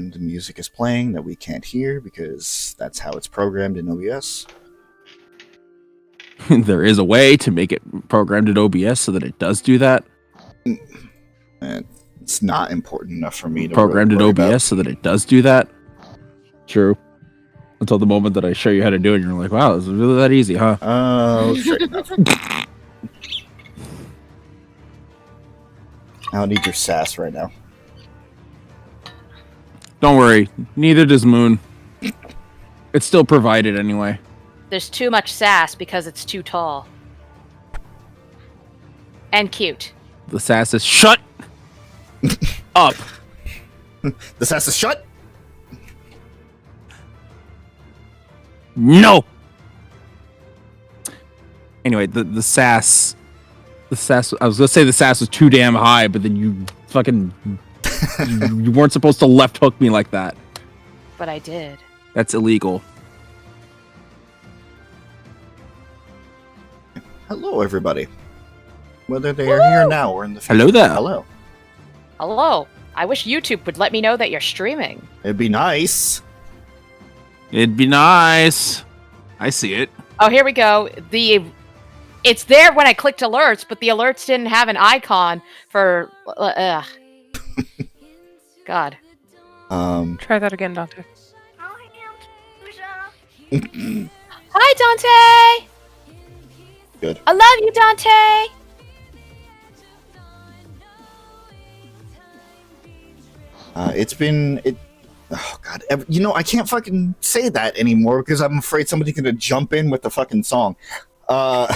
and the music is playing that we can't hear because that's how it's programmed in OBS. There is a way to make it programmed in OBS so that it does do that. It's not important enough for me to programmed really in OBS about. so that it does do that. True. Until the moment that I show you how to do it, and you're like, "Wow, this is really that easy, huh?" Oh, straight enough. I don't need your sass right now. Don't worry. Neither does Moon. It's still provided anyway. There's too much sass because it's too tall. And cute. The sass is shut up. The sass is shut. No. Anyway, the sass. I was gonna say the sass was too damn high, but then you fucking you weren't supposed to left hook me like that. But I did. That's illegal. Hello, everybody. Whether they are here now or in the future. Hello there. Hello. Hello. I wish YouTube would let me know that you're streaming. It'd be nice. It'd be nice. I see it. Oh, here we go. It's there when I clicked alerts, but the alerts didn't have an icon for. God. Try that again, Dante. Hi, Dante. Good. I love you, Dante. It's been. Oh God! I can't fucking say that anymore because I'm afraid somebody's gonna jump in with the fucking song. No,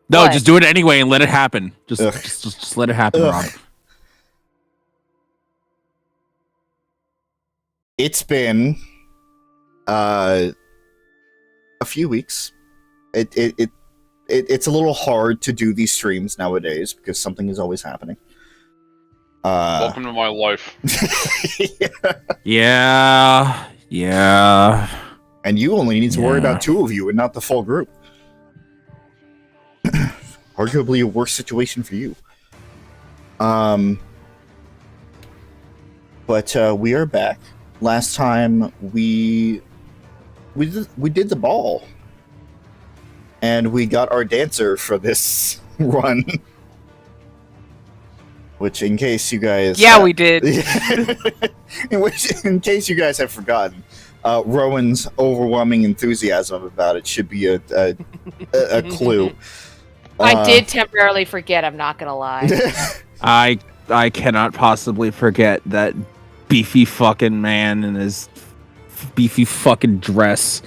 What? just do it anyway and let it happen. Just let it happen, Rob. It's been a few weeks. It's a little hard to do these streams nowadays because something is always happening. Welcome to my life. Yeah. And you only need to worry about 2 of you and not the full group. Arguably a worse situation for you. But we are back. Last time we did the ball. And we got our dancer for this run. Which, in case you guys... Yeah, we did. in case you guys have forgotten, Rowan's overwhelming enthusiasm about it should be a clue. I did temporarily forget, I'm not gonna lie. I cannot possibly forget that beefy fucking man in his beefy fucking dress.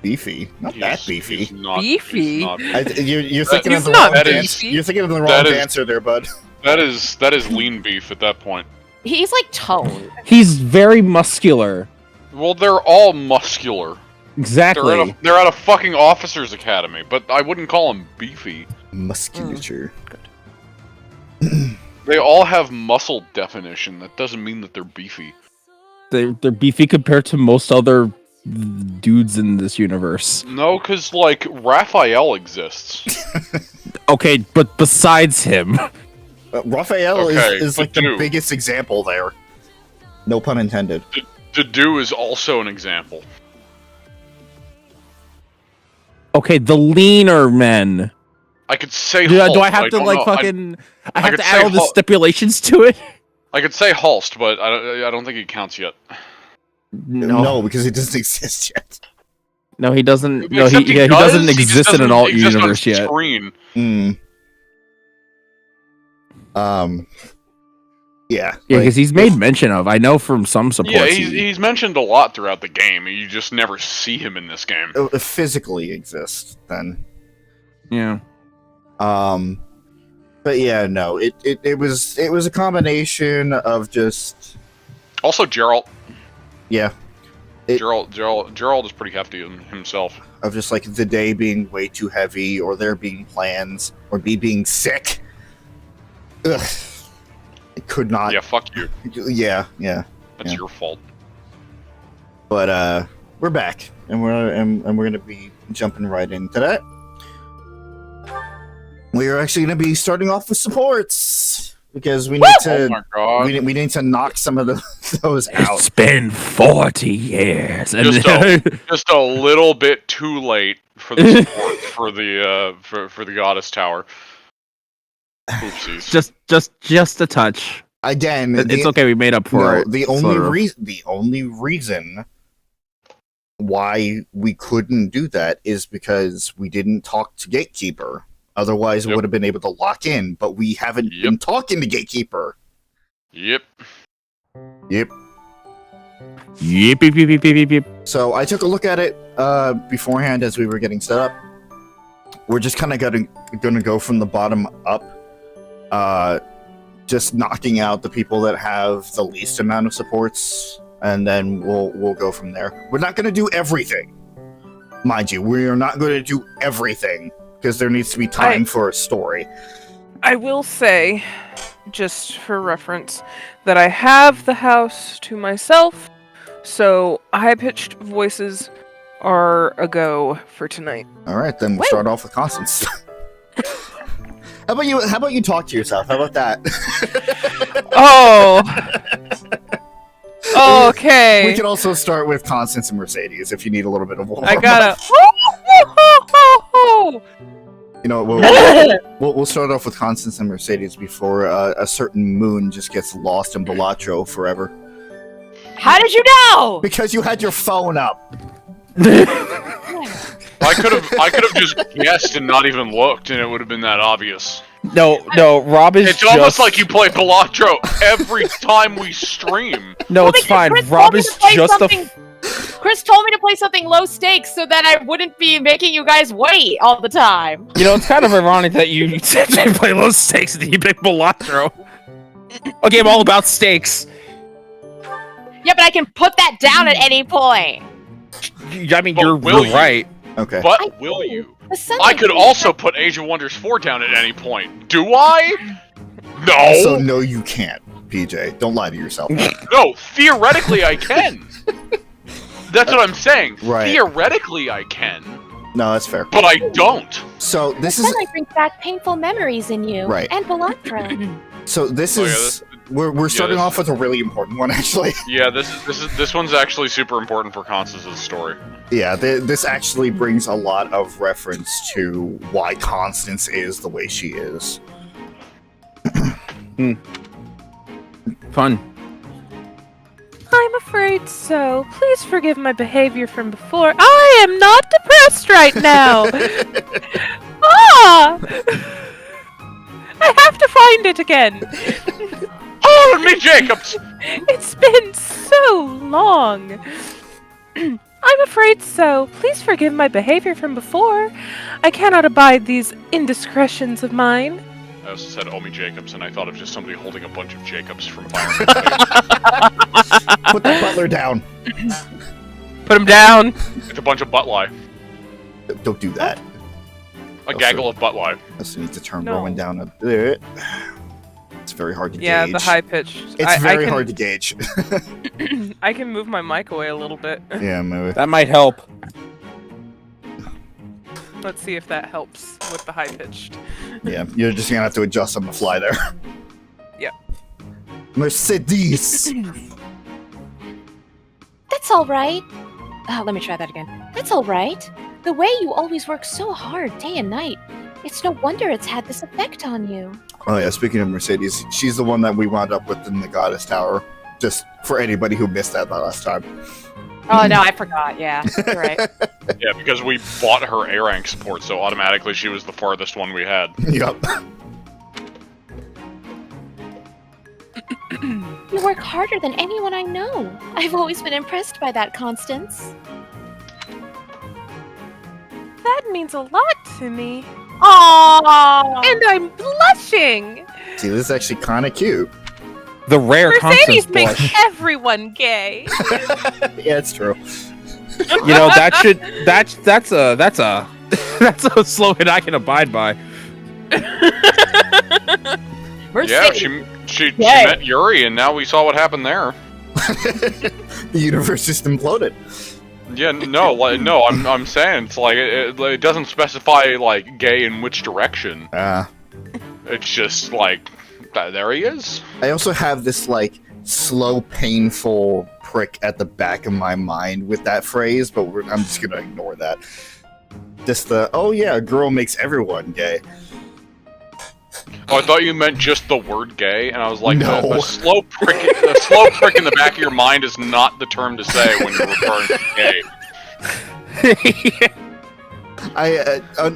Beefy? Not that beefy. He's not, Beefy? he's not- You're thinking of the He's wrong not dance. beefy. You're thinking of the wrong That is- dancer there, bud. that is lean beef at that point. He's like toned. He's very muscular. Well, they're all muscular. Exactly. They're at a fucking officer's academy, but I wouldn't call them beefy. Musculature. They all have muscle definition. That doesn't mean that they're beefy. They're beefy compared to most other dudes in this universe. No, because, like, Raphael exists. Okay, but besides him... Raphael Okay, is like the Dude. biggest example there. No pun intended. Dedu is also an example. Okay, the leaner men. I could say Do Hulst, I have to, don't like, know. fucking... I have could to say add all the Hulk. stipulations to it? I could say Hulst, but I don't think it counts yet. No, because it doesn't exist yet. No, he doesn't. No, Except he doesn't he just exist in an doesn't alt exist on universe yet. Screen. Yeah. Yeah, because he's made mention of. I know from some supports. Yeah, he's mentioned a lot throughout the game. You just never see him in this game. Physically exists then. Yeah. But yeah, no. It was a combination of just Also, Jeralt. yeah, Jeralt is pretty hefty in himself. of just like the day being way too heavy, or there being plans, or me being sick. Ugh. It could not. Yeah, fuck you. Yeah. That's your fault. But we're back, and we're gonna be jumping right into that. We are actually gonna be starting off with supports because we need Oh to my god. we need to knock some of the those out. It's been 40 years. And Just a little bit too late for the support for the Goddess Tower. Oopsies. just a touch. Again, It's okay. We made up for it. The only reason why we couldn't do that is because we didn't talk to Gatekeeper. Otherwise, we would have been able to lock in. But we haven't been talking to Gatekeeper. Yep. Yep. So I took a look at it beforehand as we were getting set up. We're just kind of going to go from the bottom up, just knocking out the people that have the least amount of supports, and then we'll go from there. We're not going to do everything, mind you. We are not going to do everything because there needs to be time for a story. I will say, just for reference, that I have the house to myself, so high-pitched voices are a go for tonight. All right, then we'll start off with Constance. How about you talk to yourself? How about that? Oh. Okay. We can also start with Constance and Mercedes if you need a little bit of warm. I gotta. You know, we'll start off with Constance and Mercedes before a certain moon just gets lost in Balatro forever. How did you know? Because you had your phone up. I could have just guessed and not even looked, and it would have been that obvious. No, Rob is. It's almost like you play Balatro every time we stream. No, it's fine. Rob is just Chris told me to play something low stakes so that I wouldn't be making you guys wait all the time. You know, it's kind of ironic that you said you play low stakes and you pick Balatro. A game all about stakes. Yeah, but I can put that down at any point. I mean, you're right. Okay. But will you? I could also put Age of Wonders 4 down at any point. Do I? No. So no, you can't, PJ. Don't lie to yourself. No, theoretically I can. That's what I'm saying. Right. Theoretically I can. No, that's fair. But I don't. So this Then is I bring back painful memories in you. Right. And Balatro. so this is we're starting off with a really important one, actually. Yeah, this one's actually super important for Constance's story. Yeah, this actually brings a lot of reference to why Constance is the way she is. Fun. I'm afraid so. Please forgive my behavior from before. I am not depressed right now. I have to find it again. Oh, me, Jacobs! It's been so long. I'm afraid so. Please forgive my behavior from before. I cannot abide these indiscretions of mine. I also said Omi Jacobs, and I thought of just somebody holding a bunch of Jacobs from Fire. Put the butler down. Put him down. It's a bunch of butt-lie. Don't do that. A gaggle of butt-lie. I also need to turn Rowan down a bit. It's very hard to gauge. Yeah, the high pitch. It's very hard to gauge. I can move my mic away a little bit. Yeah, move. That might help. Let's see if that helps with the high pitched. Yeah, you're just gonna have to adjust on the fly there. Yep. Mercedes! That's all right. Let me try that again. That's all right. The way you always work so hard day and night. It's no wonder it's had this effect on you. Oh yeah, speaking of Mercedes, she's the one that we wound up with in the Goddess Tower. Just for anybody who missed that last time. Oh no, I forgot. Yeah, you're right. Yeah, because we bought her A rank support, so automatically she was the farthest one we had. Yep. You work harder than anyone I know. I've always been impressed by that, Constance. That means a lot to me. Aww. And I'm blushing. See, this is actually kind of cute. The rare Mercedes Constance makes blush. everyone gay. Yeah, it's true. You know, that's a slogan I can abide by. Yeah, she met Yuri, and now we saw what happened there. The universe just imploded. Yeah, no, I'm saying it's like it doesn't specify like gay in which direction. It's just like there he is. I also have this like slow, painful prick at the back of my mind with that phrase, but I'm just gonna ignore that. Just oh yeah, a girl makes everyone gay. Oh, I thought you meant just the word gay, and I was like, No. a slow prick in the back of your mind is not the term to say when you're referring to gay.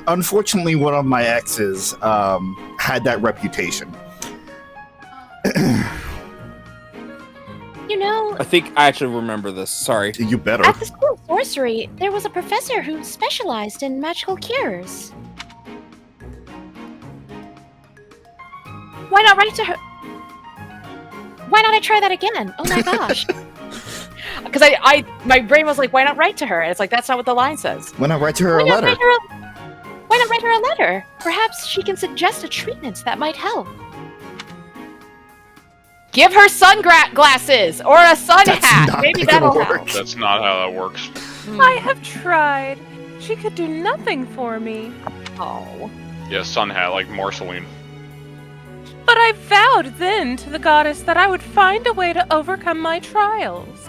Unfortunately, one of my exes had that reputation. You know, I think I actually remember this. Sorry. You better. at the School of Sorcery, there was a professor who specialized in magical cures. Why not write to her? Why not I try that again? Oh my gosh. Because my brain was like, why not write to her? And it's like, that's not what the line says. When I write to her Why a not letter. why not write her a letter? Perhaps she can suggest a treatment that might help. Give her sunglasses or a sun That's hat. not Maybe gonna that'll work. help. That's not how that works. I have tried. She could do nothing for me. Oh. Yeah, sun hat, like Marceline. But I vowed then to the goddess that I would find a way to overcome my trials.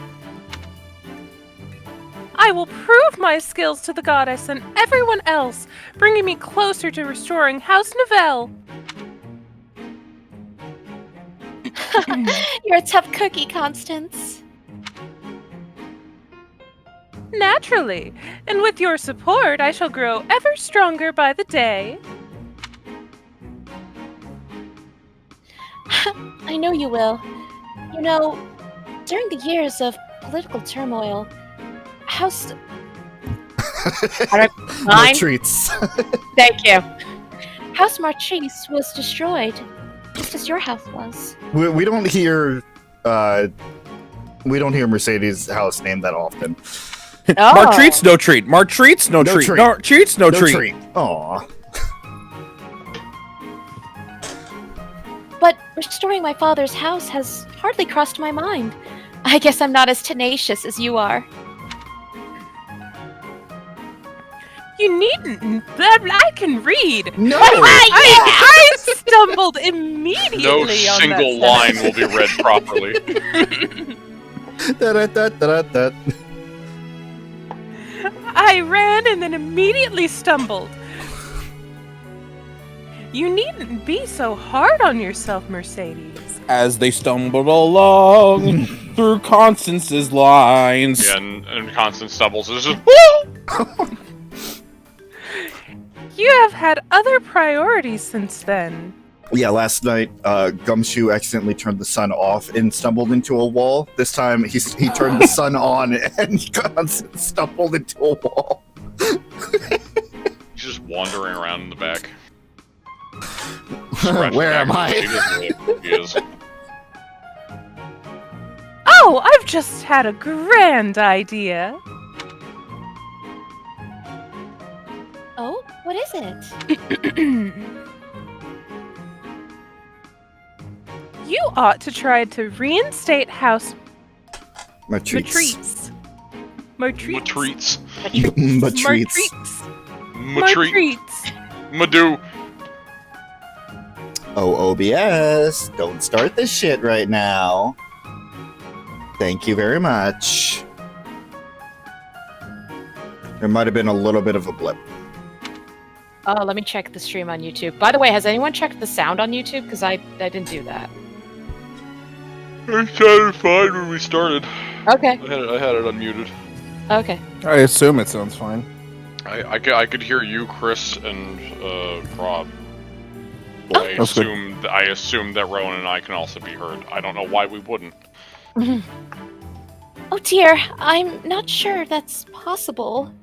I will prove my skills to the goddess and everyone else, bringing me closer to restoring House Novell. You're a tough cookie, Constance. Naturally, and with your support, I shall grow ever stronger by the day. I know you will. You know, during the years of political turmoil, House... No Fine. treats. Thank you. House Marchese was destroyed, just as your house was. we don't hear Mercedes' house named that often. Oh. Mark treats, no treat. Mark treats, no, No treat. treat. Mark treats, no, treat. Aw. But restoring my father's house has hardly crossed my mind. I guess I'm not as tenacious as you are. You needn't. I can read. No! I stumbled immediately No on that single sentence. line will be read properly. Da-da-da-da-da. I ran and then immediately stumbled. You needn't be so hard on yourself, Mercedes. As they stumbled along through Constance's lines. Yeah, and Constance stumbles. It's just, You have had other priorities since then. Yeah, last night, Gumshoe accidentally turned the sun off and stumbled into a wall. This time, he turned the sun on and stumbled into a wall. he's just wandering around in the back. Where am I? He doesn't really know who he is. Oh, I've just had a grand idea. Oh, what is it? You ought to try to reinstate House My treats. Martreats. My treats. Martreats. Madu. Oh, OBS, don't start this shit right now. Thank you very much. There might have been a little bit of a blip. Oh, let me check the stream on YouTube. By the way, has anyone checked the sound on YouTube? Because I didn't do that. It sounded fine when we started. Okay. I had it unmuted. Okay. I assume it sounds fine. I could hear you, Chris, and Rob. Oh. I assume that Rowan and I can also be heard. I don't know why we wouldn't. Oh dear, I'm not sure that's possible.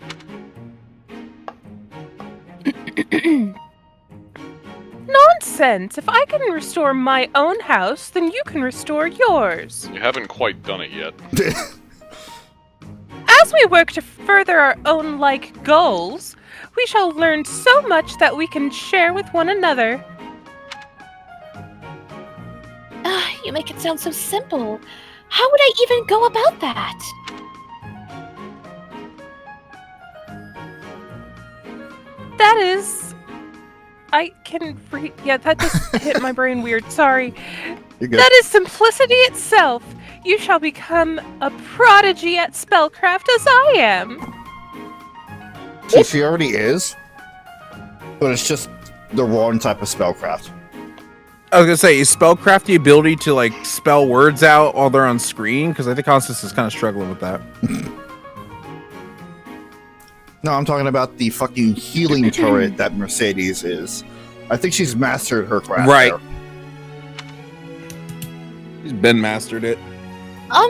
Nonsense! If I can restore my own house, then you can restore yours. You haven't quite done it yet. As we work to further our own goals, we shall learn so much that we can share with one another. You make it sound so simple. How would I even go about that? That is... I can read... Yeah, that just hit my brain weird. Sorry. You're good. That is simplicity itself. You shall become a prodigy at spellcraft as I am. She already is, but it's just the wrong type of spellcraft. I was gonna say, is spellcraft the ability to like spell words out while they're on screen? Because I think Constance is kind of struggling with that. No, I'm talking about the fucking healing turret that Mercedes is. I think she's mastered her craft. Right. there. He's been mastered it. All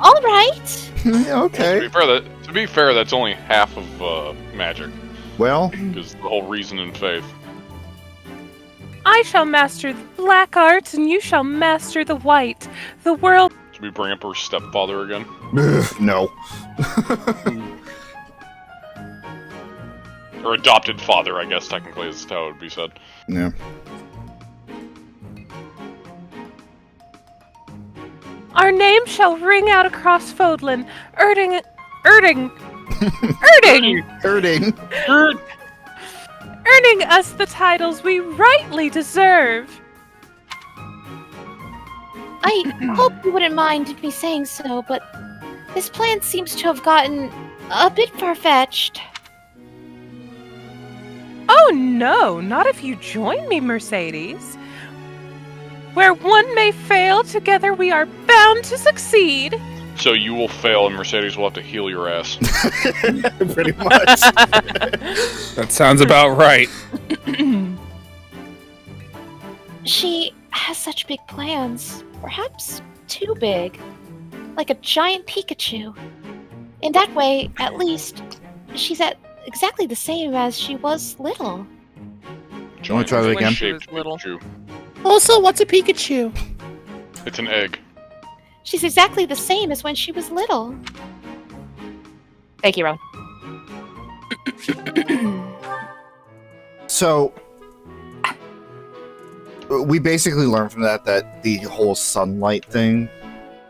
right. Yeah, okay. To be fair, that's only half of magic, Well, because the whole reason and faith. I shall master the black arts, and you shall master the white. The world. Should we bring up her stepfather again? no. Or adopted father, I guess, technically, is how it would be said. Yeah. Our name shall ring out across Fodlan, Erding, earning us the titles we rightly deserve. I hope you wouldn't mind me saying so, but this plan seems to have gotten a bit far-fetched. Oh no, not if you join me, Mercedes. Where one may fail, together we are bound to succeed. So you will fail, and Mercedes will have to heal your ass. Pretty much. That sounds about right. She has such big plans, perhaps too big, like a giant Pikachu. In that way, at least, she's at exactly the same as she was little. You want to try that When again? she was little. Pikachu. Also, what's a Pikachu? It's an egg. She's exactly the same as when she was little. Thank you, Ron. So, we basically learned from that the whole sunlight thing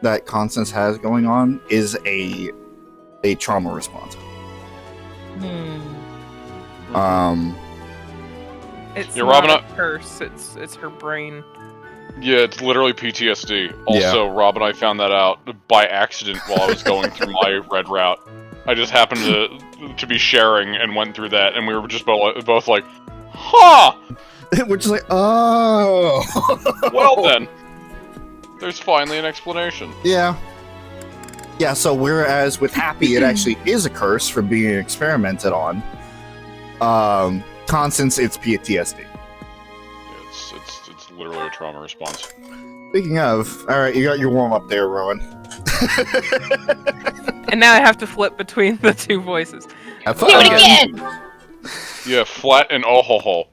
that Constance has going on is a trauma response. It's Yeah, not Robin, a curse. It's her brain. Yeah, it's literally PTSD. Also, Rob and I found that out by accident while I was going through my red route. I just happened to be sharing and went through that, and we were just both like, huh! We're just like, oh. Well then. There's finally an explanation. Yeah. Yeah, so whereas with Happy, it actually is a curse for being experimented on. Constance, it's PTSD. It's literally a trauma response. Speaking of, alright, you got your warm up there, Rowan. And now I have to flip between the two voices. Have Do it fun. again! Yeah, flat and oh ho.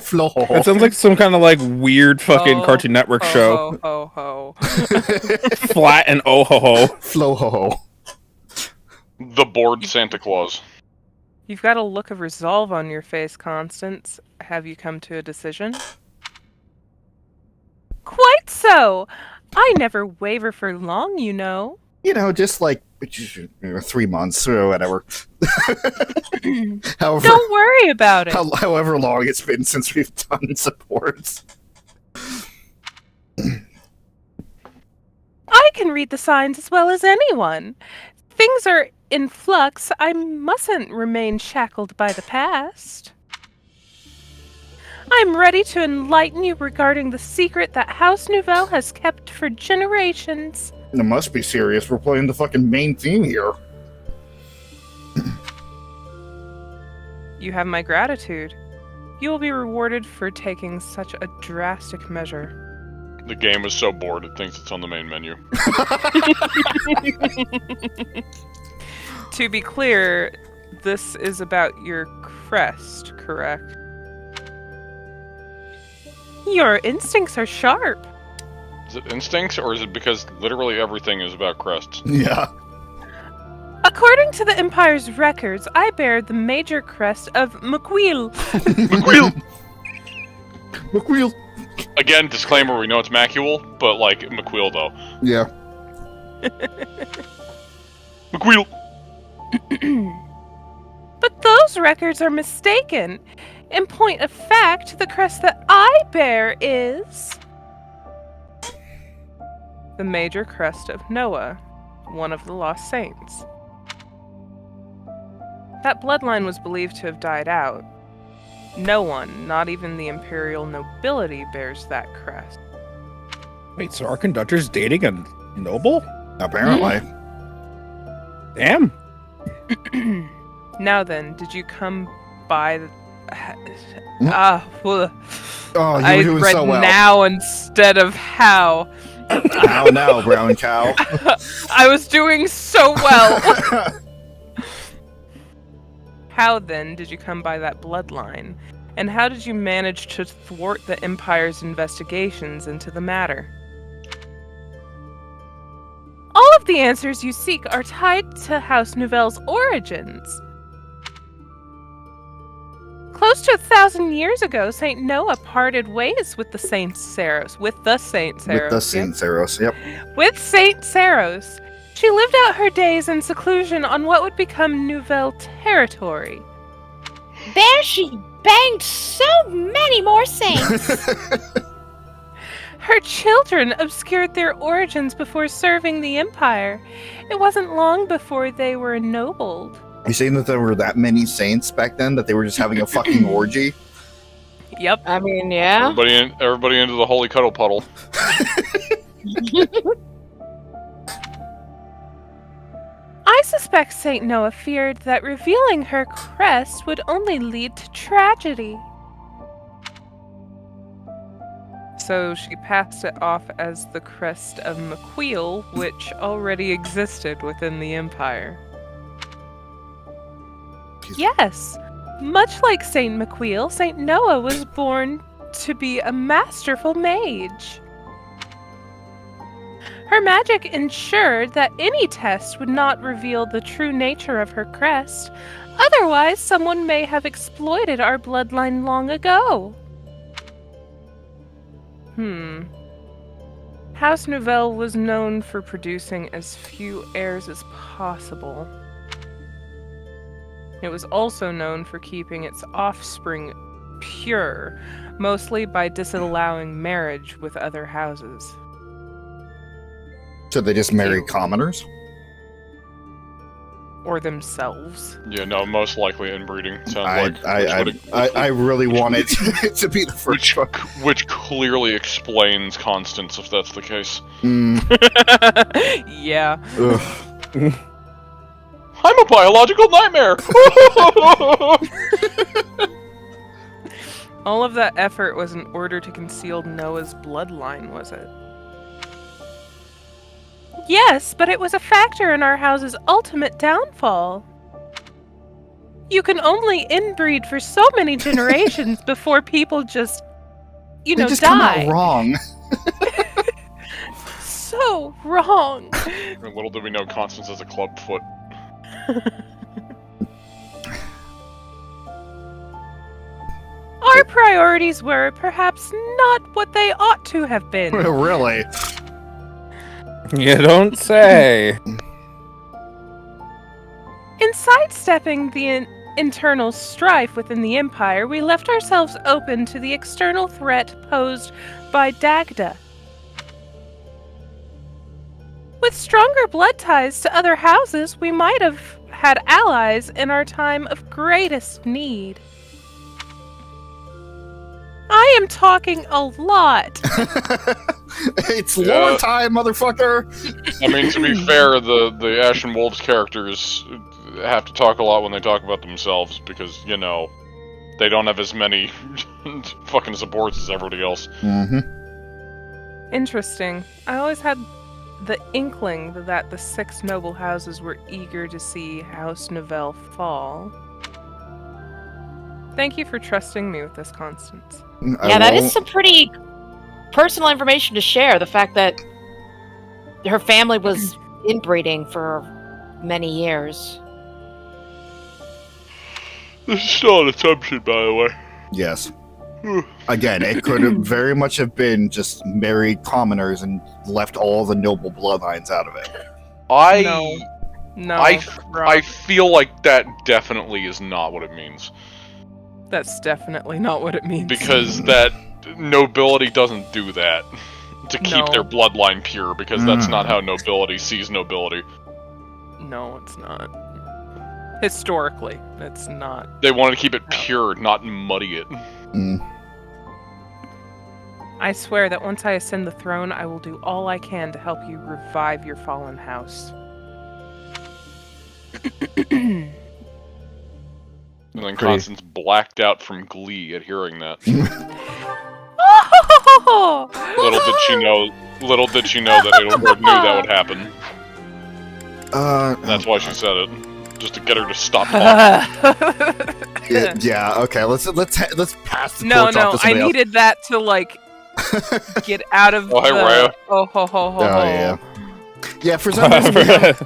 Flo. That sounds like some kind of like weird fucking Oh, Cartoon Network show. Ho. Flat and oh ho ho. Flo ho ho. The bored Santa Claus. You've got a look of resolve on your face, Constance. Have you come to a decision? Quite so! I never waver for long, you know. You know, just like 3 months or whatever. however, Don't worry about it. however long it's been since we've done supports. I can read the signs as well as anyone. Things are in flux. I mustn't remain shackled by the past. I'm ready to enlighten you regarding the secret that House Nouvelle has kept for generations. It must be serious. We're playing the fucking main theme here. You have my gratitude. You will be rewarded for taking such a drastic measure. The game is so bored it thinks it's on the main menu. To be clear, this is about your crest, correct? Your instincts are sharp. Is it instincts, or is it because literally everything is about crests? Yeah. According to the Empire's records, I bear the major crest of McQueel. McQueel! McQueel. Again, disclaimer, we know it's Macule, but like McQueel though. Yeah. McQueel! But those records are mistaken. In point of fact, the crest that I bear is the major crest of Noah, one of the lost saints. That bloodline was believed to have died out. No one, not even the imperial nobility, bears that crest. Wait, so our conductor's dating a noble? Apparently. Damn. Now then, did you come by the... Oh, you I were doing read so well. now instead of how. How now, brown cow? I was doing so well. How then did you come by that bloodline? And how did you manage to thwart the Empire's investigations into the matter? All of the answers you seek are tied to House Nouvelle's origins. Close to 1,000 years ago, Saint Noah parted ways with the Saint Saros. With Saint Saros, yep. With Saint Saros. She lived out her days in seclusion on what would become Nouvelle territory. There she banged so many more saints. Her children obscured their origins before serving the Empire. It wasn't long before they were ennobled. You saying that there were that many saints back then that they were just having a fucking orgy? Yep. I mean, yeah. Everybody into the holy cuddle puddle. I suspect Saint Noah feared that revealing her crest would only lead to tragedy. So she passed it off as the crest of McQueel, which already existed within the Empire. Yes, much like Saint McQueel, Saint Noah was born to be a masterful mage. Her magic ensured that any test would not reveal the true nature of her crest. Otherwise, someone may have exploited our bloodline long ago. House Nouvelle was known for producing as few heirs as possible. It was also known for keeping its offspring pure, mostly by disallowing marriage with other houses. So they just marry commoners? Or themselves. Yeah, no, most likely inbreeding. Sounds I really wanted it to be the first one. Which clearly explains Constance, if that's the case. Yeah. Ugh. I'm a biological nightmare! All of that effort was in order to conceal Noah's bloodline, was it? Yes, but it was a factor in our house's ultimate downfall. You can only inbreed for so many generations before people just, They just die. come out wrong. So wrong. Little did we know Constance has a club foot. Our priorities were perhaps not what they ought to have been. Really? You don't say. In sidestepping the internal strife within the Empire, we left ourselves open to the external threat posed by Dagda. With stronger blood ties to other houses, we might have had allies in our time of greatest need. I am talking a lot. It's lore time, motherfucker! I mean, to be fair, the Ashen Wolves characters have to talk a lot when they talk about themselves, because, they don't have as many fucking supports as everybody else. Mm-hmm. Interesting. I always had the inkling that the 6 noble houses were eager to see House Nouvelle fall. Thank you for trusting me with this, Constance. Yeah, that is some pretty personal information to share. The fact that her family was inbreeding for many years. This is still an assumption, by the way. Yes. Again, it could have very much have been just married commoners and left all the noble bloodlines out of it. No. I feel like that definitely is not what it means. That's definitely not what it means. Because that nobility doesn't do that to keep their bloodline pure, because that's not how nobility sees nobility. No, it's not. Historically, it's not. They want to keep it pure, not muddy it. I swear that once I ascend the throne, I will do all I can to help you revive your fallen house. And then Constance blacked out from glee at hearing that. Little did she know that Edelgard knew that would happen. That's why she said it, just to get her to stop talking. Yeah. Okay. Let's pass the No, torch off to I somebody else. needed that to like get out of Oh, hey, Rhea. Oh, ho, ho, ho, Oh ho. yeah. Yeah, for some reason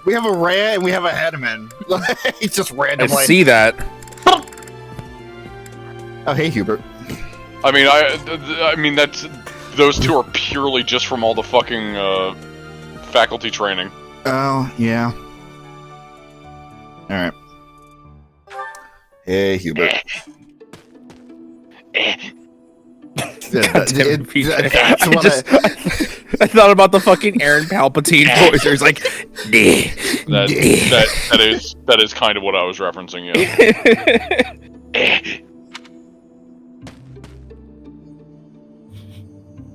we have a Rhea and we have a Hedeman. He's just randomly. I see that. Oh, hey Hubert. I mean, that's those two are purely just from all the fucking faculty training. Oh yeah. All right. Hey Hubert. I thought about the fucking Aaron Palpatine voice. Where he's like, that is kind of what I was referencing. Yeah.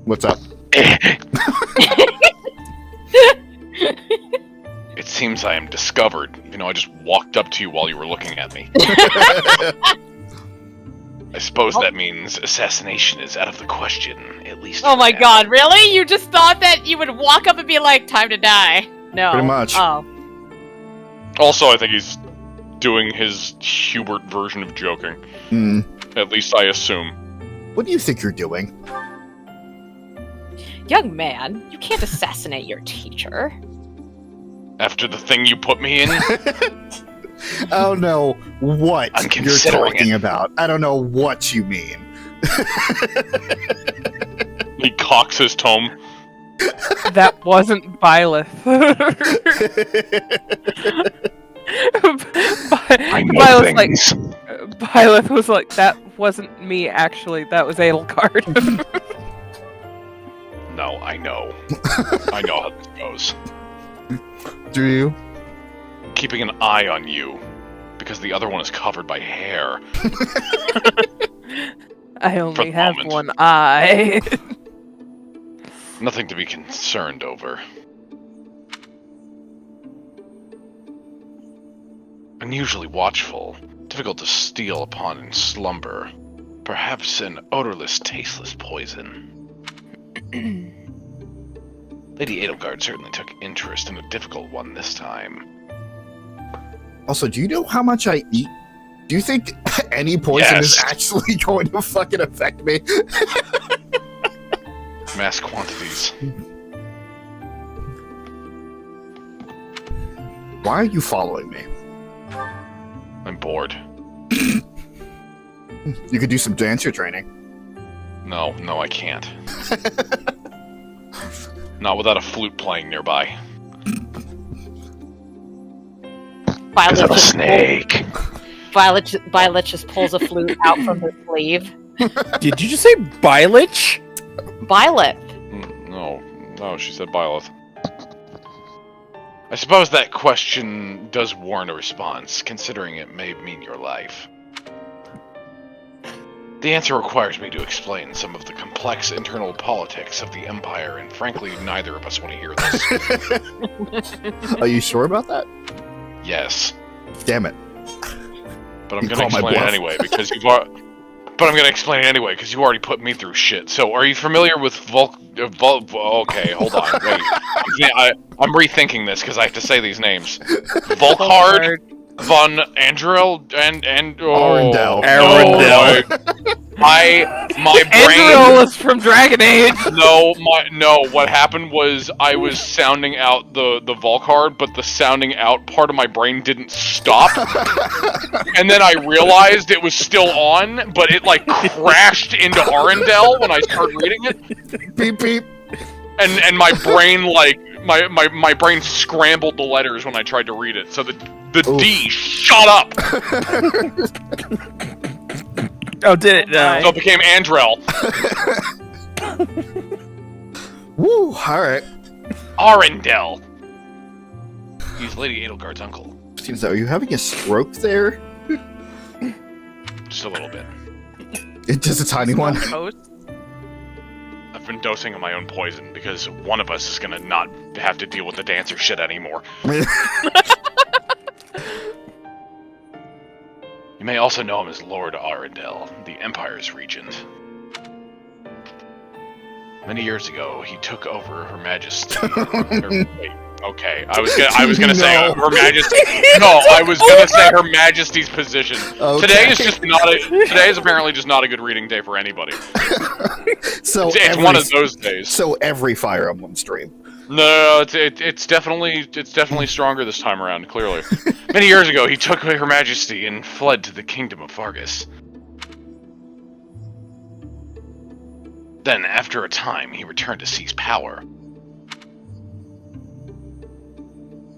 What's up? It seems I am discovered. You know, I just walked up to you while you were looking at me. I suppose that means assassination is out of the question, at least. Oh my god, really? You just thought that you would walk up and be like, time to die? No. Pretty much. Oh. Also, I think he's doing his Hubert version of joking. At least I assume. What do you think you're doing? Young man, you can't assassinate your teacher. After the thing you put me in? Oh no, what I'm you're considering talking it. about. I don't know what you mean. He cocks his tome. That wasn't Byleth. I know Byleth, like, things. Byleth was like, that wasn't me actually, that was Edelgard. No, I know. I know how this goes. Do you? Keeping an eye on you, because the other one is covered by hair. I For only the have moment. one eye. Nothing to be concerned over. Unusually watchful, difficult to steal upon in slumber. Perhaps an odorless, tasteless poison. Lady Edelgard certainly took interest in a difficult one this time. Also, do you know how much I eat? Do you think any poison is Yes. actually going to fucking affect me? Mass quantities. Why are you following me? I'm bored. You could do some dancer training. No, I can't. Not without a flute playing nearby. Violet just pulls a flute out from her sleeve. did you just say Bylich? Violet. No, she said Byleth. I suppose that question does warrant a response, considering it may mean your life. The answer requires me to explain some of the complex internal politics of the Empire, and frankly, neither of us want to hear this. Are you sure about that? Yes, Damn it. but I'm You going to call my explain it bluff. anyway, because you've already... But I'm going to explain it anyway, because you already put me through shit. So, are you familiar with okay, hold on, wait. I'm rethinking this, because I have to say these names. Volkhard von Andrel and Arundel. Arundel. My brain. Andreol is from Dragon Age. No. What happened was I was sounding out the Volkhard, but the sounding out part of my brain didn't stop, and then I realized it was still on, but it like crashed into Arundel when I started reading it, Beep beep. and my brain like my brain scrambled the letters when I tried to read it, so the Oof. D shut up. Oh, did it? No. So it became Andrel. Woo! Alright. Arundel. He's Lady Edelgard's uncle. Seems that are you having a stroke there? Just a little bit. It's just a tiny one. I've been dosing on my own poison because one of us is gonna not have to deal with the dancer shit anymore. You may also know him as Lord Arundel, the Empire's regent. Many years ago, he took over Her Majesty. Wait, okay, I was gonna say Her Majesty. No, I was gonna say Her Majesty's position. Okay. Today is apparently just not a good reading day for anybody. So It's one of those days. So every Fire Emblem stream. No, it's definitely stronger this time around. Clearly, many years ago, he took away Her Majesty and fled to the kingdom of Fargus. Then, after a time, he returned to seize power,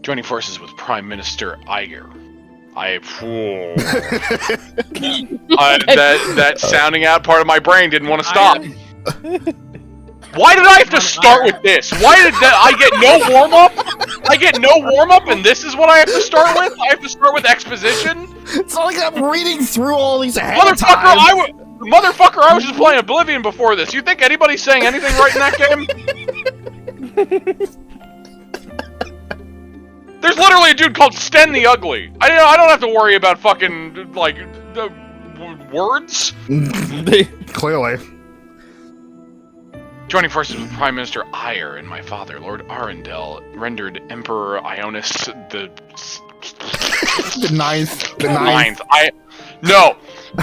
joining forces with Prime Minister Iger. That sounding out part of my brain didn't want to stop. Why did I have to start with this? Why did I get no warm-up? I get no warm-up and this is what I have to start with? I have to start with exposition? It's like I'm reading through all these ahead of Motherfucker, time. I was just playing Oblivion before this. You think anybody's saying anything right in that game? There's literally a dude called Sten the Ugly. I don't have to worry about fucking, like, words. Clearly. Joining forces with Prime Minister Ire and my father, Lord Arundel, rendered Emperor Ionis the ninth. No!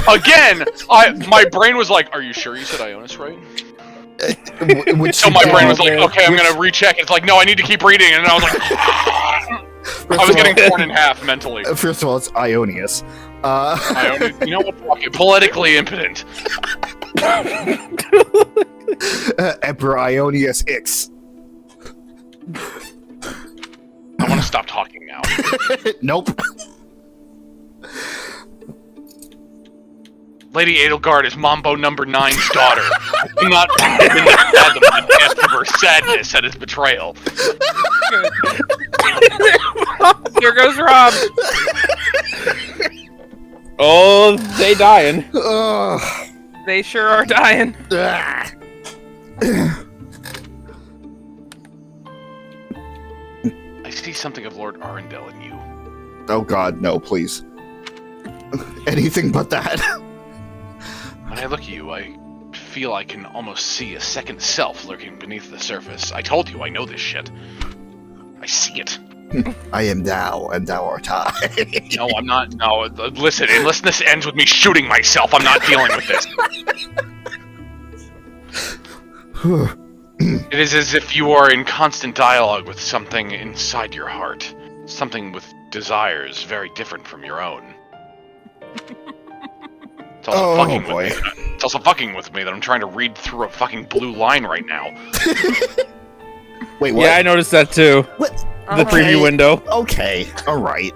Again! My brain was like, are you sure you said Ionis right? So my brain was like, okay, I'm gonna recheck. It's like, no, I need to keep reading, and I was like, I was getting torn in half mentally. First of all, it's Ionius. You know what? Fuck it. Politically impotent. Emperor Ionius X. I want to stop talking now. Nope. Lady Edelgard is Mambo number 9's daughter. I cannot fathom the depth of her sadness at his betrayal. Here goes Rob. Oh, they dying. They sure are dying. I see something of Lord Arundel in you. Oh god, no, please. Anything but that. When I look at you, I feel I can almost see a second self lurking beneath the surface. I told you, I know this shit. I see it. I am thou, and thou art I. No, I'm not. No, listen, unless this ends with me shooting myself, I'm not dealing with this. It is as if you are in constant dialogue with something inside your heart. Something with desires very different from your own. It's also fucking with me. It's also fucking with me that I'm trying to read through a fucking blue line right now. Wait, what? Yeah, I noticed that too. What? The preview window. Okay, alright.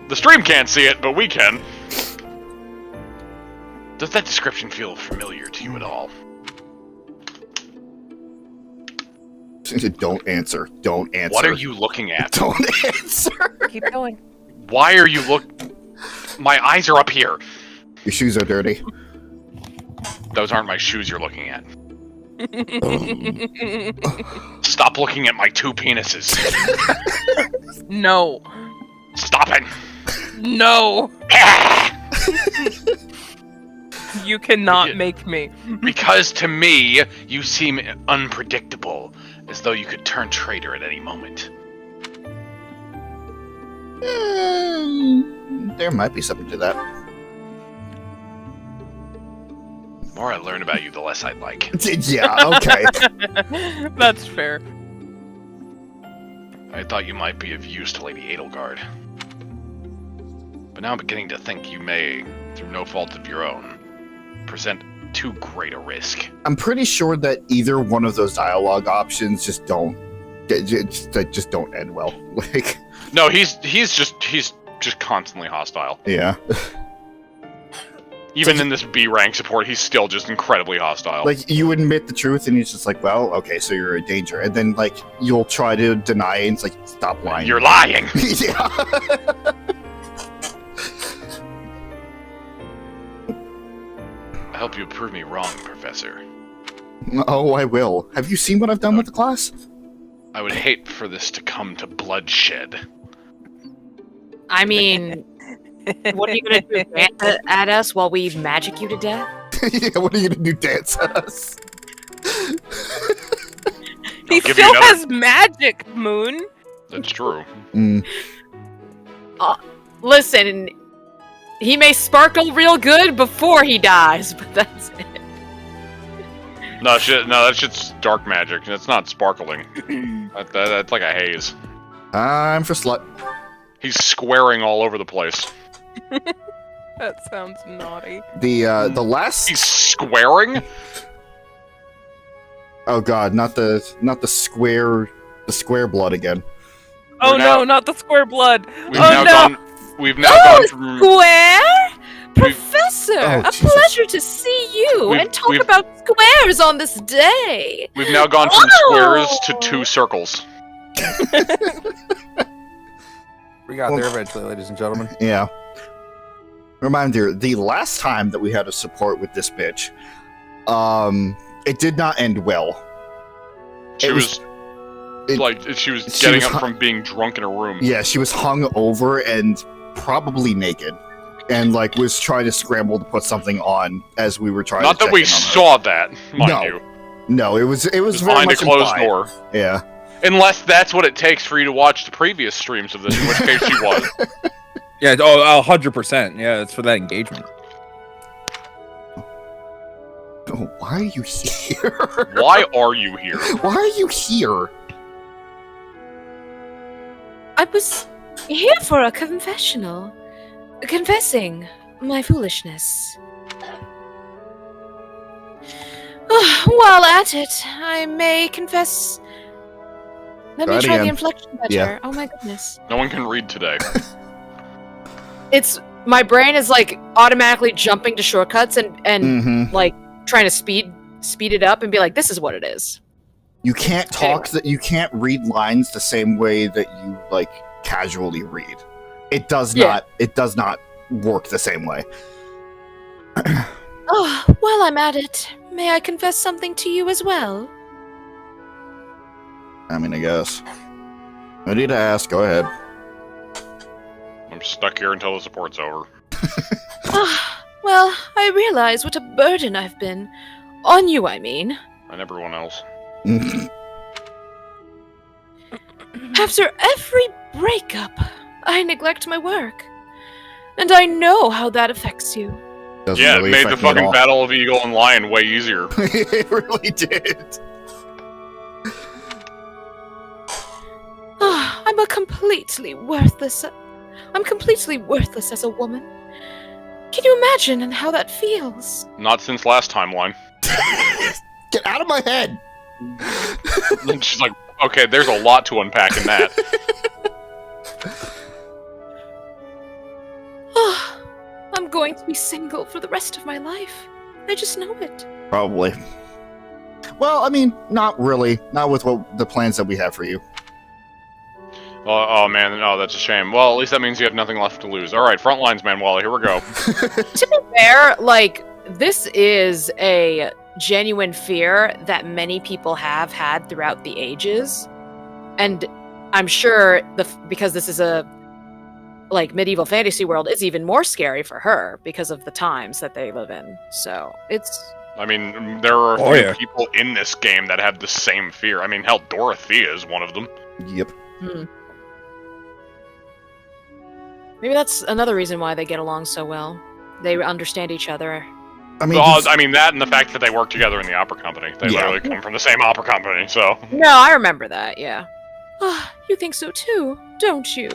The stream can't see it, but we can. Does that description feel familiar to you at all? Don't answer. Don't answer. What are you looking at? Don't answer. Keep going. Why are you My eyes are up here. Your shoes are dirty. Those aren't my shoes you're looking at. Stop looking at my two penises. No. Stop it. No. You cannot make me. Because to me, you seem unpredictable, as though you could turn traitor at any moment. There might be something to that. The more I learn about you, the less I like. Yeah, okay. That's fair. I thought you might be of use to Lady Edelgard. But now I'm beginning to think you may, through no fault of your own, present too great a risk. I'm pretty sure that either one of those dialogue options just don't end well. Like, no, he's just constantly hostile. Yeah. Even in this B rank support, he's still just incredibly hostile. Like, you admit the truth, and he's just like, well, okay, so you're a danger. And then, like, you'll try to deny it, and it's like, stop lying. You're lying! Yeah. I hope you prove me wrong, Professor. Oh, I will. Have you seen what I've done with the class? I would hate for this to come to bloodshed. I mean, what are you gonna do? Dance at us while we magic you to death? Yeah, what are you gonna do, dance at us? He give still you another- has magic, Moon. That's true. Listen, he may sparkle real good before he dies, but that's it. No, that shit's dark magic. That's not sparkling. That's like a haze. I'm for slut. He's squaring all over the place. That sounds naughty. The last. He's squaring? Oh god, not the square blood again. Oh now- no, not the square blood. We've now gone from Square? Professor, Oh, a Jesus. pleasure to see you We've- and talk we've- about squares on this day. we've now gone from squares to Oh. 2 circles. We got Well- there eventually, ladies and gentlemen. Yeah. Reminder, the last time that we had a support with this bitch, it did not end well. She It was it- she was she getting was up hu- from being drunk in a room. Yeah, she was hung over and probably naked. And, like, was trying to scramble to put something on as we were trying Not to that we check in on her. saw that, mind No. you. No, it was It was very behind a much closed implied. door. Yeah. Unless that's what it takes for you to watch the previous streams of this, in which case she was. Yeah, 100%. Yeah, it's for that engagement. Oh, why are you here? Why are you here? Why are you here? I was here for a confessional. Confessing my foolishness. While at it, I may confess. Let Try me it try the again. inflection better. Yeah. Oh my goodness. No one can read today. It's my brain is like automatically jumping to shortcuts and Mm-hmm. like trying to speed it up and be like, this is what it is. You can't talk that you can't read lines the same way that you like casually read. It does Yeah. not work the same way. Oh, while I'm at it, may I confess something to you as well? I mean, I guess. I need to ask, go ahead. I'm stuck here until the support's over. Well, I realize what a burden I've been. On you, I mean. And everyone else. After every breakup, I neglect my work. And I know how that affects you. Doesn't Yeah, really it made the affect me at fucking all. Battle of Eagle and Lion way easier. It really did. I'm completely worthless as a woman. Can you imagine how that feels? Not since last timeline. Get out of my head. Then she's like, okay, there's a lot to unpack in that. I'm going to be single for the rest of my life. I just know it. Probably. Well, I mean, not really. Not with what the plans that we have for you. Oh man, no, that's a shame. Well, at least that means you have nothing left to lose. Alright, front lines, Manuela, here we go. To be fair, like, this is a genuine fear that many people have had throughout the ages. And I'm sure because this is a like medieval fantasy world, it's even more scary for her because of the times that they live in. So it's I mean, there are a Oh, few yeah. people in this game that have the same fear. I mean, hell, Dorothea is one of them. Yep. maybe that's another reason why they get along so well. They understand each other. I mean, Well, just- I mean, that and the fact that they work together in the opera company. They Yeah. literally come from the same opera company, so... No, I remember that, yeah. You think so too, don't you?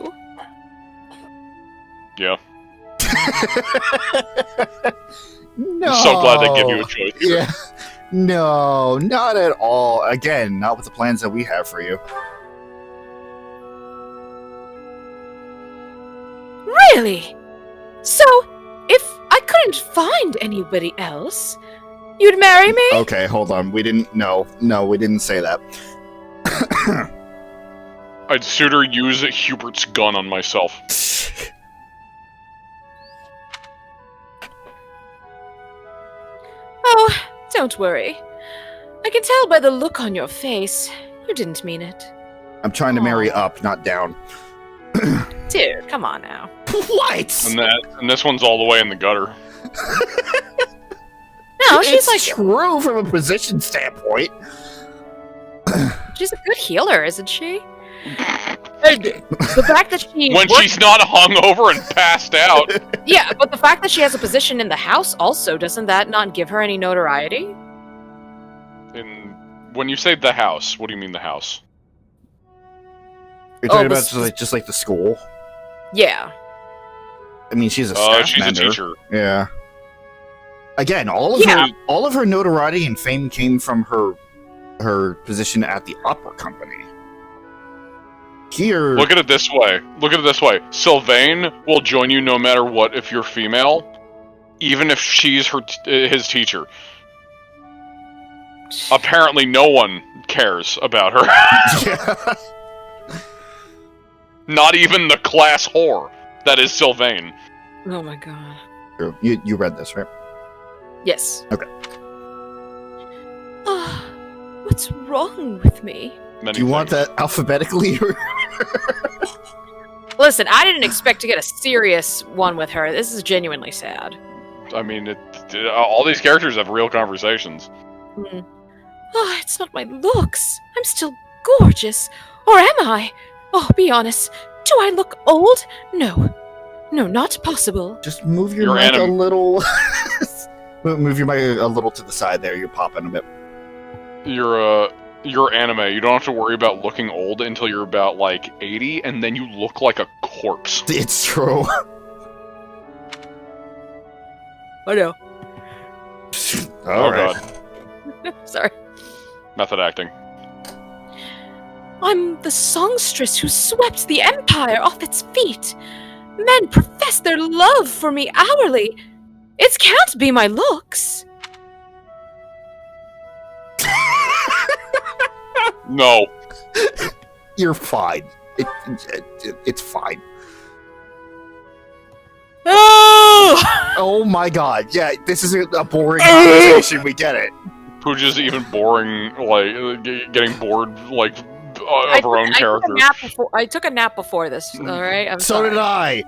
Yeah. no. I'm so glad they give you a choice. Yeah. No, not at all. Again, not with the plans that we have for you. Really? So, if I couldn't find anybody else. You'd marry me? Okay, hold on. We didn't. No, we didn't say that. I'd sooner use Hubert's gun on myself. Oh, don't worry. I can tell by the look on your face. You didn't mean it. I'm trying to marry up, not down. Dude, come on now. What? And this one's all the way in the gutter. No, she's It's true from a position standpoint. she's a good healer, isn't she? And the fact that she When she's not hungover and passed out. Yeah, but the fact that she has a position in the house also, doesn't that not give her any notoriety? When you say the house, what do you mean the house? You're talking this- about just like the school. Yeah. I mean, she's a staff She's member. a teacher. Yeah. Again, all of her notoriety and fame came from her position at the opera company. Here, Look at it this way. Sylvain will join you no matter what if you're female, even if she's his teacher. Apparently no one cares about her. yeah. Not even the class whore that is Sylvain. Oh my god. You read this, right? Yes. Okay. What's wrong with me? Many Do you want things. that alphabetically? Listen, I didn't expect to get a serious one with her. This is genuinely sad. I mean, all these characters have real conversations. Oh, it's not my looks. I'm still gorgeous. Or am I? Oh, be honest. Do I look old? No. No, not possible. Just move your Your mic a anim- little. Move your mic a little to the side there. You're popping a bit. You're anime. You don't have to worry about looking old until you're about, 80, and then you look like a corpse. It's true. I know. All right. God. Sorry. Method acting. I'm the songstress who swept the empire off its feet. Men profess their love for me hourly. It can't be my looks. No. You're fine. It's fine. Oh! Oh my god. Yeah, this is a boring conversation. We get it. Pooja's even boring, getting bored, of her own character. I took a nap before this, alright? I'm So sorry. did I.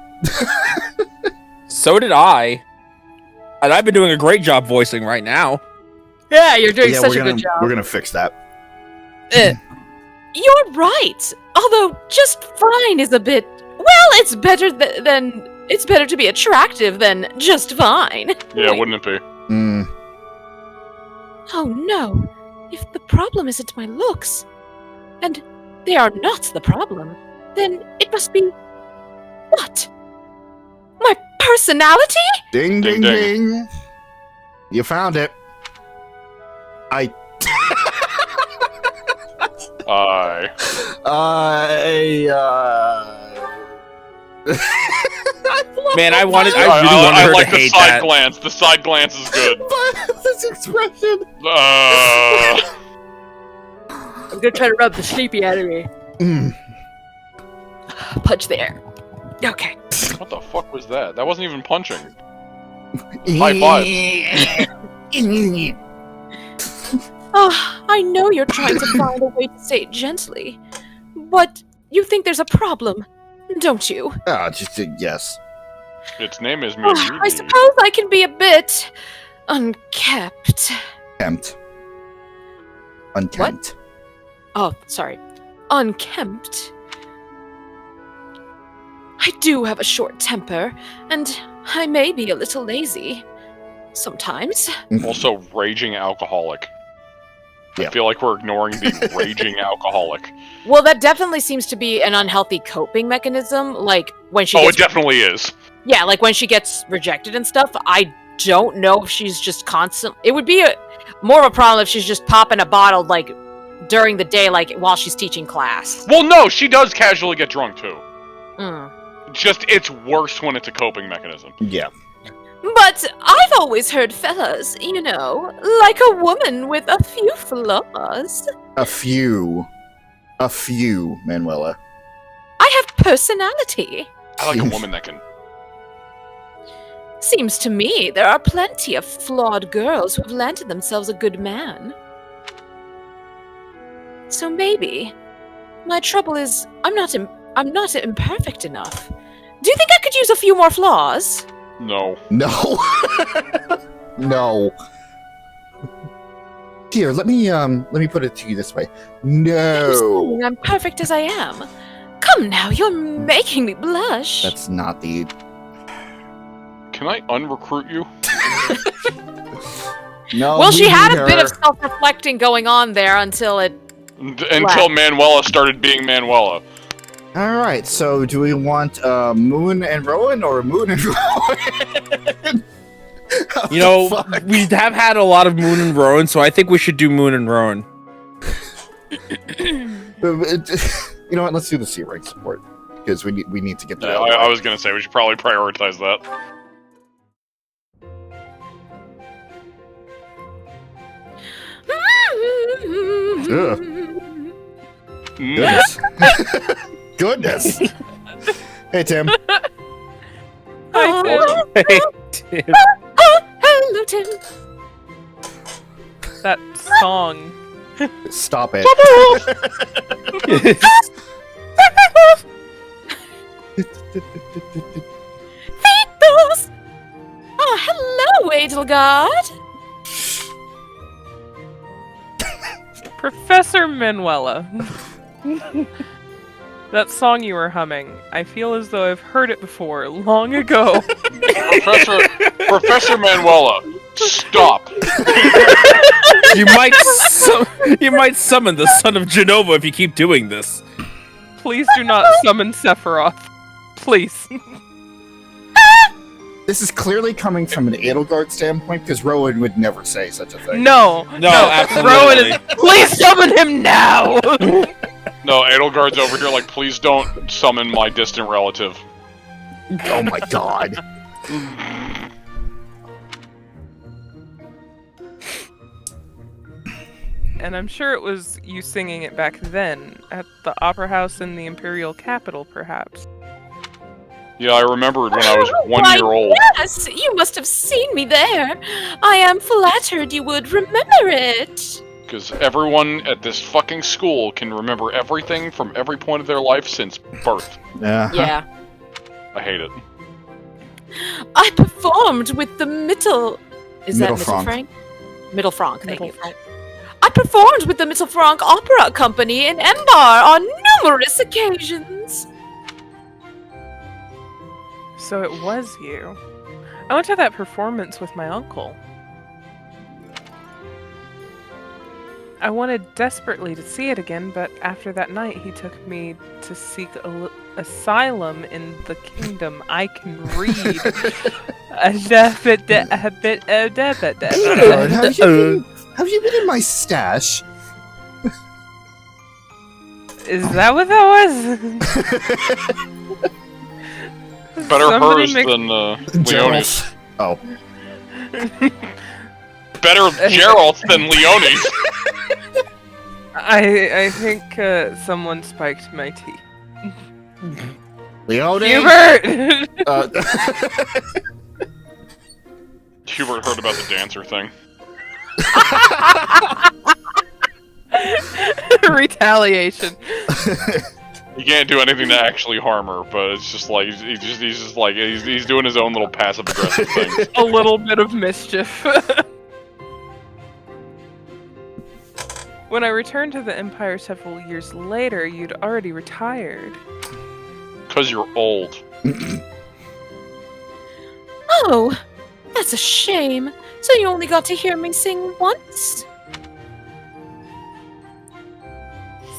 So did I. And I've been doing a great job voicing right now. Yeah, you're doing such we're a gonna, good job. We're gonna fix that. You're right. Although just fine is a bit. Well, it's better than. It's better to be attractive than just fine. Yeah, wouldn't it be? Oh no. If the problem isn't my looks, and they are not the problem, then it must be. What? My personality? Ding, ding, Ding, ding. ding. You found it. I Man, I really wanted I her like to the hate side that. glance. The side glance is good. this expression. I'm gonna try to rub the sleepy out of me. Punch the air. Okay. What the fuck was that? That wasn't even punching. High five. Oh, I know you're trying to find a way to say it gently, but you think there's a problem, don't you? Just yes. Its name is Oh, Miyuki. I suppose I can be a bit unkept. Unkempt. Unkempt. Oh, sorry. Unkempt. I do have a short temper, and I may be a little lazy. Sometimes. Also, raging alcoholic. Yeah. I feel like we're ignoring the raging alcoholic. Well, that definitely seems to be an unhealthy coping mechanism. Like, when she Oh, gets... it definitely is. Yeah, like when she gets rejected and stuff. I don't know if she's just constant... It would be more of a problem if she's just popping a bottle, during the day, while she's teaching class. Well, no, she does casually get drunk, too. Mm. It's worse when it's a coping mechanism. Yeah. But I've always heard fellas, like a woman with a few flaws. A few, Manuela. I have personality. I like a woman that can. Seems to me there are plenty of flawed girls who have landed themselves a good man. So maybe my trouble is I'm not imperfect enough. Do you think I could use a few more flaws? No. No. No. Here, let me put it to you this way. You're No. saying I'm perfect as I am. Come now, you're making me blush. That's not the. Can I unrecruit you? No. Well, she had a neither. bit of self-reflecting going on there until it. Until Manuela started being Manuela. All right. So, do we want Moon and Rowan or Moon and Rowan? You know, we have had a lot of Moon and Rowan, so I think we should do Moon and Rowan. You know what? Let's do the sea rank support because we need to get that. Yeah, I was gonna say we should probably prioritize that. Ugh. Goodness. Goodness. Hey, Tim. Hi, Tim. Hey, Tim. Oh, hello, Tim. That song. Stop it. Beatles! Oh, hello, Edelgard. Professor Manuela. That song you were humming, I feel as though I've heard it before, long ago. Professor Manuela, stop. You might summon the son of Genova if you keep doing this. Please do not summon Sephiroth. Please. This is clearly coming from an Edelgard standpoint because Rowan would never say such a thing. No, absolutely. Rowan is. Please summon him now! No, Edelgard's over here like, please don't summon my distant relative. Oh my god. And I'm sure it was you singing it back then, at the Opera House in the Imperial Capital, perhaps. Yeah, I remembered when I was one Why, year old. Yes, you must have seen me there. I am flattered you would remember it. Because everyone at this fucking school can remember everything from every point of their life since birth. Yeah. I hate it. I performed with the Is that Mittelfranc. Mittelfranc, thank you. I performed with the Mittelfranc Opera Company in Embar on numerous occasions. So it was you. I went to that performance with my uncle. I wanted desperately to see it again, but after that night he took me to seek asylum in the kingdom. I can read. Edelgard, have you been in my stash? Is that what that was? Better Somebody hers make- than Leone's. Geralt. Oh. Better Jeralt than Leone's. I think someone spiked my teeth. Leone? Hubert! Hubert heard about the dancer thing. Retaliation. He can't do anything to actually harm her, but it's just like he's doing his own little passive aggressive thing. A little bit of mischief. When I returned to the Empire several years later, you'd already retired. Cause you're old. Oh, that's a shame. So you only got to hear me sing once?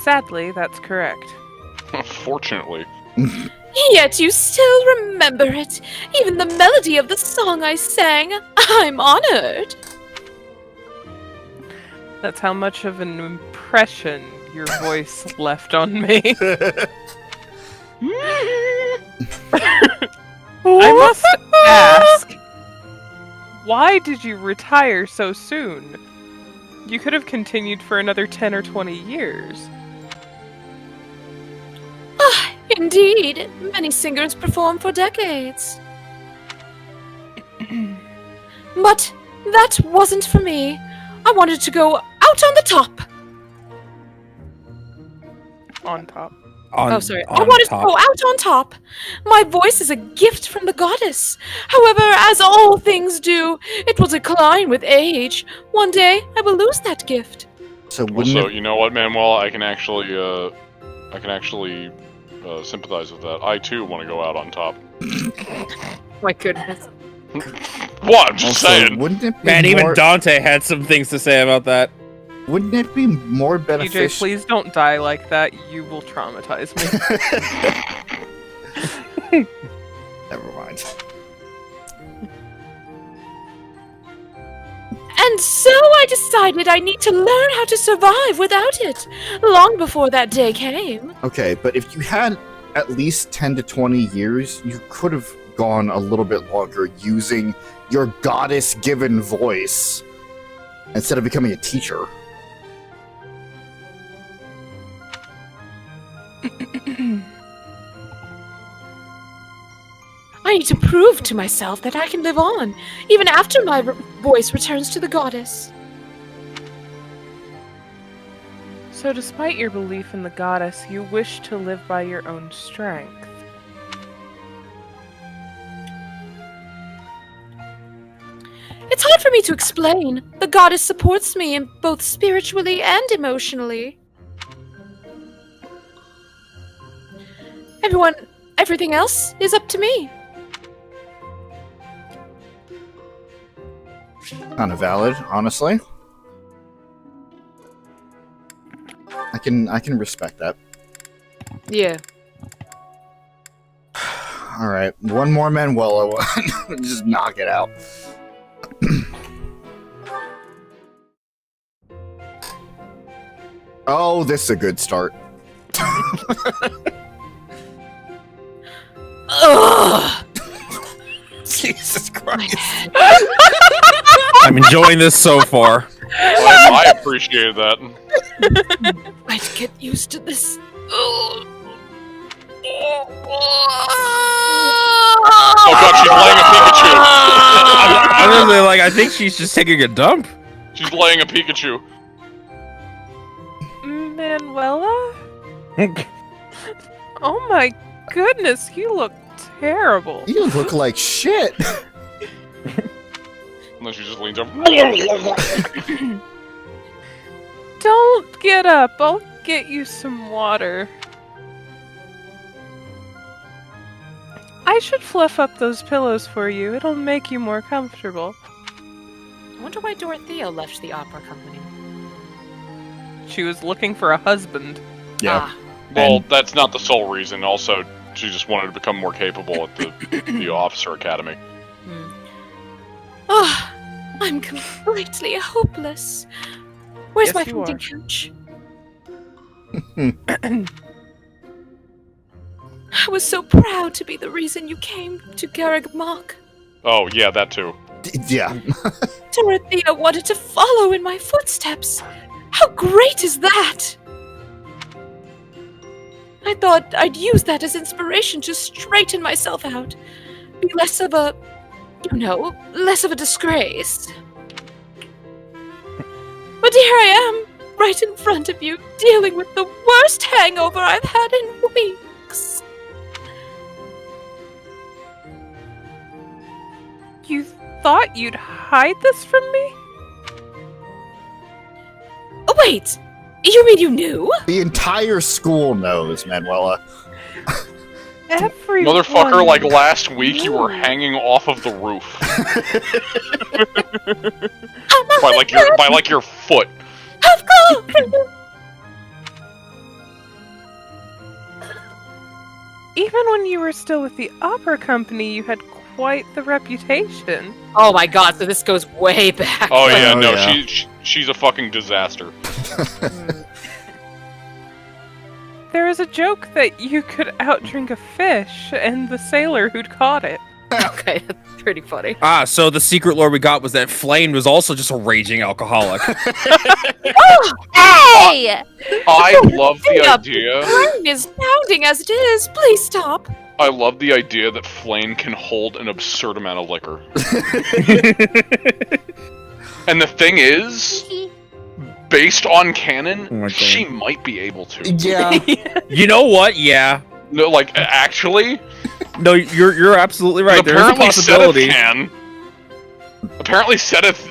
Sadly, that's correct. Fortunately. Yet you still remember it. Even the melody of the song I sang. I'm honored. That's how much of an impression your voice left on me. I must ask, Why did you retire so soon? You could have continued for another 10 or 20 years. Ah, indeed. Many singers perform for decades. But that wasn't for me. I wanted to go out on the top. On top. I wanted to go out on top. My voice is a gift from the goddess. However, as all things do, it will decline with age. One day, I will lose that gift. So Also, you know what, Manuel? I can actually sympathize with that. I too want to go out on top. My goodness. What? I'm just saying. Wouldn't it be Man, more, even Dante had some things to say about that. Wouldn't it be more PJ, beneficial? please don't die like that. You will traumatize me. Never mind. And so I decided I need to learn how to survive without it, long before that day came. Okay, but if you had at least 10 to 20 years, you could have gone a little bit longer using your goddess-given voice instead of becoming a teacher. I need to prove to myself that I can live on, even after my voice returns to the goddess. So despite your belief in the goddess, you wish to live by your own strength. It's hard for me to explain. The goddess supports me in both spiritually and emotionally. Everything else is up to me. Kind of valid, honestly. I can respect that. Yeah. All right, one more Manuela one. Just knock it out. Oh, this is a good start. Ugh! Jesus Christ. I'm enjoying this so far. I appreciated that. I'd get used to this. Oh god, she's laying a Pikachu! Honestly, like, I think she's just taking a dump. She's laying a Pikachu. Manuela? Oh my goodness, you look terrible. You look like shit. And then she just leans over. Don't get up, I'll get you some water. I should fluff up those pillows for you, it'll make you more comfortable. I wonder why Dorothea left the opera company. She was looking for a husband. Yeah. Well, that's not the sole reason. Also, she just wanted to become more capable at the officer academy. Oh, I'm completely hopeless. Where's Yes, my you folding are. couch? I was so proud to be the reason you came to Garreg Mach. Oh, yeah, that too. Yeah. Dorothea wanted to follow in my footsteps. How great is that? I thought I'd use that as inspiration to straighten myself out. Be less of a, less of a disgrace. But here I am, right in front of you, dealing with the worst hangover I've had in weeks. You thought you'd hide this from me? Oh, wait! You mean you knew? The entire school knows, Manuela. Everyone. Motherfucker, like last week you were hanging off of the roof. by like your foot. Of course! Even when you were still with the opera company, you had quite the reputation. Oh my god, so this goes way back. Oh yeah, Oh, no, yeah. she's a fucking disaster. There is a joke that you could outdrink a fish, and the sailor who'd caught it. Okay, that's pretty funny. So the secret lore we got was that Flame was also just a raging alcoholic. Hey! I love the The idea. brain is pounding as it is. Please stop. I love the idea that Flame can hold an absurd amount of liquor. And the thing is, based on canon, Oh my God. she might be able to. Yeah. You know what? Yeah. No, like actually, No, you're absolutely right. There is a apparently possibility. Seth can. Apparently Seth,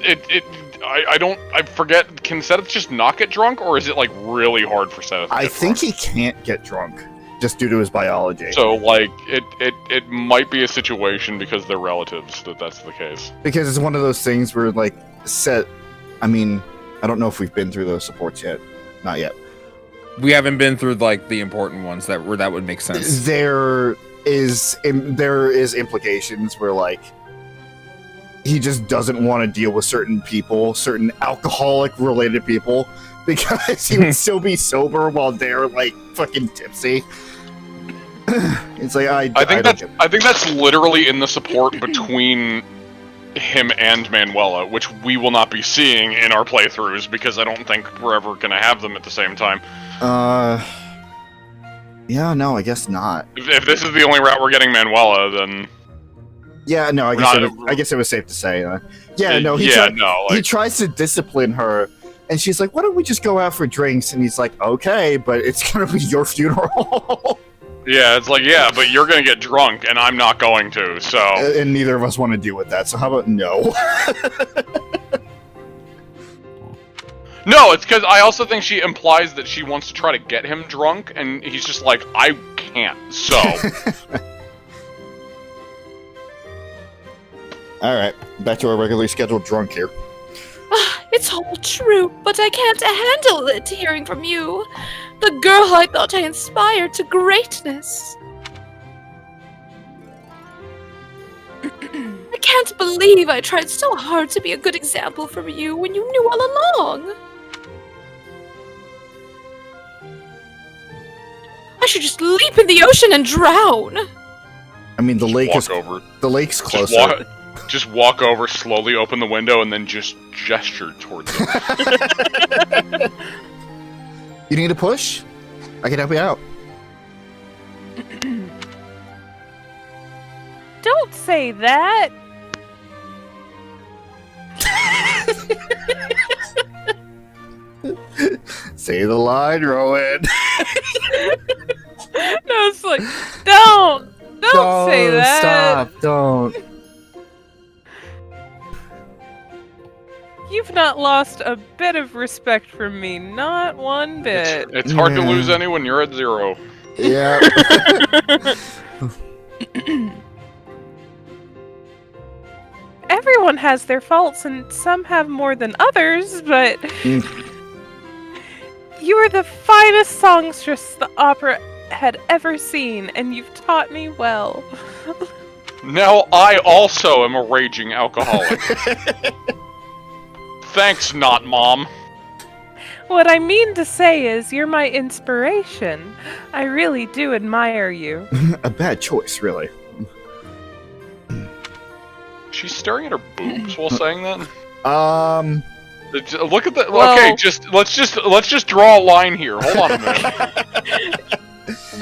I forget. Can Seth just not get drunk, or is it like really hard for Seth? I think he can't get drunk just due to his biology. So like it might be a situation because they're relatives that's the case. Because it's one of those things where like Seth. I mean, I don't know if we've been through those supports yet. Not yet. We haven't been through like the important ones that would make sense. There is implications where like he just doesn't want to deal with certain people, certain alcoholic related people, because he would still be sober while they're like fucking tipsy. It's like I think that's literally in the support between him and Manuela, which we will not be seeing in our playthroughs because I don't think we're ever gonna have them at the same time. Yeah, no, I guess not. If this is the only route we're getting Manuela, then Yeah, no, I guess it was safe to say. He tries to discipline her, and she's like, "Why don't we just go out for drinks?" And he's like, "Okay, but it's gonna be your funeral." yeah, it's like, yeah, but you're gonna get drunk, and I'm not going to, so... And neither of us want to deal with that, so how about no? No, it's because I also think she implies that she wants to try to get him drunk, and he's just like, I can't, so... Alright, back to our regularly scheduled drunk here. It's all true, but I can't handle it hearing from you. The girl I thought I inspired to greatness. I can't believe I tried so hard to be a good example for you when you knew all along. I should just leap in the ocean and drown. I mean, the lake's closer. Just walk over, slowly open the window, and then just gesture towards it. You need a push? I can help you out. Don't say that. Say the line, Rowan. No, it's like, don't say that. Stop, don't. You've not lost a bit of respect for me, not one bit. It's hard to lose any when you're at 0. Yeah. Everyone has their faults, and some have more than others, but you are the finest songstress the opera had ever seen, and you've taught me well. Now I also am a raging alcoholic. Thanks, not Mom. What I mean to say is, you're my inspiration. I really do admire you. A bad choice, really. She's staring at her boobs while saying that. Look at the. Well, okay, let's just draw a line here. Hold on a minute.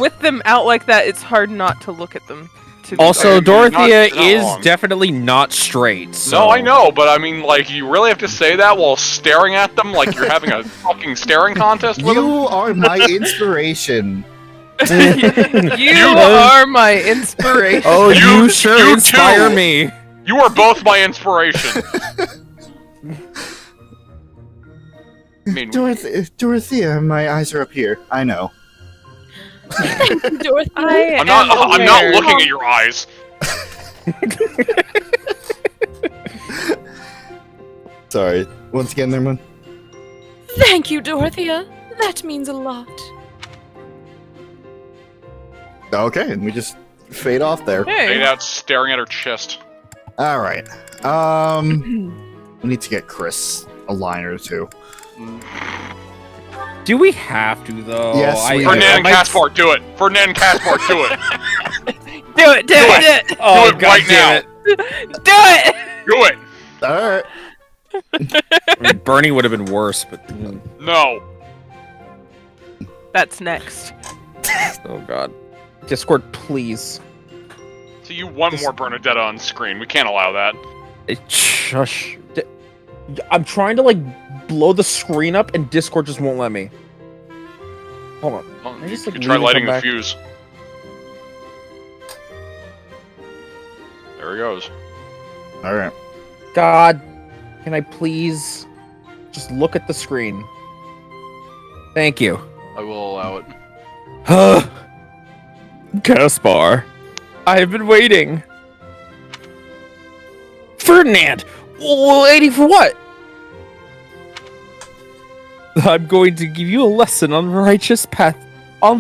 With them out like that, it's hard not to look at them. Also, Dorothea you're not is wrong. definitely not straight. So. No, I know, but I mean, like, you really have to say that while staring at them like you're having a fucking staring contest with them? You are my inspiration. You are my inspiration. Oh, you sure you inspire too. me. You are both my inspiration. I mean, Dorothea, my eyes are up here. I know. Dorothy. I'm not looking at your eyes. Sorry. Once again, Nerman. Thank you, Dorothea. That means a lot. Okay, and we just fade off there. Fade Hey. out staring at her chest. All right. We need to get Chris a line or two. Do we have to though? Yes, we do. Ferdinand and Caspar, do it. Ferdinand and Caspar, do it. Do Do it. Do it. Oh, Do it right now. Do it. Do it. All right. I mean, Bernie would have been worse, but No. That's next. oh god. Discord, please. So you one more Bernadetta on screen. We can't allow that. Shush. I'm trying to like blow the screen up, and Discord just won't let me. Hold on. Well, I just, you like, could try leave and lighting come the back. fuse. There he goes. All right. God, can I please just look at the screen? Thank you. I will allow it. Caspar, I have been waiting. Ferdinand, waiting for what? I'm going to give you a lesson on the righteous path, of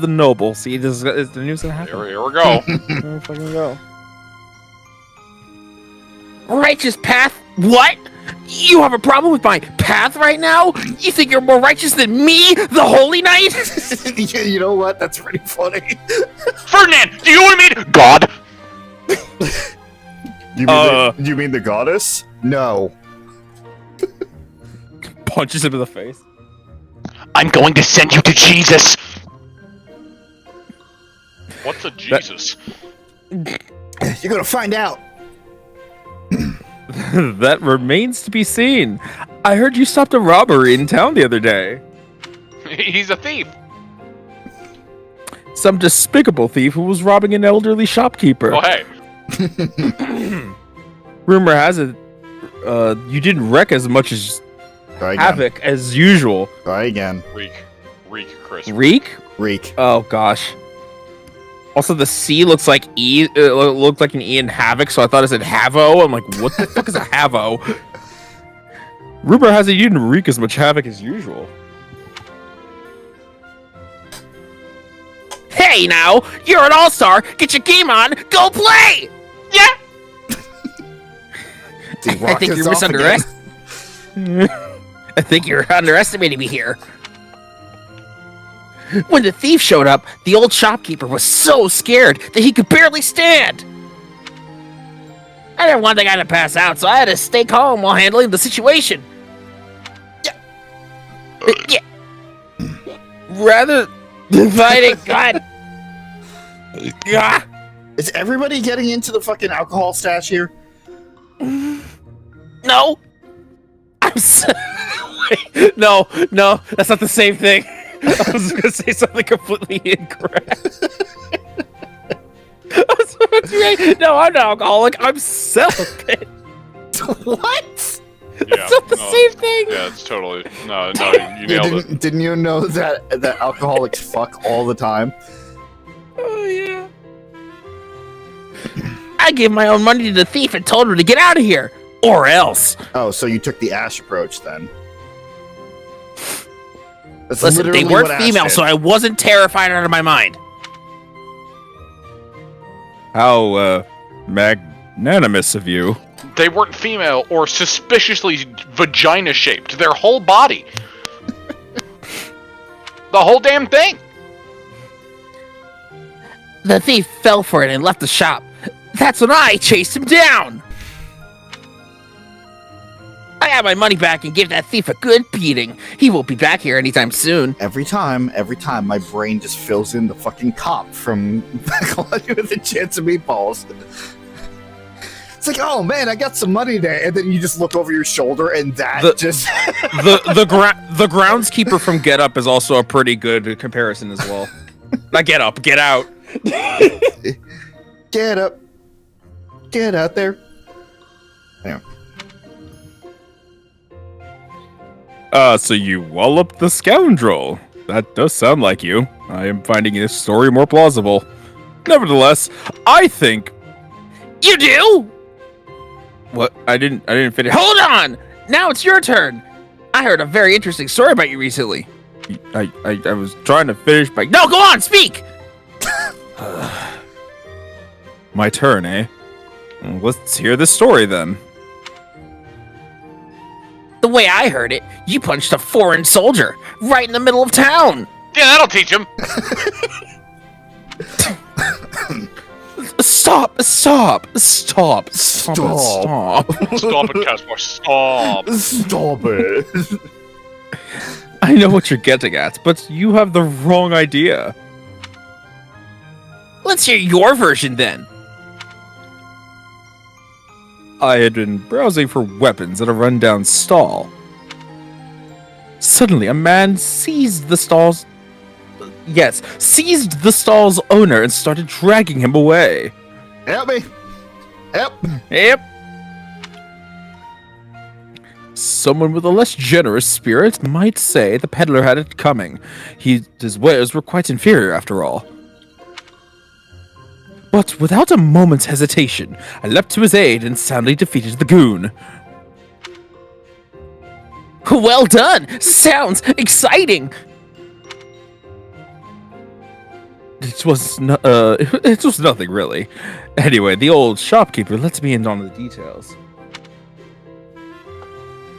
the noble. See, this is the news that happened. Here we go. Here fucking go. Righteous path? What? You have a problem with my path right now? You think you're more righteous than me, the Holy Knight? You know what? That's pretty funny. Ferdinand, do you want me to... God! You mean the goddess? No. Punches him in the face. I'm going to send you to Jesus! What's a Jesus? You're gonna find out. That remains to be seen. I heard you stopped a robbery in town the other day. He's a thief. Some despicable thief who was robbing an elderly shopkeeper. Oh, hey. Rumor has it, you didn't wreck as much as Try again. havoc as usual. Try again. Reek, Chris. Reek? Reek. Oh gosh. Also, the C looks like E. Looked like an E in havoc, so I thought it said Havo. I'm like, what the fuck is a Havo? Rumor has it you didn't wreak as much havoc as usual. Hey now, you're an all-star. Get your game on. Go play. Yeah. I think you're misunderestimating. I think you're underestimating me here. When the thief showed up, the old shopkeeper was so scared that he could barely stand. I didn't want the guy to pass out, so I had to stay calm while handling the situation. Yeah. Rather than fighting, God. Yeah. Is everybody getting into the fucking alcohol stash here? No. I'm so... Wait, no, that's not the same thing. I was gonna say something completely incorrect. No, I'm not alcoholic. I'm celibate. What? Yeah, It's not the same thing. Yeah, it's totally... No, you nailed it. Didn't you know that alcoholics fuck all the time? Oh yeah. I gave my own money to the thief and told him to get out of here, or else. Oh, so you took the Ash approach then? That's Listen, they literally weren't what Ash female, did. so I wasn't terrified out of my mind. How magnanimous of you. They weren't female or suspiciously vagina-shaped. Their whole body. The whole damn thing. The thief fell for it and left the shop. That's when I chased him down. I got my money back and gave that thief a good beating. He won't be back here anytime soon. Every time, my brain just fills in the fucking cop from with the chance of meatballs. It's like, oh man, I got some money there, and then you just look over your shoulder, and that just the groundskeeper from Get Up is also a pretty good comparison as well. Not Get Up, Get Out. Get up, get out there. So you walloped the scoundrel. That does sound like you. I am finding this story more plausible. Nevertheless, I think... You do? What? I didn't finish. Hold on! Now it's your turn! I heard a very interesting story about you recently. I was trying to finish by... No, go on, speak! My turn, eh? Well, let's hear this story then. The way I heard it, you punched a foreign soldier right in the middle of town. Yeah, that'll teach him. Stop! Stop! Stop! Stop. Stop it, Caspar. Stop. Stop it. I know what you're getting at, but you have the wrong idea. Let's hear your version then. I had been browsing for weapons at a rundown stall. Suddenly, a man seized the stall's owner and started dragging him away. Help me. Help. Yep. Someone with a less generous spirit might say the peddler had it coming. His wares were quite inferior, after all. But without a moment's hesitation, I leapt to his aid and soundly defeated the goon. Well done! Sounds exciting! It was nothing really. Anyway, the old shopkeeper lets me in on the details.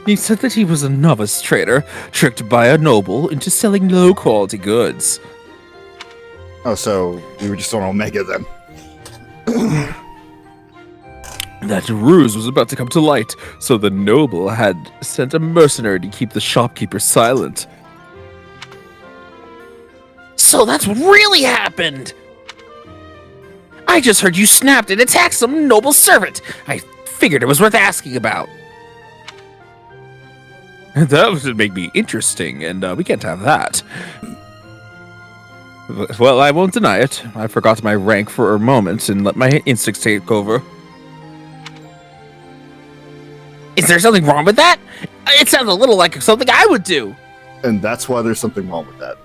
He said that he was a novice trader, tricked by a noble into selling low-quality goods. Oh, so we were just on Omega then. That ruse was about to come to light, so the noble had sent a mercenary to keep the shopkeeper silent. So that's what really happened! I just heard you snapped and attacked some noble servant. I figured it was worth asking about. That would make me interesting, and we can't have that. Well, I won't deny it. I forgot my rank for a moment and let my instincts take over. Is there something wrong with that? It sounds a little like something I would do. And that's why there's something wrong with that.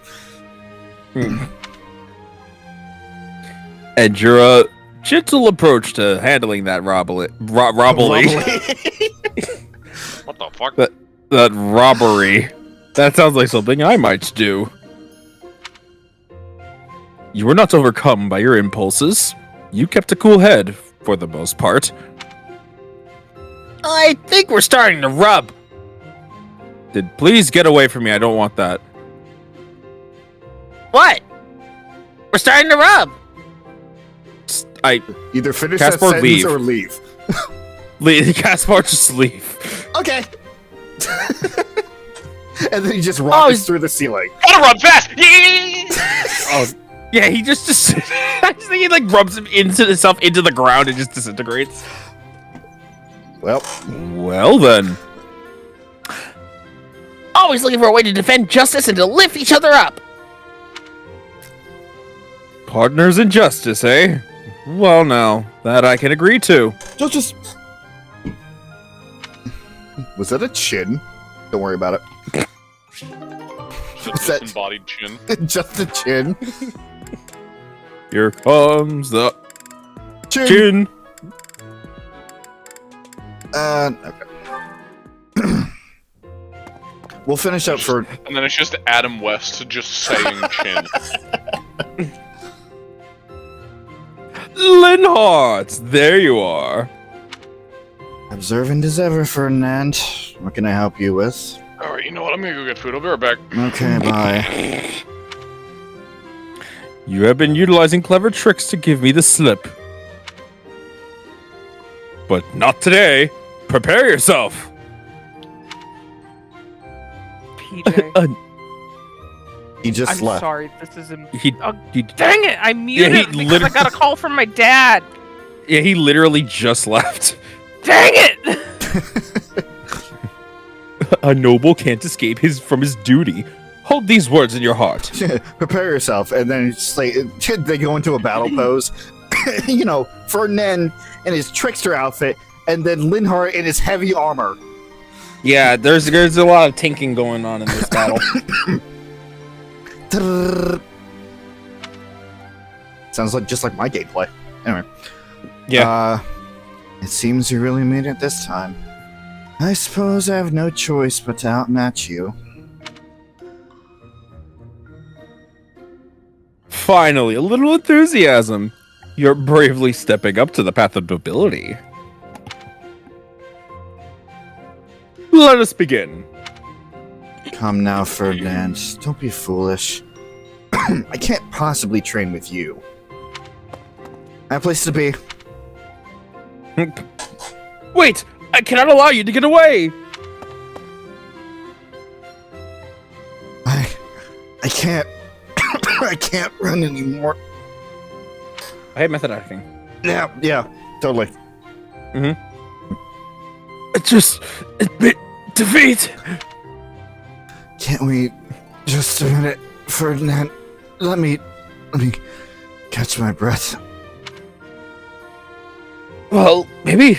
And your gentle approach to handling that robbery. What the fuck? That robbery. That sounds like something I might do. You were not overcome by your impulses. You kept a cool head, for the most part. I think we're starting to rub. Please get away from me, I don't want that. What? We're starting to rub. Either finish Caspar, that sentence or leave. Caspar, just leave. Okay. And then he just rockets through the ceiling. Gotta run fast! Yeah, he just I just think he like rubs himself into the ground and just disintegrates. Well then. Always looking for a way to defend justice and to lift each other up. Partners in justice, eh? Well now, that I can agree to. Just... Was that a chin? Don't worry about it. Was that Embodied chin. just a chin? Here comes the Chin. chin. Okay. We'll finish up for... And then it's just Adam West just saying chin. Linhardt, there you are. Observant as ever, Ferdinand. What can I help you with? Alright, you know what? I'm gonna go get food. I'll be right back. Okay, bye. You have been utilizing clever tricks to give me the slip. But not today. Prepare yourself. PJ. He just I'm left. sorry, this is He dang it! I muted he it because I got a call from my dad. Yeah, he literally just left. Dang it! A noble can't escape from his duty. Hold these words in your heart. Prepare yourself, and then it's just like they go into a battle pose. You know, Ferdinand in his trickster outfit, and then Linhardt in his heavy armor. Yeah, there's a lot of tinking going on in this battle. Sounds like just like my gameplay. Anyway. Yeah. It seems you really made it this time. I suppose I have no choice but to outmatch you. Finally, a little enthusiasm. You're bravely stepping up to the path of nobility. Let us begin. Come now, Ferdinand. Don't be foolish. I can't possibly train with you. I have a place to be. Wait! I cannot allow you to get away! I can't. I can't run anymore. I hate method acting. Yeah, totally. Just admit defeat! Can't we just a minute, Ferdinand? Let me catch my breath. Well, maybe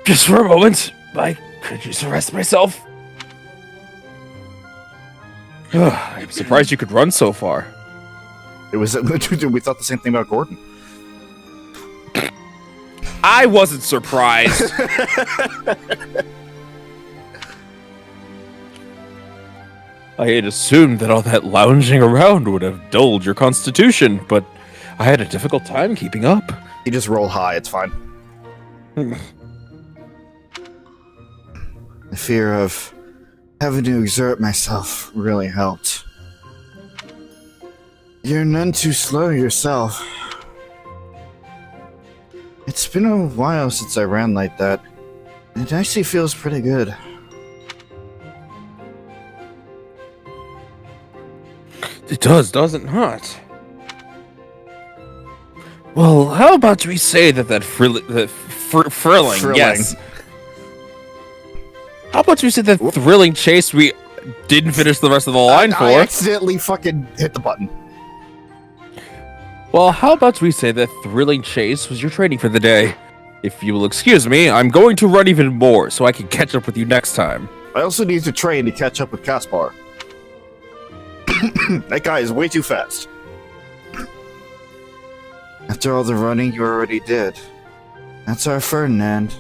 just for a moment, I could use to rest myself. I'm surprised you could run so far. It was we thought the same thing about Gordon. I wasn't surprised. I had assumed that all that lounging around would have dulled your constitution, but I had a difficult time keeping up. You just roll high, it's fine. The fear of having to exert myself really helped. You're none too slow yourself. It's been a while since I ran like that. It actually feels pretty good. It does it not? Well, how about we say that thrilling, yes. How about we say that thrilling chase we didn't finish the rest of the line for? I accidentally fucking hit the button. Well, how about we say that thrilling chase was your training for the day? If you will excuse me, I'm going to run even more so I can catch up with you next time. I also need to train to catch up with Kaspar. That guy is way too fast. After all the running you already did. That's our Ferdinand.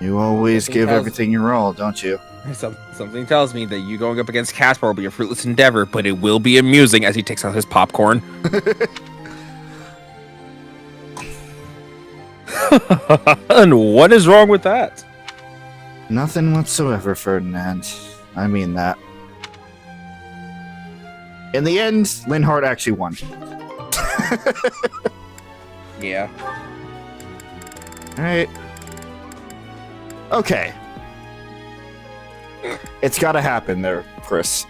You always give everything your all, don't you? Something tells me that you going up against Caspar will be a fruitless endeavor, but it will be amusing as he takes out his popcorn. And what is wrong with that? Nothing whatsoever, Ferdinand. I mean that. In the end, Linhardt actually won. Yeah. Alright. Okay. It's gotta happen there, Chris.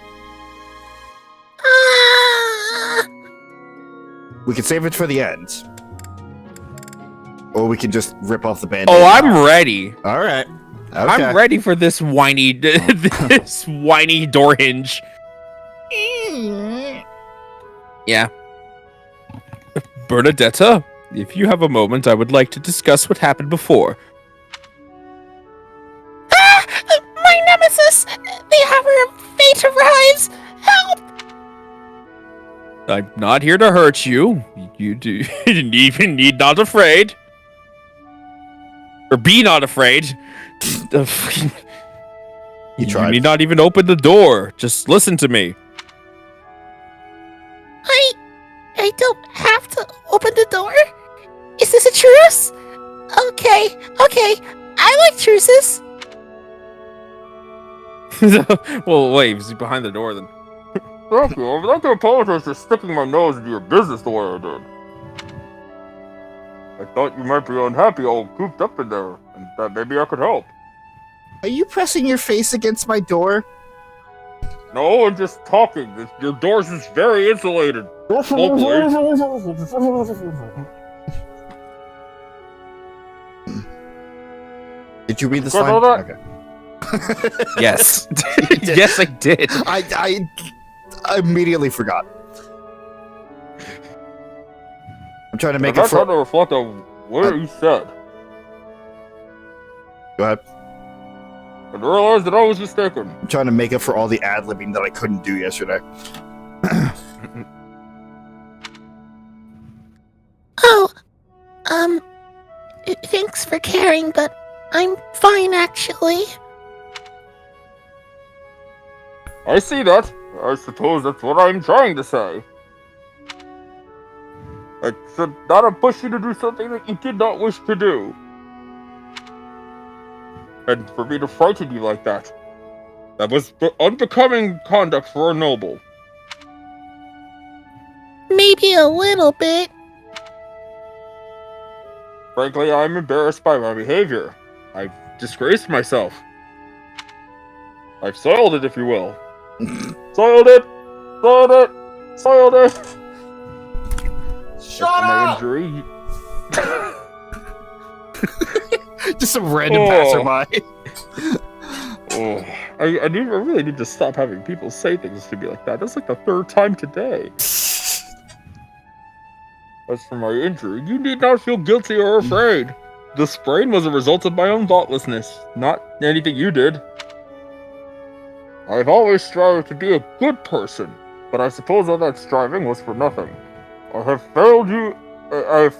We can save it for the end. Or we can just rip off the band-aid. Oh, I'm ready. Alright. Okay. I'm ready for this whiny door hinge. Yeah. Bernadetta, if you have a moment, I would like to discuss what happened before. My nemesis! The hour of fate arrives! Help! I'm not here to hurt you. You even need not afraid. Or be not afraid. You tried. You need not even open the door. Just listen to me. I don't have to open the door? Is this a truce? Okay. I like truces. Well, wait, is he behind the door then? Thank you. I would like to apologize for sticking my nose into your business the way I did. I thought you might be unhappy all cooped up in there, and that maybe I could help. Are you pressing your face against my door? No, I'm just talking. Your doors is very insulated. Hopefully. Did you read this Got line? all that? Okay. Yes. Yes, I did. I immediately forgot. I'm trying to make it I'm trying to reflect on what you said. Go ahead. And realized that I was mistaken. I'm trying to make up for all the ad-libbing that I couldn't do yesterday. Thanks for caring, but I'm fine actually. I see that. I suppose that's what I'm trying to say. I should not have pushed you to do something that you did not wish to do. And for me to frighten you like that. That was unbecoming conduct for a noble. Maybe a little bit. frankly, I'm embarrassed by my behavior. I've disgraced myself. I've soiled it, if you will. Soiled it! Soiled it! Soiled it! Shut my up! injury. Just some random Oh. passerby. Oh, I really need to stop having people say things to me like that. That's like the third time today. As for my injury, you need not feel guilty or afraid. The sprain was a result of my own thoughtlessness, not anything you did. I've always strived to be a good person, but I suppose all that striving was for nothing. I have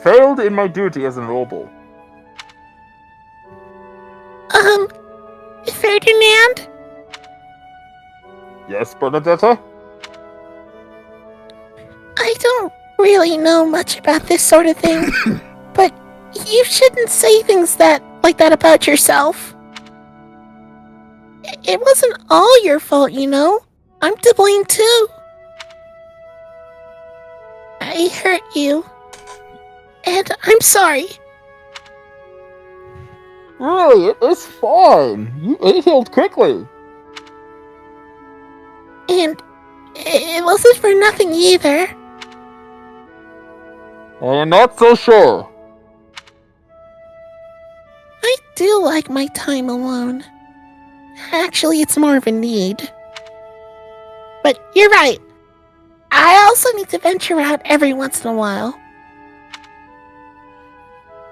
failed in my duty as a noble. Ferdinand? Yes, Bernadetta? I don't really know much about this sort of thing, but you shouldn't say things like that about yourself. It wasn't all your fault, you know? I'm to blame too. I hurt you. And I'm sorry. Really, it's fine. It healed quickly. And it wasn't for nothing either. I'm not so sure. I do like my time alone. Actually, it's more of a need. But you're right. I also need to venture out every once in a while.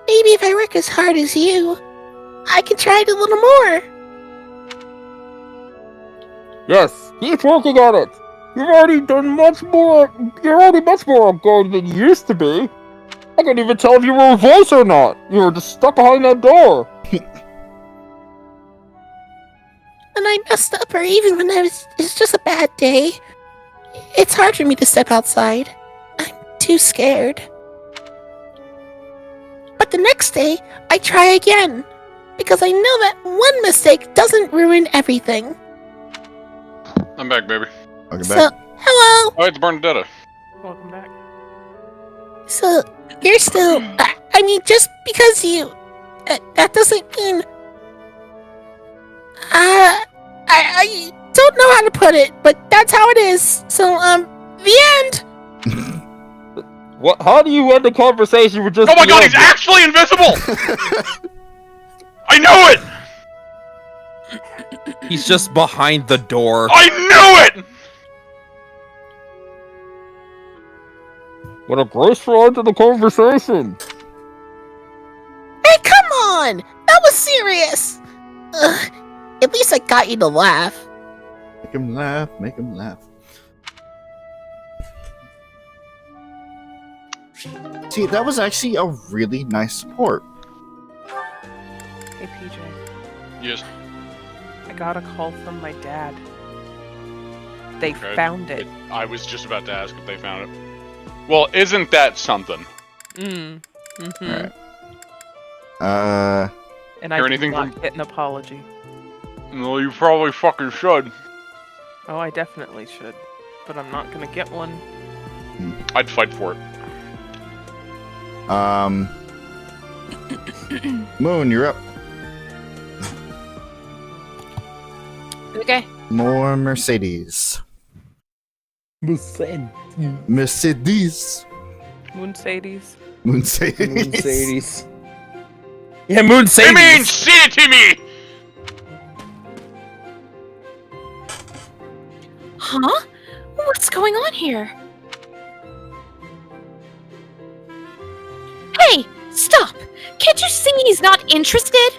Maybe if I work as hard as you, I can try it a little more. Yes, keep working on it. You're already much more outgoing than you used to be. I couldn't even tell if you were a voice or not. You were just stuck behind that door. When I messed up, or even when it's just a bad day, it's hard for me to step outside. I'm too scared. But the next day, I try again, because I know that one mistake doesn't ruin everything. I'm back, baby. Welcome So, back. hello! Oh, it's Bernadetta. Welcome back. So, you're still... I mean, just because you... that doesn't mean... I don't know how to put it, but that's how it is. So, the end! What? How do you end a conversation with just... Oh my god, he's actually invisible! I knew it! He's just behind the door. I knew it! What a graceful end to the conversation. Hey, come on! That was serious! Ugh, at least I got you to laugh. Make him laugh, make him laugh. See, that was actually a really nice support. Hey, PJ. Yes. I got a call from my dad. They Okay. found it. I was just about to ask if they found it. Well, isn't that something? Mm-hmm. Alright. And I Hear did anything not from- get an apology. Well, you probably fucking should. Oh, I definitely should. But I'm not gonna get one. I'd fight for it. Moon, you're up. Okay. More Mercedes. Mercedes. Moonsadies. Mercedes. Yeah, Moon I mean, send it to me! Huh? What's going on here? Hey, stop! Can't you see he's not interested?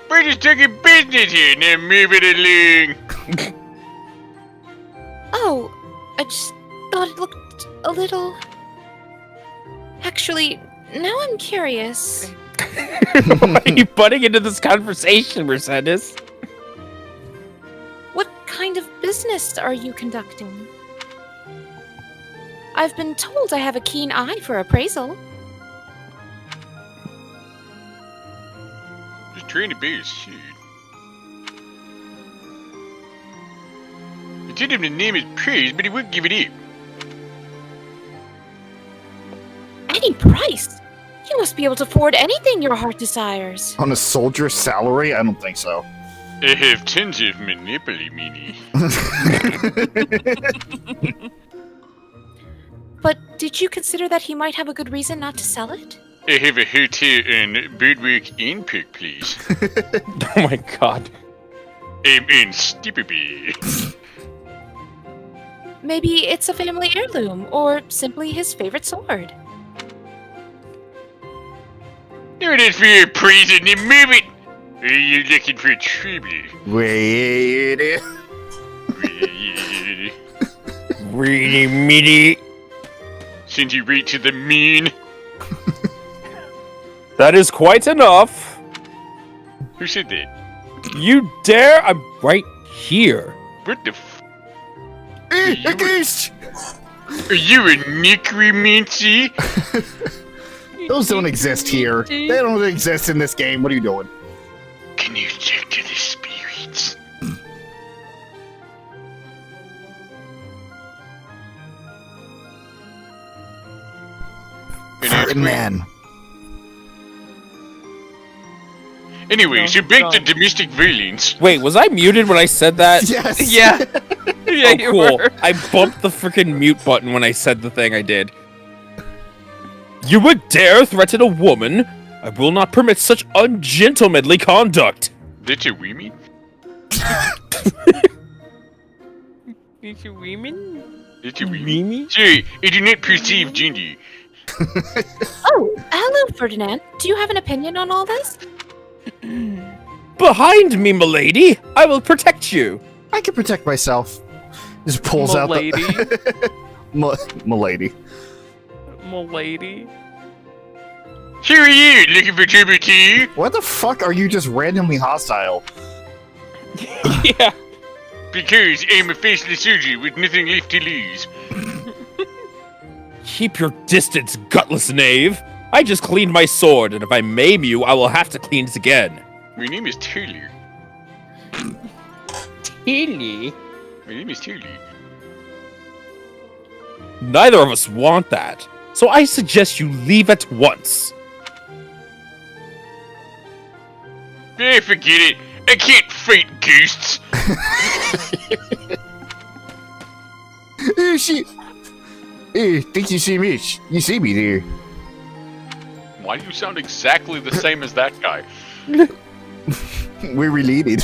We're just talking business here, now move it along. Oh, I just thought it looked a little... Actually, now I'm curious. Why are you butting into this conversation, Mercedes? What kind of business are you conducting? I've been told I have a keen eye for appraisal. Just trying to be a shit. You told him the name is praise, but he wouldn't give it up. mighty price. You must be able to afford anything your heart desires. On a soldier's salary? I don't think so. I have tons of Monopoly money. But did you consider that he might have a good reason not to sell it? I have a hotel in Birdwick Inn Park, please. Oh my god. I'm in Stipperby. Maybe it's a family heirloom, or simply his favorite sword. No, that's for a prison and move it! Are you looking for trouble? Wait. Really meaty. Send you right to the mean. That is quite enough. Who said that? You dare? I'm right here. What the f... A goose! Are you a necromancy? Those don't exist here. They don't exist in this game. What are you doing? Can you talk to the spirits? Man. Anyway, so back to domestic violence. Wait, was I muted when I said that? Yes. Yeah. Yeah, Oh, you cool. were. I bumped the freaking mute button when I said the thing I did. You would dare threaten a woman? I will not permit such ungentlemanly conduct. That's a women? Did you women? That's a women? Mimi? Sorry, I do not perceive gender. Oh, hello, Ferdinand. Do you have an opinion on all this? Behind me, milady! I will protect you! I can protect myself. Just pulls out the... Milady. Milady. Here are you, looking for trouble too? What the fuck are you just randomly hostile? Yeah. Because I'm a faceless soldier with nothing left to lose. Keep your distance, gutless knave! I just cleaned my sword, and if I maim you, I will have to clean it again. My name is Taylor. Tilly? My name is Taylor. Neither of us want that, so I suggest you leave at once. Forget it. I can't fight ghosts. She... think you see me. You see me there. Why do you sound exactly the same as that guy? We're related.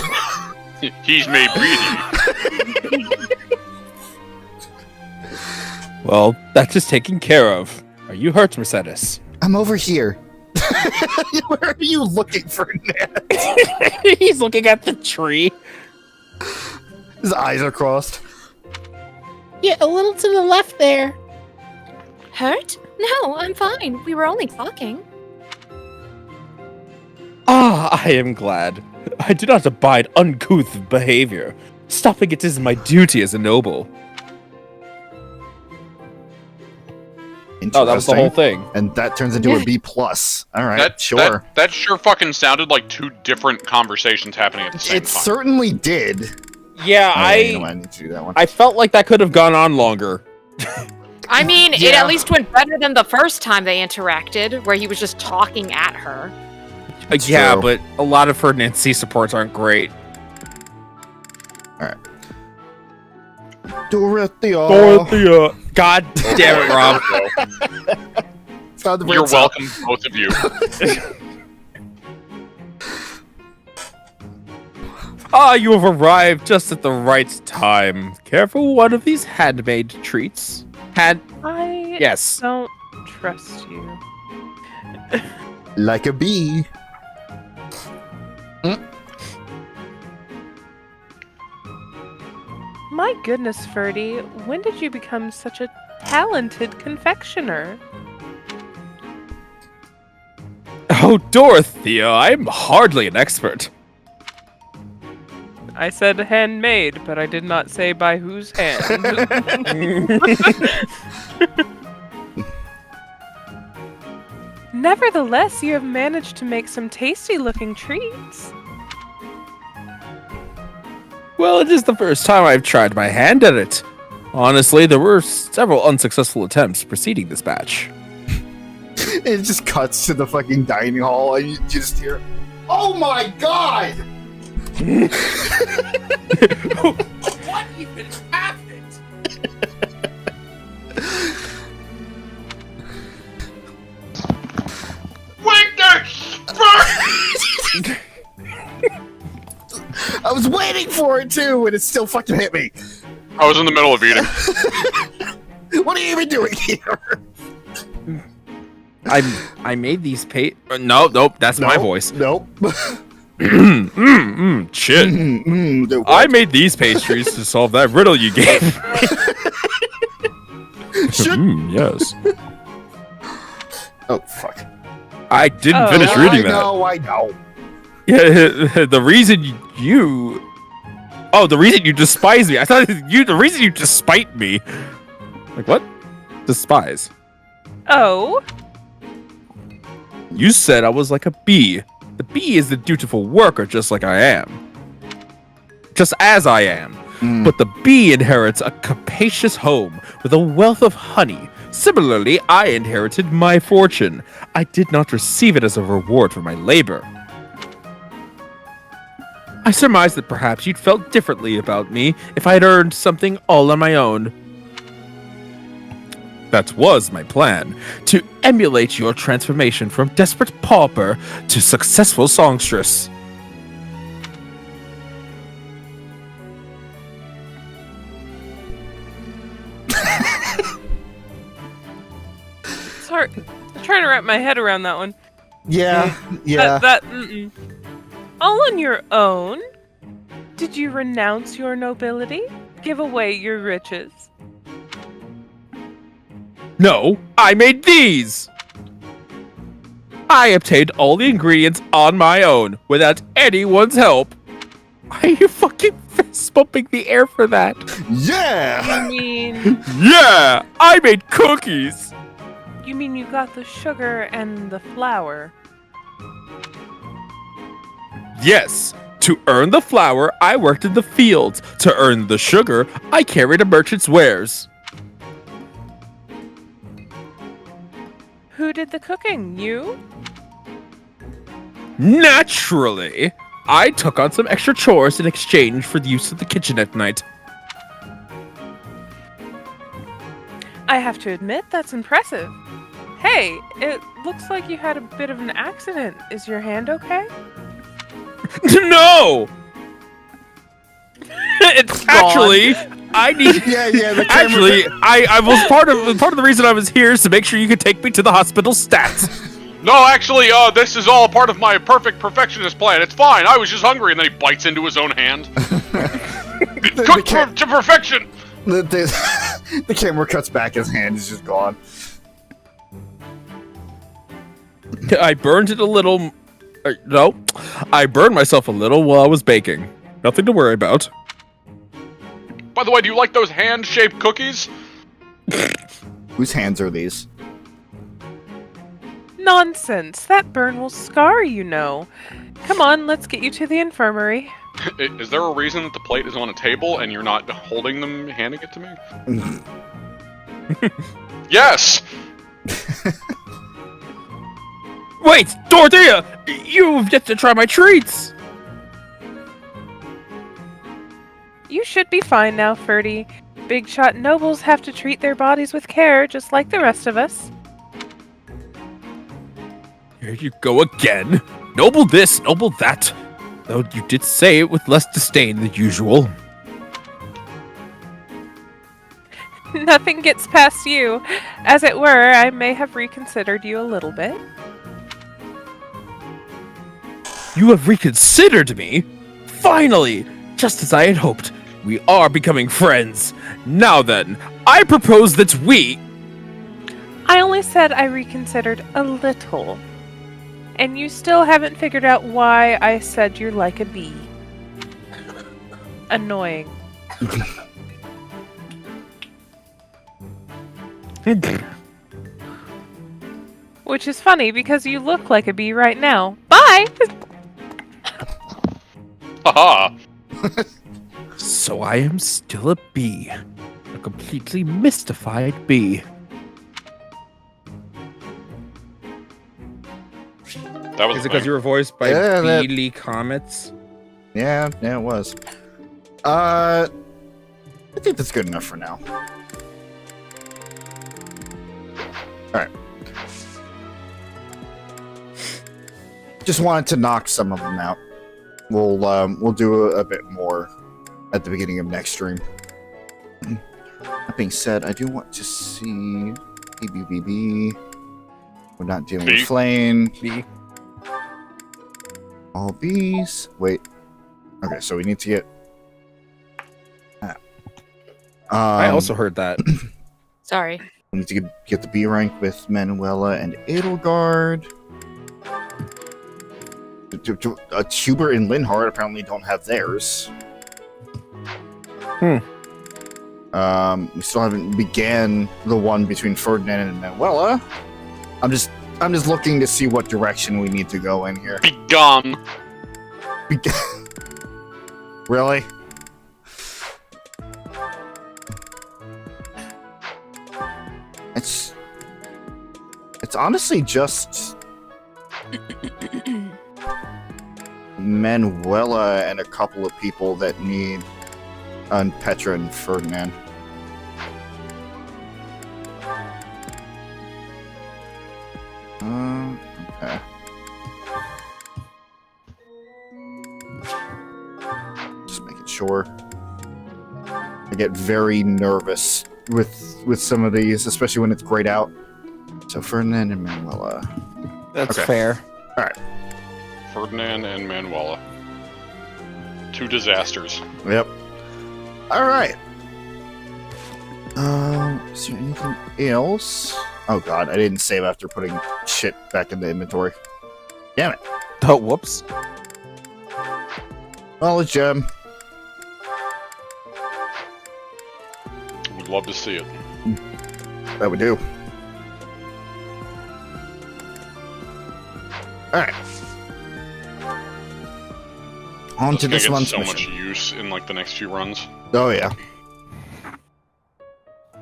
He's my brother. Well, that's just taken care of. Are you hurt, Mercedes? I'm over here. Where are you looking for Ned? He's looking at the tree. His eyes are crossed. Yeah, a little to the left there. Hurt? No, I'm fine. We were only talking. Ah, I am glad. I do not abide uncouth behavior. Stopping it is my duty as a noble. Oh, that was the whole thing. And that turns into a B+. All right, sure. That sure fucking sounded like two different conversations happening at the same It time. certainly did. Yeah, You know what, I need to do that one. I felt like that could have gone on longer. I mean, it Yeah. at least went better than the first time they interacted, where he was just talking at her. It's Yeah, true. but a lot of Ferdinand C supports aren't great. Dorothea. Dorothea. God damn it, Rob. Found the You're red sock. welcome, both of you. Ah, you have arrived just at the right time. Care for one of these handmade treats? I Yes. don't trust you. Like a bee. My goodness, Ferdy, when did you become such a talented confectioner? Oh, Dorothea, I'm hardly an expert. I said handmade, but I did not say by whose hand. Nevertheless, you have managed to make some tasty-looking treats. Well, it is the first time I've tried my hand at it. Honestly, there were several unsuccessful attempts preceding this batch. It just cuts to the fucking dining hall, and you just hear, "Oh my god!" What even happened? I was waiting for it too, and it still fucking hit me. I was in the middle of eating. What are you even doing here? I made these nope, that's my voice. Nope. Shit. I made these pastries to solve that riddle you gave. Yes. Oh fuck. I didn't finish reading that. I know. Yeah, the reason you despise me. I thought the reason you despite me. Like what? Despise. Oh. You said I was like a bee. The bee is the dutiful worker, just like I am. Just as I am. But the bee inherits a capacious home with a wealth of honey. Similarly, I inherited my fortune. I did not receive it as a reward for my labor. I surmised that perhaps you'd felt differently about me if I had earned something all on my own. That was my plan, to emulate your transformation from desperate pauper to successful songstress. Sorry, I'm trying to wrap my head around that one. Yeah. All on your own? Did you renounce your nobility? Give away your riches? No, I made these! I obtained all the ingredients on my own, without anyone's help. Why are you fucking fist bumping the air for that? Yeah. You mean... Yeah! I made cookies! You mean you got the sugar and the flour? Yes. To earn the flour, I worked in the fields. To earn the sugar, I carried a merchant's wares. Who did the cooking? You? Naturally! I took on some extra chores in exchange for the use of the kitchen at night. I have to admit, that's impressive. Hey, it looks like you had a bit of an accident. Is your hand okay? No! It's actually, I need. Yeah. The camera. Actually, I was part of the reason I was here is to make sure you could take me to the hospital stats. No, actually, this is all part of my perfectionist plan. It's fine. I was just hungry, and then he bites into his own hand. Cooked to perfection. The camera cuts back. His hand is just gone. I burned it a little. No, I burned myself a little while I was baking. Nothing to worry about. By the way, do you like those hand-shaped cookies? Whose hands are these? Nonsense. That burn will scar, you know. Come on, let's get you to the infirmary. Is there a reason that the plate is on a table and you're not holding them, handing it to me? Yes! Wait, Dorothea! You've yet to try my treats! You should be fine now, Ferdy. Big shot nobles have to treat their bodies with care, just like the rest of us. Here you go again. Noble this, noble that. Though you did say it with less disdain than usual. Nothing gets past you. As it were, I may have reconsidered you a little bit. You have reconsidered me? Finally! Just as I had hoped. We are becoming friends. Now then, I propose that we... I only said I reconsidered a little. And you still haven't figured out why I said you're like a bee. Annoying. Which is funny because you look like a bee right now. Bye! Haha! So I am still a bee. A completely mystified bee. That was Is the it because thing. you were voiced by Yeah, that- Beely Comets? Yeah, it was. I think that's good enough for now. Alright. Just wanted to knock some of them out. We'll do a bit more at the beginning of next stream. That being said, I do want to see BBBB. We're not dealing B. with Flame. B. All B's. Wait. Okay, so we need to get. I also heard that. Sorry. We need to get the B rank with Manuela and Edelgard. Hubert and Linhart apparently don't have theirs. We still haven't began the one between Ferdinand and Manuela. I'm just looking to see what direction we need to go in here. Be gone. Really? It's honestly just Manuela and a couple of people that need Petra and Ferdinand. Okay. Just making sure. I get very nervous with some of these, especially when it's grayed out. So Ferdinand and Manuela. That's Okay. fair. Ferdinand and Manuela. 2 disasters. Yep. All right. Is there anything else? Oh god, I didn't save after putting shit back in the inventory. Damn it. Oh, whoops. Knowledge gem. Would love to see it. That would do. Alright. On to It's this gonna month's get so mission. much use in like the next few runs. Oh yeah.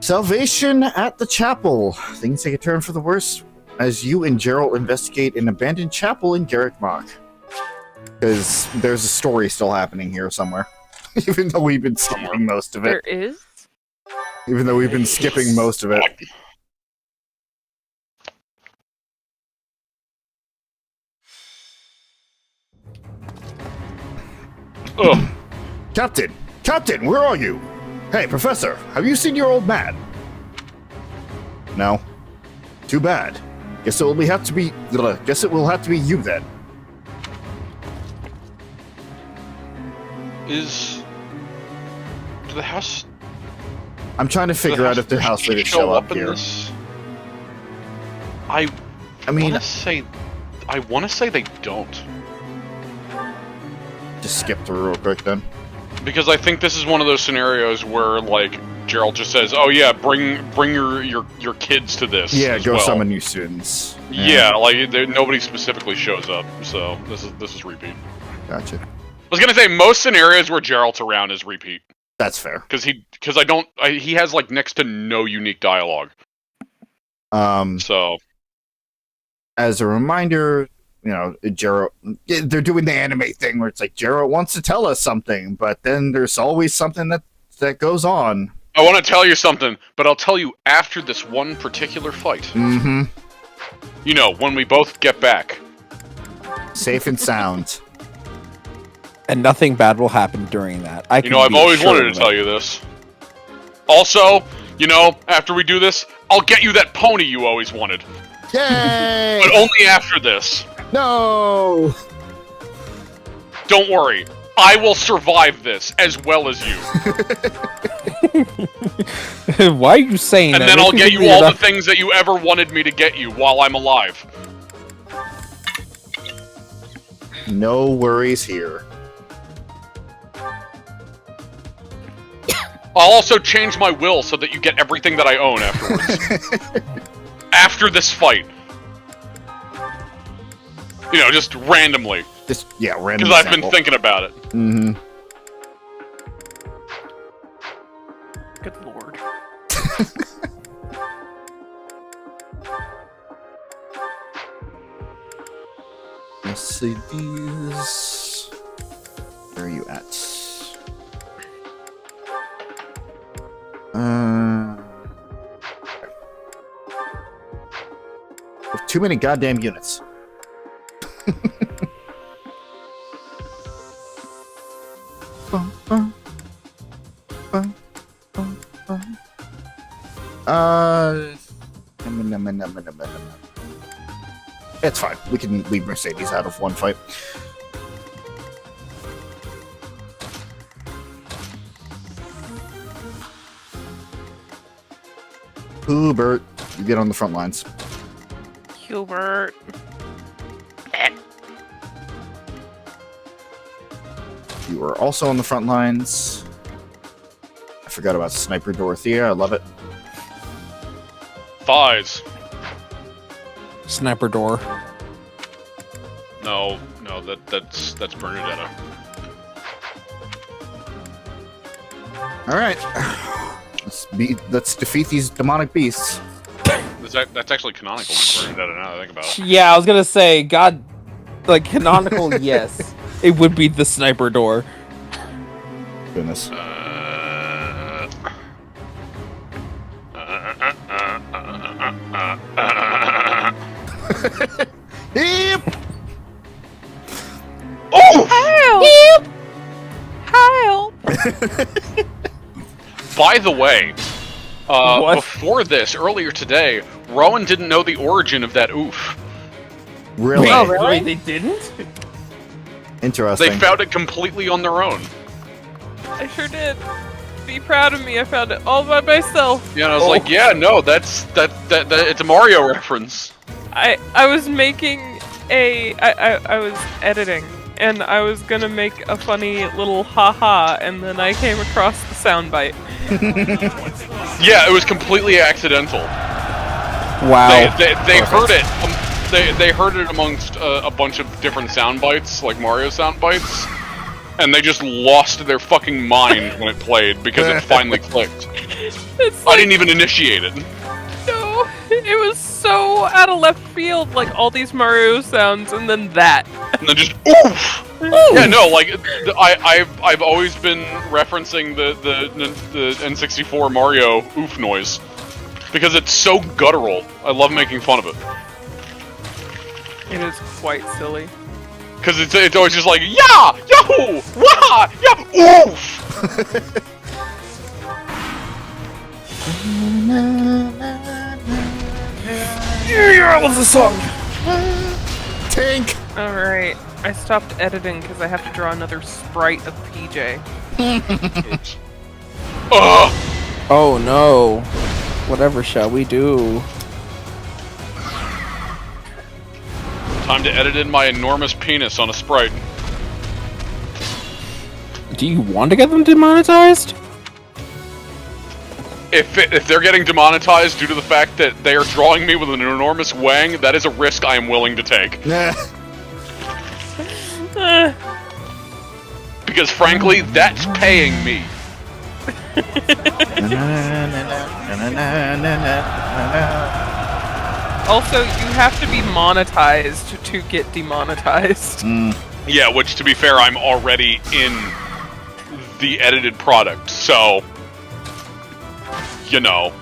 Salvation at the chapel. Things take a turn for the worse as you and Jeralt investigate an abandoned chapel in Garrick Mach. Because there's a story still happening here somewhere. Even though we've been skipping most of There it. is? Even though we've been skipping most of it. Ugh. Captain, where are you? Hey, Professor, have you seen your old man? No. Too bad. Guess it will have to be you then. Do the house I'm trying to figure out if the house leaders show up in here. this? I mean, want to say they don't. just skip through real quick then. Because I think this is one of those scenarios where, like, Jeralt just says, "Oh yeah, bring your kids to this." Yeah, as go well. summon new students. Yeah, like nobody specifically shows up, so this is repeat. Gotcha. I was gonna say most scenarios where Jeralt's around is repeat That's fair. because he has like next to no unique dialogue. So As a reminder, Jeralt, they're doing the anime thing where it's like Jeralt wants to tell us something, but then there's always something that goes on. I want to tell you something, but I'll tell you after this one particular fight. Mm-hmm. You know, when we both get back. Safe and sound. And nothing bad will happen during that. I've always wanted to tell you this. Also, after we do this, I'll get you that pony you always wanted. Yay! But only after this. No! Don't worry. I will survive this as well as you. Why are you saying that? And then I'll get you all the things that you ever wanted me to get you while I'm alive. No worries here. I'll also change my will so that you get everything that I own afterwards. After this fight. Just randomly. Random. Because I've been thinking about it. Mm-hmm. Good lord. see these. Where are you at? With too many goddamn units. It's fine. We can leave Mercedes out of one fight. Hubert, you get on the front lines. Hubert. You are also on the front lines. I forgot about Sniper Dorothea. I love it. Thighs. Sniper door. No, that's Bernadetta. All right. Let's defeat these demonic beasts. That's actually canonical with Bernadetta now that I think about it. Yeah, I was gonna say, God, like canonical, yes. It would be the sniper door. Goodness. Yep. Oh! Help! By the way, What? before this, earlier today, Rowan didn't know the origin of that oof. Really? Oh, really? Wait, they didn't? Interesting. They found it completely on their own. I sure did. Be proud of me, I found it all by myself. Yeah, and I was like, yeah, no, that's it's a Mario reference. I was making I was editing, and I was gonna make a funny little haha, and then I came across the soundbite. Yeah, it was completely accidental. Wow. They heard it. They heard it amongst a bunch of different sound bites, like Mario sound bites, and they just lost their fucking mind when it played because it finally clicked. It's I like, didn't even initiate it. no, it was so out of left field, like all these Mario sounds, and then that. And then just oof. Yeah, no, like I've always been referencing the N64 Mario oof noise because it's so guttural. I love making fun of it It is quite silly. because it's always just like yeah, yo, wah, yeah, oof. Yeah, I love the song. Tank. Alright, I stopped editing because I have to draw another sprite of PJ. Ugh. Oh no. Whatever shall we do? Time to edit in my enormous penis on a sprite. Do you want to get them demonetized? If they're getting demonetized due to the fact that they are drawing me with an enormous wang, that is a risk I am willing to take. Nah. Because frankly, that's paying me. Also, you have to be monetized to get demonetized. Yeah, which to be fair, I'm already in the edited product, so you know.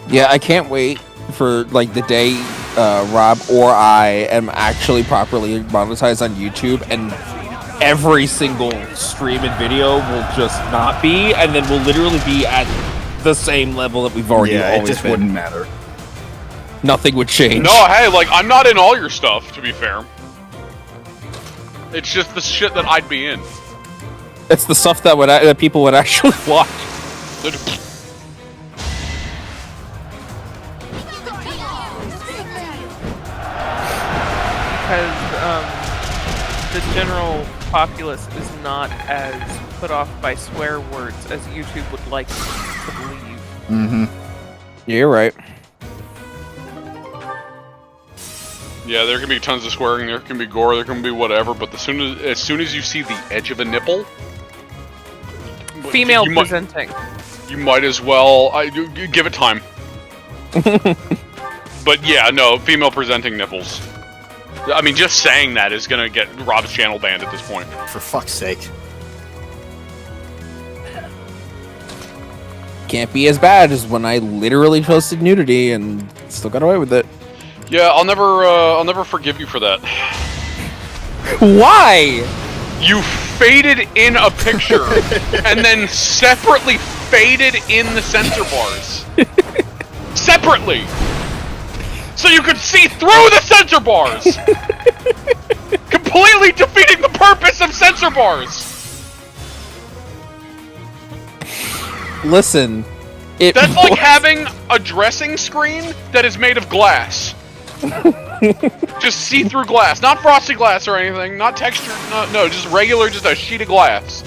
Yeah, I can't wait for like the day Rob or I am actually properly monetized on YouTube, and every single stream and video will just not be, and then we'll literally be at the same level that we've already Yeah, it always just been. wouldn't matter. Nothing would change. No, hey, like I'm not in all your stuff, to be fair. It's just the shit that I'd be in. It's the stuff that that people would actually watch. Because the general populace is not as put off by swear words as YouTube would like to believe. Mm-hmm. Yeah, you're right. Yeah, there can be tons of swearing, there can be gore, there can be whatever, but as soon as you see the edge of a nipple, Female you might- presenting. you might as well give it time. But yeah, no, female presenting nipples. I mean, just saying that is gonna get Rob's channel banned at this point. For fuck's sake. Can't be as bad as when I literally posted nudity and still got away with it. Yeah, I'll never forgive you for that. Why? You faded in a picture and then separately faded in the censor bars. Separately! So you could see through the censor bars! Completely defeating the purpose of censor bars! Listen, That's like having a dressing screen that is made of glass. Just see-through glass. Not frosted glass or anything, not textured, no, just regular, just a sheet of glass.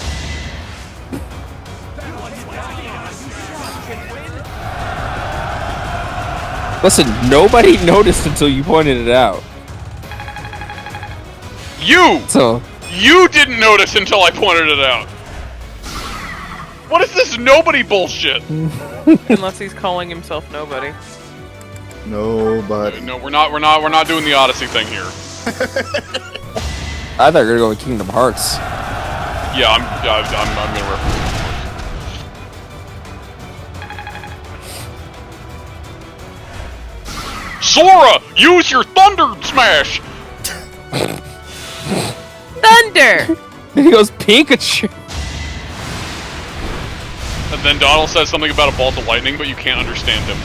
Listen, nobody noticed until you pointed it out. You didn't notice until I pointed it out. What is this nobody bullshit? Unless he's calling himself nobody. Nobody. No, we're not doing the Odyssey thing here. I thought you were gonna go with Kingdom Hearts. Yeah, I'm gonna reference. Sora, use your Thunder Smash! Thunder! He goes Pikachu. And then Donald says something about a bolt of lightning, but you can't understand him.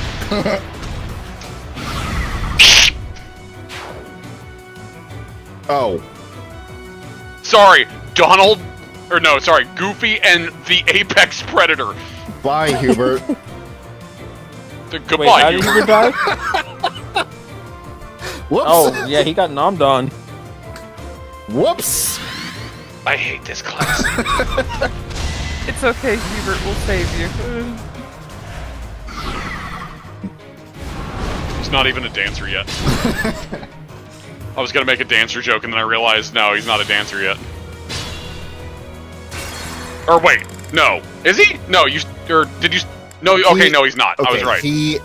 Oh. Sorry, Donald, or no, sorry, Goofy and the Apex Predator. Bye, Hubert. Goodbye, Wait, how did Hubert. you die? Whoops. Oh, yeah, he got nommed on. Whoops. I hate this class. It's okay, Hubert will save you. He's not even a dancer yet. I was gonna make a dancer joke and then I realized, no, he's not a dancer yet. Or wait, no. Is he? No, did you... No, okay, no, he's not. Okay, I was right. He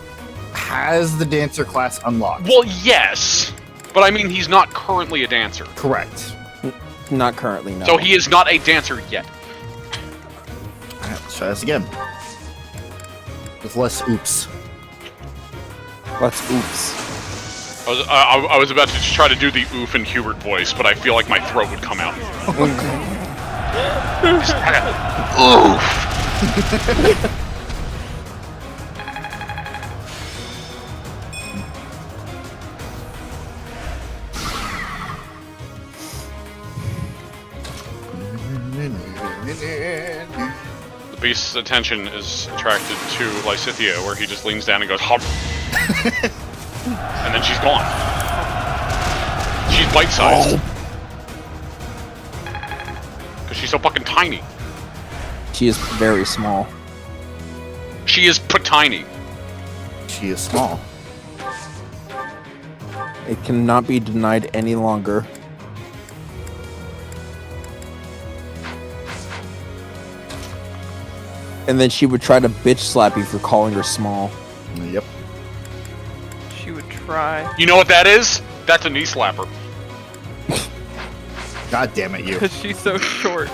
has the dancer class unlocked. Well, yes. But I mean, he's not currently a dancer. Correct. Not currently, no. So he is not a dancer yet. Alright, let's try this again. With less oops. Let's oops. I was about to just try to do the oof and Hubert voice, but I feel like my throat would come out. Oof! The beast's attention is attracted to Lysithea, where he just leans down and goes, hop. And then she's gone. She's bite-sized. Because she's so fucking tiny. She is very small. She is tiny. She is small. It cannot be denied any longer. And then she would try to bitch slap you for calling her small. Yep. She would try. You know what that is? That's a knee slapper. God damn it, you. Because she's so short.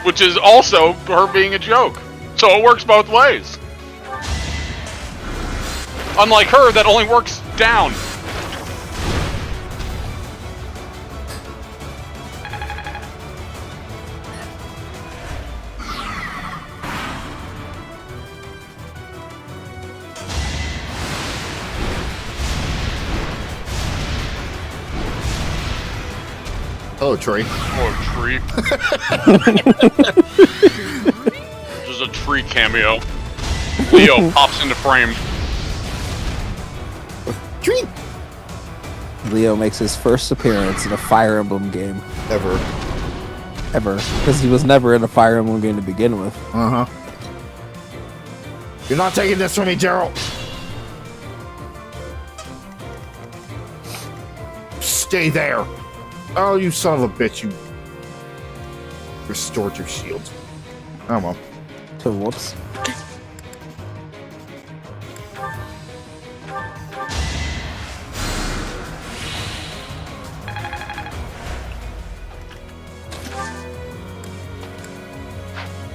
Which is also her being a joke. So it works both ways. Unlike her, that only works down. Hello, Tree. Oh, tree. There's a tree cameo. Leo pops into frame. Tree! Leo makes his first appearance in a Fire Emblem game. Ever. Because he was never in a Fire Emblem game to begin with. Uh-huh. You're not taking this from me, Jeralt! Stay there! Oh, you son of a bitch, you restored your shield. Oh, well. So whoops.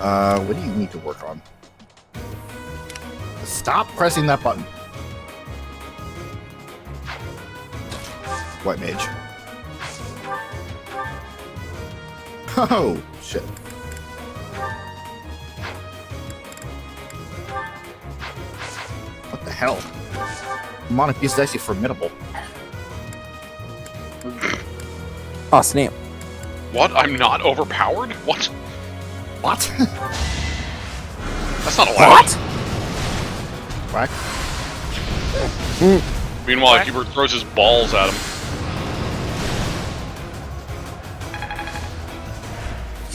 What do you need to work on? Stop pressing that button. White mage. Oh, shit. What the hell? Demonic Beast is actually formidable. Oh, snap. What? I'm not overpowered? What? What? That's not allowed. What? Meanwhile, Hubert throws his balls at him.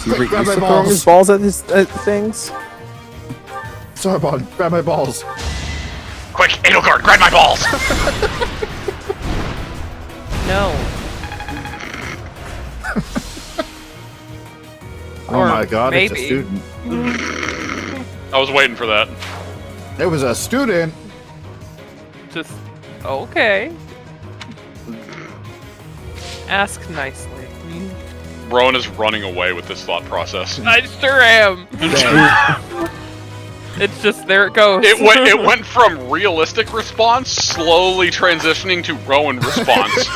Quick, grab my throwing balls. his balls at his things. Sorbonne, grab my balls. Quick, Edelgard, grab my balls! No. Oh Or my god, it's a maybe. student. I was waiting for that. It was a student. Just okay. Ask nicely. Rowan is running away with this thought process. I sure am. It's just there it goes. It went from realistic response, slowly transitioning to Rowan response.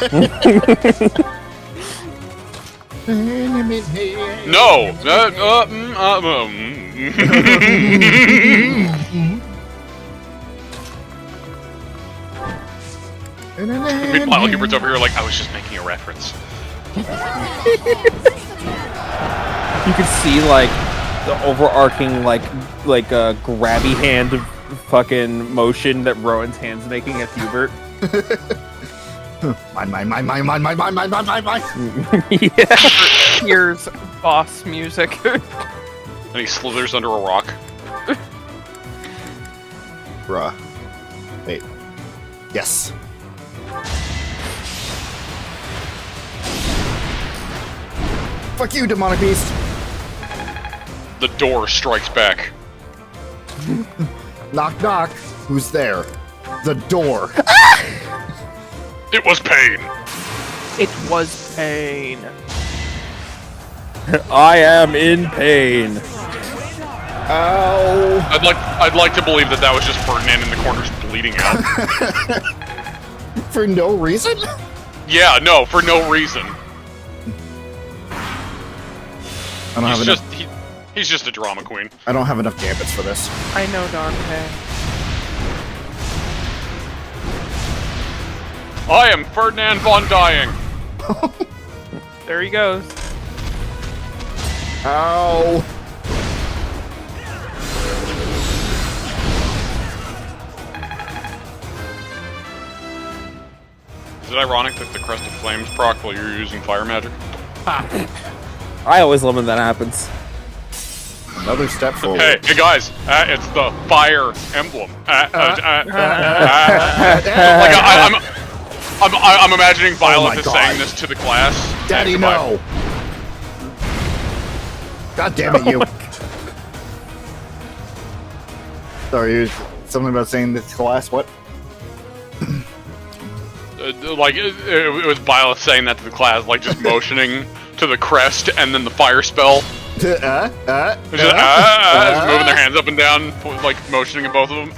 No! Meanwhile, Hubert's over here like, I was just making a reference. You can see like the overarching like a grabby hand of fucking motion that Rowan's hand's making at Hubert. Mine. Yeah. Here's boss music. And he slithers under a rock. Bruh. Wait. Yes. Fuck you, demonic beast. The door strikes back. Knock, knock. Who's there? The door. It was pain. It was pain. I am in pain. Ow. I'd like to believe that was just Ferdinand in the corners bleeding out. For no reason? Yeah, no, for no reason. I don't have enough. He's just a drama queen. I don't have enough gambits for this. I know Dante. I am Ferdinand von Dying. There he goes. Ow. Is it ironic that the Crest of Flames proc while you're using fire magic? I always love when that happens. Another step forward. Hey guys, it's the fire emblem. I'm imagining Violet is saying this to the class. Daddy, Goodbye. no. God damn it, you. Sorry, something about saying this to class. What? It was Violet saying that to the class, like just motioning to the crest and then the fire spell. Just moving their hands up and down, like motioning at both of them.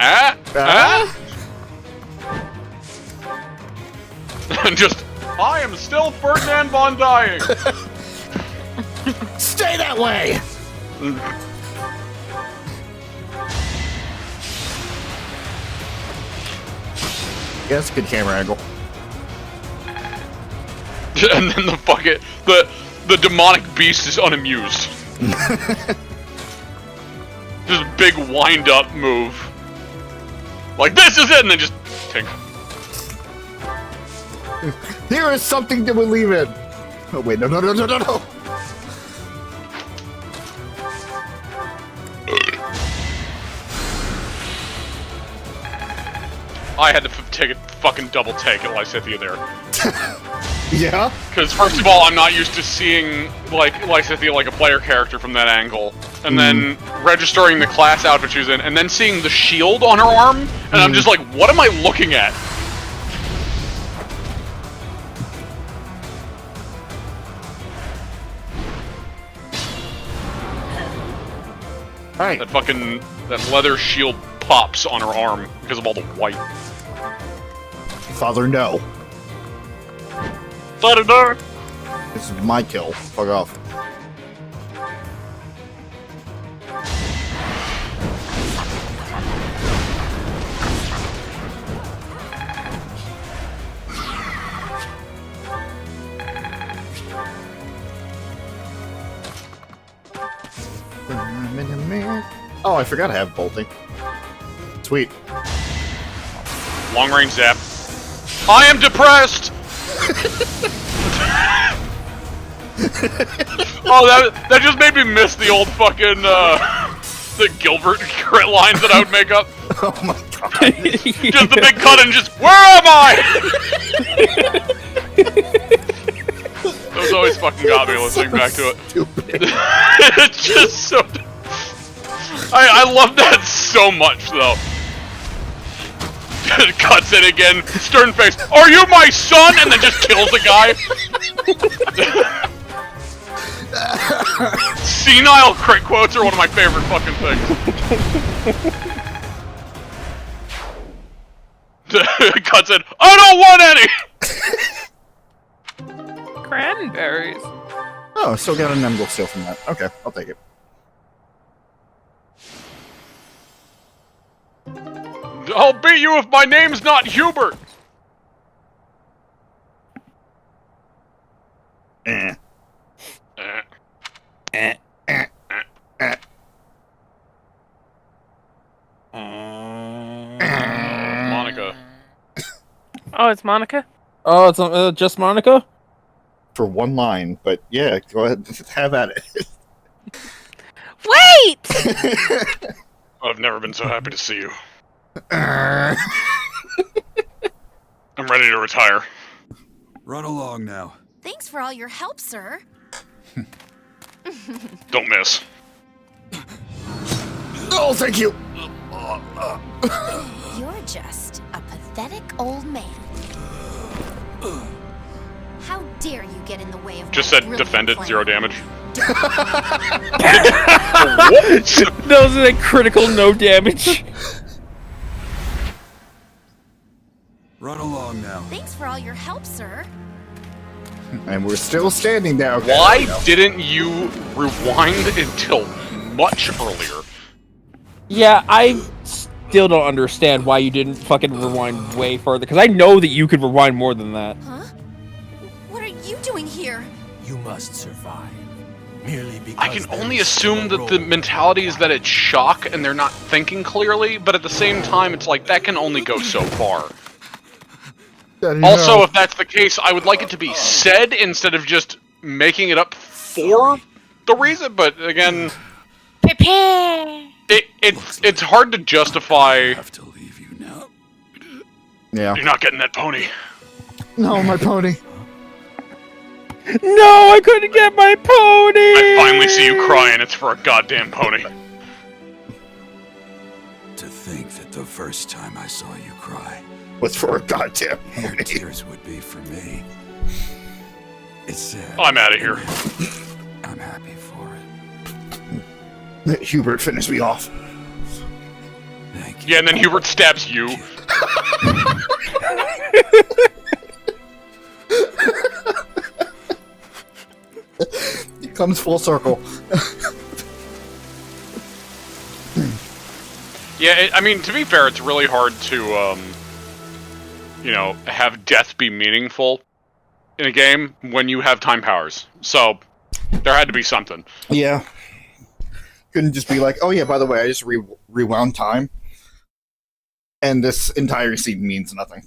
And just, I am still Ferdinand von Dying. Stay that way. Yeah, that's a good camera angle. And then the demonic beast is unamused. Just a big wind up move. Like, this is it! And then just tink. Here is something to believe in. Oh, wait, no. I had to take a fucking double take at Lysithea there. Yeah? Because first of all, I'm not used to seeing like Lysithea like a player character from that angle, and then registering the class outfit she's in, and then seeing the shield on her arm, and I'm just like, what am I looking at? Alright. That leather shield pops on her arm because of all the white. Father, no. Father, no! This is my kill. Fuck off. Oh, I forgot I have bolting. Sweet. Long range zap. I am depressed! Oh, that just made me miss the old fucking, the Gilbert crit lines that I would make up. Oh my god. Just the big cut and just, where am I? Those always fucking got me listening back to it. Stupid. It's just so... I love that so much, though. Cuts it again, stern face. Are you my son? And then just kills the guy. Senile crit quotes are one of my favorite fucking things. Cuts it. I don't want any. Cranberries. Oh, still got an Emblem still from that. Okay, I'll take it. I'll beat you if my name's not Hubert. Eh. Monica. Oh, it's Monica? Oh, it's just Monica? For one line, but yeah, go ahead, have at it. Wait! I've never been so happy to see you. I'm ready to retire. Run along now. Thanks for all your help, sir. Don't miss. Oh, thank you! You're just a pathetic old man. How dare you get in the way of Just my said brilliant defended, plan. 0 damage. Those are the critical no damage. Run along now. Thanks for all your help, sir. And we're still standing now. Why didn't you rewind until much earlier? Yeah, I still don't understand why you didn't fucking rewind way further, because I know that you could rewind more than that. Huh? What are you doing here? You must survive. Merely because I can only assume that the mentality is that it's shock and they're not thinking clearly, but at the same time, it's like, that can only go so far. Also, if that's the case, I would like it to be said instead of just making it up for the reason, but again... Prepare! It's hard to justify... I have to leave you now. Yeah. You're not getting that pony. No, my pony. No, I couldn't get my pony! I finally see you crying, it's for a goddamn pony. To think that the first time I saw you cry, What's for a goddamn your pony? tears would be for me. It's sad. I'm out of here. I'm happy for it. Hubert finished me off. Thank you. Yeah, and then Hubert stabs you. It comes full circle. Yeah, I mean, to be fair, it's really hard to, you know, have death be meaningful in a game when you have time powers. So, there had to be something. Yeah. Couldn't just be like, oh yeah, by the way, I just rewound time. And this entire scene means nothing.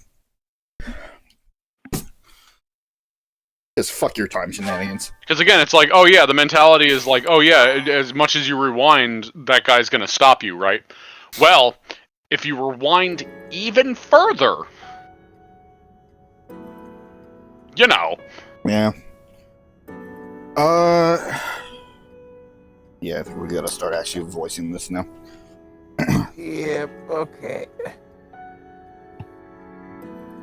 Just fuck your time shenanigans. Because again, it's like, oh yeah, the mentality is like, oh yeah, as much as you rewind, that guy's gonna stop you, right? Well, if you rewind even further, you know. Yeah. Yeah, I think we gotta start actually voicing this now. Yep, okay.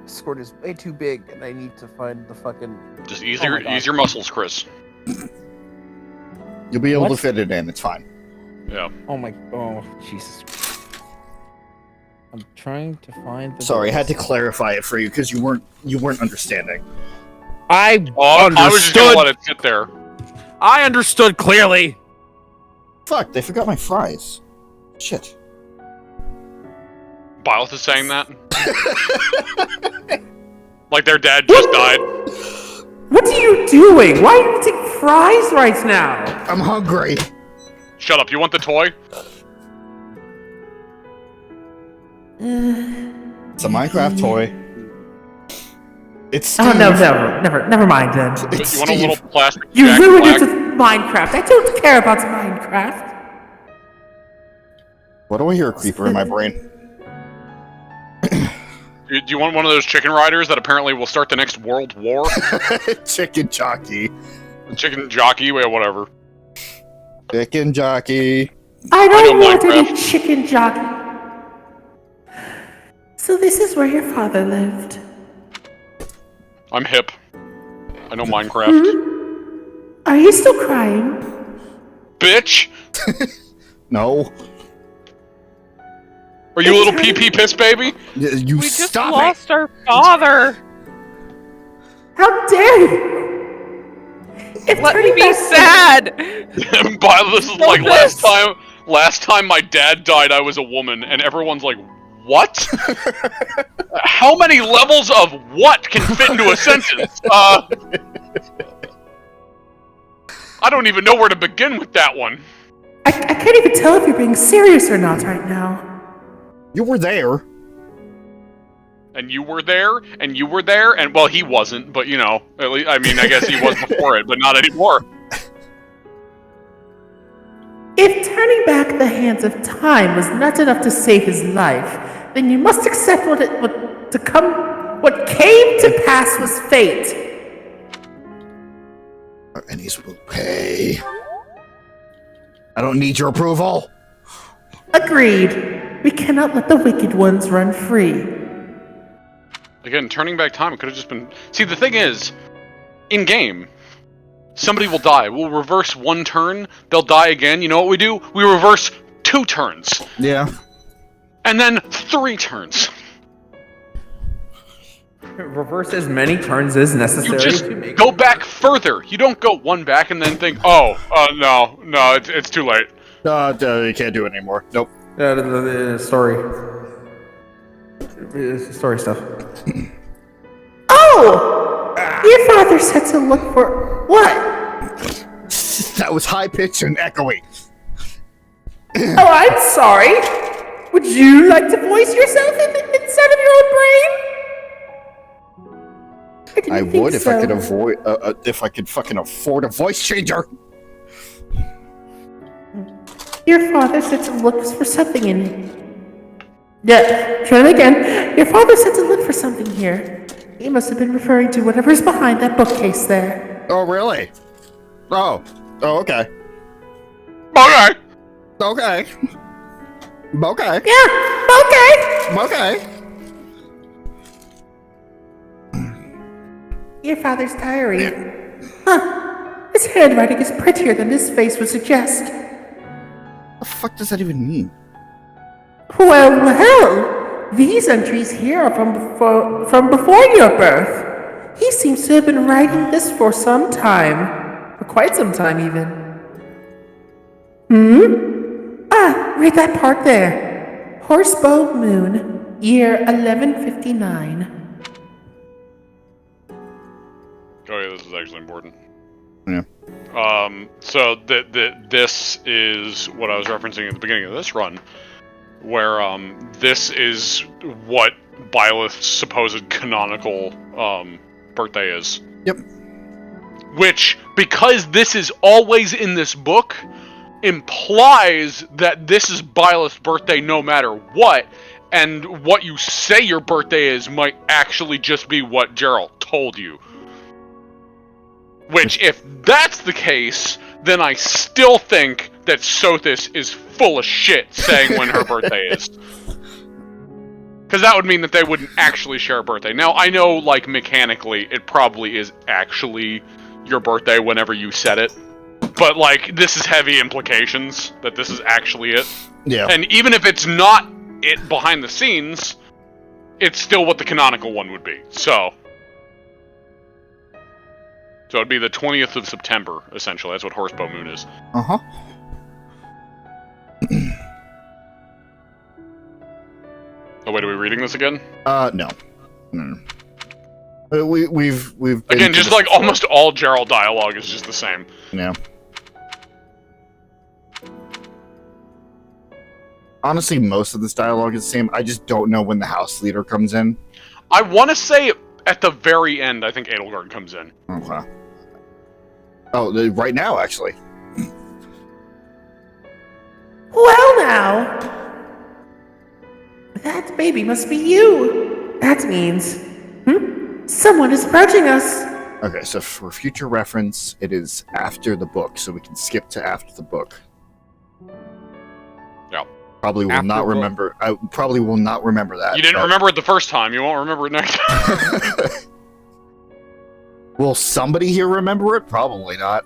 Discord is way too big, and I need to find the fucking... Just Oh ease my God. your muscles, Chris. You'll be able to What? fit it in, it's fine. Yeah. Oh, Jesus. I'm trying to find the... Sorry, I had to clarify it for you because you weren't understanding. I I was just gonna let it sit there. I understood clearly. Fuck, they forgot my fries. Shit. Byleth is saying that. Like their dad just died. What are you doing? Why are you eating fries right now? I'm hungry. Shut up, you want the toy? It's a Minecraft toy. It's Steve. Oh, never mind then. It's You want a Steve. little plastic You Jack ruined Black? it with Minecraft. I don't care about Minecraft. Why do I hear a creeper in my brain? Do you want one of those chicken riders that apparently will start the next world war? Chicken jockey. Chicken jockey, whatever. Chicken jockey. I don't know want any Minecraft. chicken jockey. So this is where your father lived. I'm hip. I know Minecraft. Are you still crying? Bitch! No. Are you a little pee piss baby? You We just stop lost our father. How dare you? If Let me turning be back- sad. This is like last time my dad died, I was a woman, and everyone's like, what? How many levels of what can fit into a sentence? I don't even know where to begin with that one. I can't even tell if you're being serious or not right now. You were there. And you were there, and you were there, and well, he wasn't, but you know, at least, I mean, I guess he was before it, but not anymore. If turning back the hands of time was not enough to save his life, then you must accept what came to pass was fate. Our enemies will pay. I don't need your approval. Agreed. We cannot let the wicked ones run free. Again, turning back time, it could have just been... See, the thing is, in-game, somebody will die. We'll reverse one turn, they'll die again. You know what we do? We reverse 2 turns. Yeah. And then 3 turns. Reverse as many turns as necessary. You just go back further. You don't go 1 back and then think, no, it's too late. You can't do it anymore. Nope. Story stuff. Oh! Your father said to look for what? That was high pitched and echoey. Oh, I'm sorry. Would you like to voice yourself inside of your own brain? I would if I could avoid if I could fucking afford a voice changer. Your father said to look for something in... Yeah, try it again. Your father said to look for something here. He must have been referring to whatever's behind that bookcase there. Oh, really? Oh, okay. Okay. Okay. Okay. Yeah, okay. Okay. Your father's diary. Huh. His handwriting is prettier than his face would suggest. What the fuck does that even mean? Well, these entries here are from before your birth. He seems to have been writing this for some time. For quite some time, even. Read that part there. Horsebow Moon, year 1159. Oh yeah, this is actually important. Yeah. So this is what I was referencing at the beginning of this run, where this is what Byleth's supposed canonical birthday is. Yep. Which, because this is always in this book, implies that this is Byleth's birthday no matter what, and what you say your birthday is might actually just be what Jeralt told you. Which, if that's the case, then I still think that Sothis is full of shit saying when her birthday is. Because that would mean that they wouldn't actually share a birthday. Now, I know, like, mechanically, it probably is actually your birthday whenever you set it. But, like, this is heavy implications that this is actually it. Yeah. And even if it's not it behind the scenes, it's still what the canonical one would be. So it'd be the 20th of September, essentially. That's what Horsebow Moon is. Uh-huh. Oh, wait, are we reading this again? No. We've been again, just like almost all Jeralt dialogue is just the same. Yeah. Honestly, most of this dialogue is the same. I just don't know when the house leader comes in. I want to say at the very end, I think Edelgard comes in. Okay. Oh, right now, actually. Well, now. That baby must be you. That means. Someone is approaching us. Okay, so for future reference, it is after the book, so we can skip to after the book. Yeah. Probably will not remember. I probably will not remember that. You didn't remember it the first time. You won't remember it next time. Will somebody here remember it? Probably not.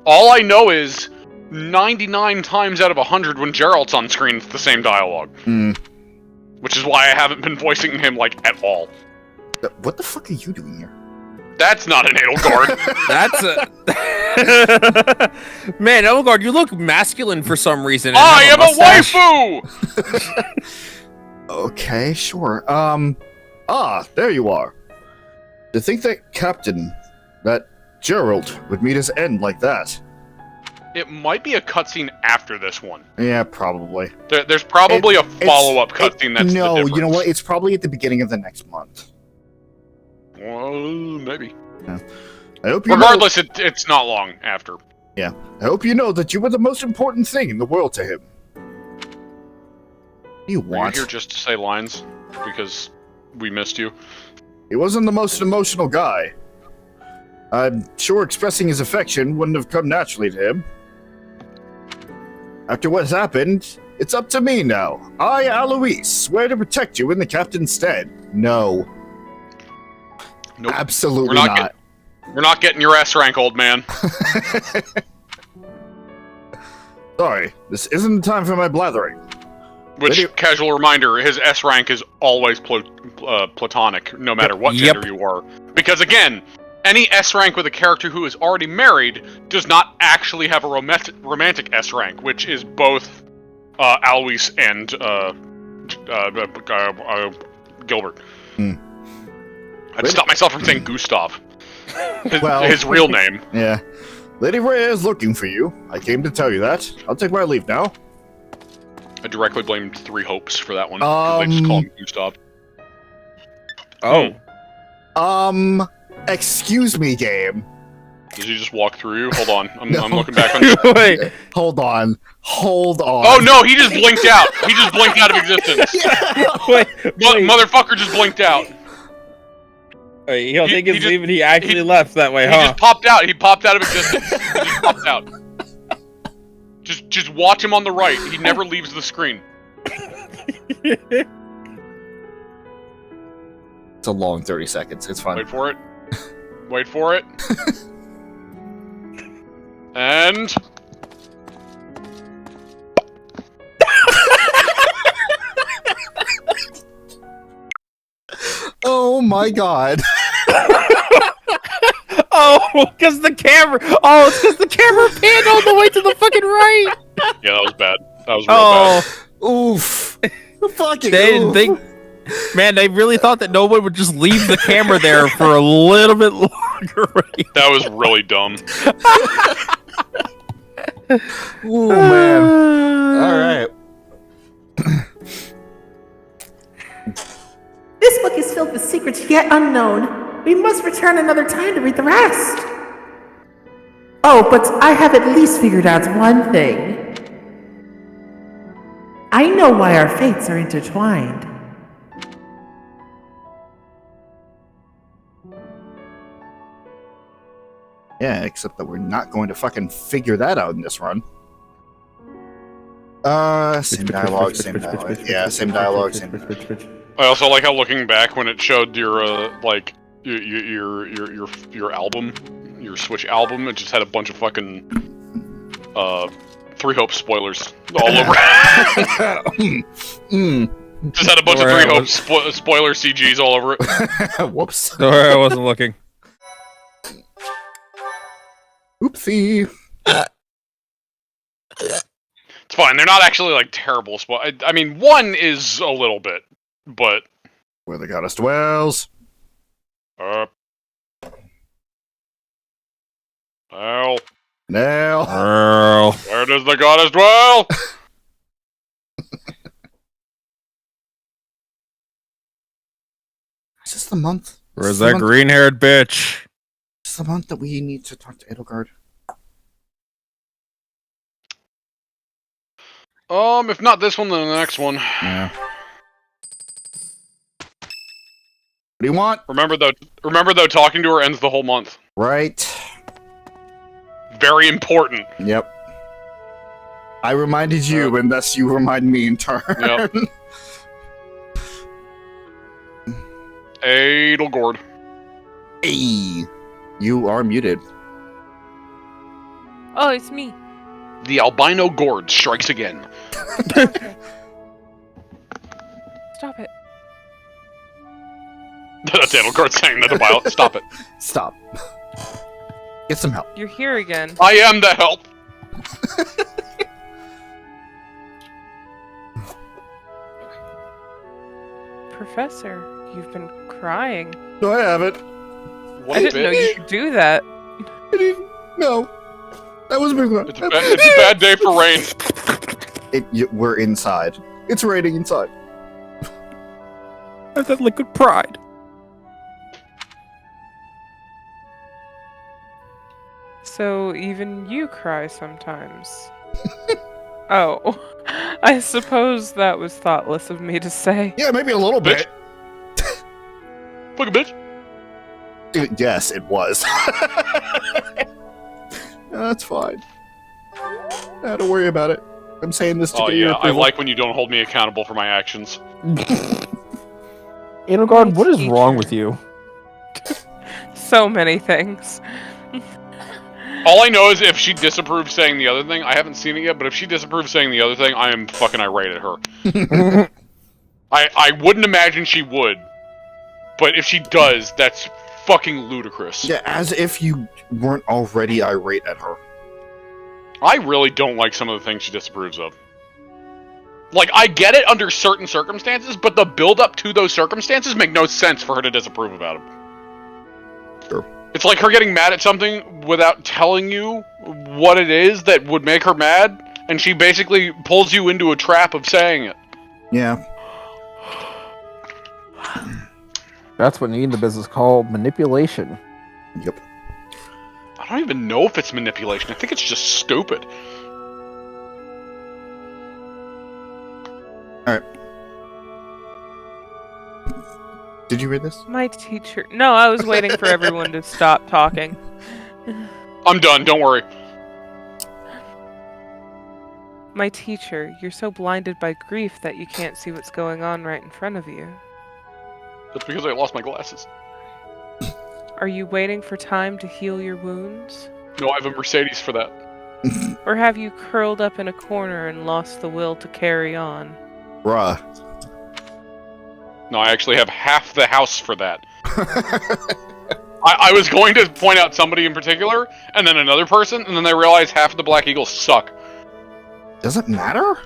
All I know is 99 times out of 100 when Jeralt's on screen, it's the same dialogue. Which is why I haven't been voicing him, like, at all. What the fuck are you doing here? That's not an Edelgard. That's a... Man, Edelgard, you look masculine for some reason. I am a waifu! Okay, sure. There you are. To think that Jeralt would meet his end like that. It might be a cutscene after this one. Yeah, probably. There's probably a follow-up cutscene that's no, the difference. You know what? It's probably at the beginning of the next month. Well, maybe. Yeah. I hope you Regardless, it's not long after. Yeah. I hope you know that you were the most important thing in the world to him. You want? Are you here just to say lines? Because we missed you. He wasn't the most emotional guy. I'm sure expressing his affection wouldn't have come naturally to him. After what's happened, it's up to me now. I, Alois, swear to protect you in the captain's stead. No. Nope. Absolutely not. We're not getting your S rank, old man. Sorry, this isn't the time for my blathering. Which, casual reminder, his S rank is always platonic, no matter what gender you are. Because again, any S rank with a character who is already married does not actually have a romantic S rank, which is both Alois and Gilbert. I just stopped myself from saying Gustav. His real name. Yeah. Lady Rhea is looking for you. I came to tell you that. I'll take my leave now. I directly blamed Three Hopes for that one. They just call him Gustav. Oh. Excuse me, game. Did he just walk through you? Hold on. I'm looking back on... Wait. Hold on. Oh, no, he just blinked out. He just blinked out of existence. Wait. Motherfucker just blinked out. Wait, he'll take his leave and he actually left that way, huh? He just popped out. He popped out of existence. He just popped out. Just watch him on the right. He never leaves the screen. It's a long 30 seconds. It's fine. Wait for it. Wait for it. And... Oh my god. Oh, because the camera. Oh, it's because the camera panned all the way to the fucking right. Yeah, that was bad. That was real bad. Oof. Fucking They didn't think. Man, they really thought that no one would just leave the camera there for a little bit longer. Right? That was really dumb. Oh man. Alright. This book is filled with secrets yet unknown. We must return another time to read the rest. Oh, but I have at least figured out one thing. I know why our fates are intertwined. Yeah, except that we're not going to fucking figure that out in this run. Same dialogue, same dialogue. Yeah, same dialogue, same dialogue. I also like how looking back when it showed your like your album, your Switch album, it just had a bunch of fucking Three Hope spoilers all over. Just had a bunch of Three Hope spoiler CGs all over it. Whoops. Sorry, I wasn't looking. Oopsie. It's fine. They're not actually like terrible I mean, one is a little bit, but Where the goddess dwells. Now. Earl. Where does the goddess dwell? Is this the month? Where's that green-haired bitch? Is this the month that we need to talk to Edelgard? If not this one, then the next one. Yeah. What do you want? Remember though, talking to her ends the whole month. Right. Very important. Yep. I reminded you, and thus you remind me in turn. Yep. Edelgard. Hey, you are muted. Oh, it's me. The albino gourd strikes again. Stop it. That's Edelgard saying that about. Stop it. Stop. Get some help. You're here again. I am the help. Professor, you've been crying. No, I haven't. What I didn't know you could do that. No. That was big. It's a bad day for rain. We're inside. It's raining inside. I have that liquid pride. So even you cry sometimes. Oh, I suppose that was thoughtless of me to say. Yeah, maybe a little bit. Look a bitch. Yes, it was. That's fine. Don't worry about it. I'm saying this to get your I approval. like when you don't hold me accountable for my actions. Edelgard, what is wrong with you? So many things. All I know is if she disapproves saying the other thing, I haven't seen it yet, but if she disapproves saying the other thing, I am fucking irate at her. I wouldn't imagine she would, but if she does, that's fucking ludicrous. Yeah, as if you weren't already irate at her. I really don't like some of the things she disapproves of. Like, I get it under certain circumstances, but the build-up to those circumstances make no sense for her to disapprove about them. Sure. It's like her getting mad at something without telling you what it is that would make her mad, and she basically pulls you into a trap of saying it. Yeah. That's what in the business called manipulation. Yep. I don't even know if it's manipulation. I think it's just stupid. Alright. Did you read this? My teacher. No, I was waiting for everyone to stop talking. I'm done, don't worry. My teacher, you're so blinded by grief that you can't see what's going on right in front of you. That's because I lost my glasses. Are you waiting for time to heal your wounds? No, I have a Mercedes for that. Or have you curled up in a corner and lost the will to carry on? Bruh. No, I actually have half the house for that. I was going to point out somebody in particular, and then another person, and then I realized half of the Black Eagles suck. Does it matter?